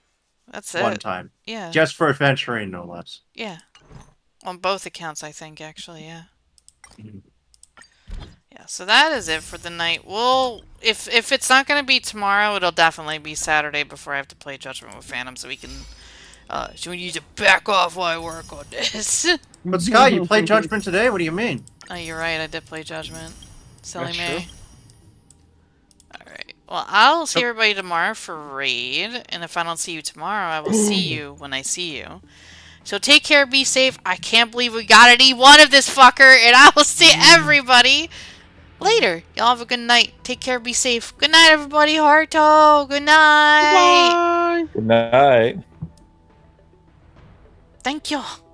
That's it. One time. Yeah. Just for Aventurine, no less. Yeah. On both accounts, I think, actually, yeah. Yeah, so that is it for the night. We'll, if it's not going to be tomorrow, it'll definitely be Saturday before I have to play Judgment with Phantom, so we can, so we need to back off while I work on this. But Scott, you played Judgment today? What do you mean? Oh, you're right, I did play Judgment. Silly That's me. true. Alright, well, I'll see everybody tomorrow for Raid, and if I don't see you tomorrow, I will see you when I see you. So take care, be safe. I can't believe we got an E1 of this fucker, and I will see everybody later. Y'all have a good night. Take care, be safe. Good night, everybody. Harto. Good night. Good night. Thank you.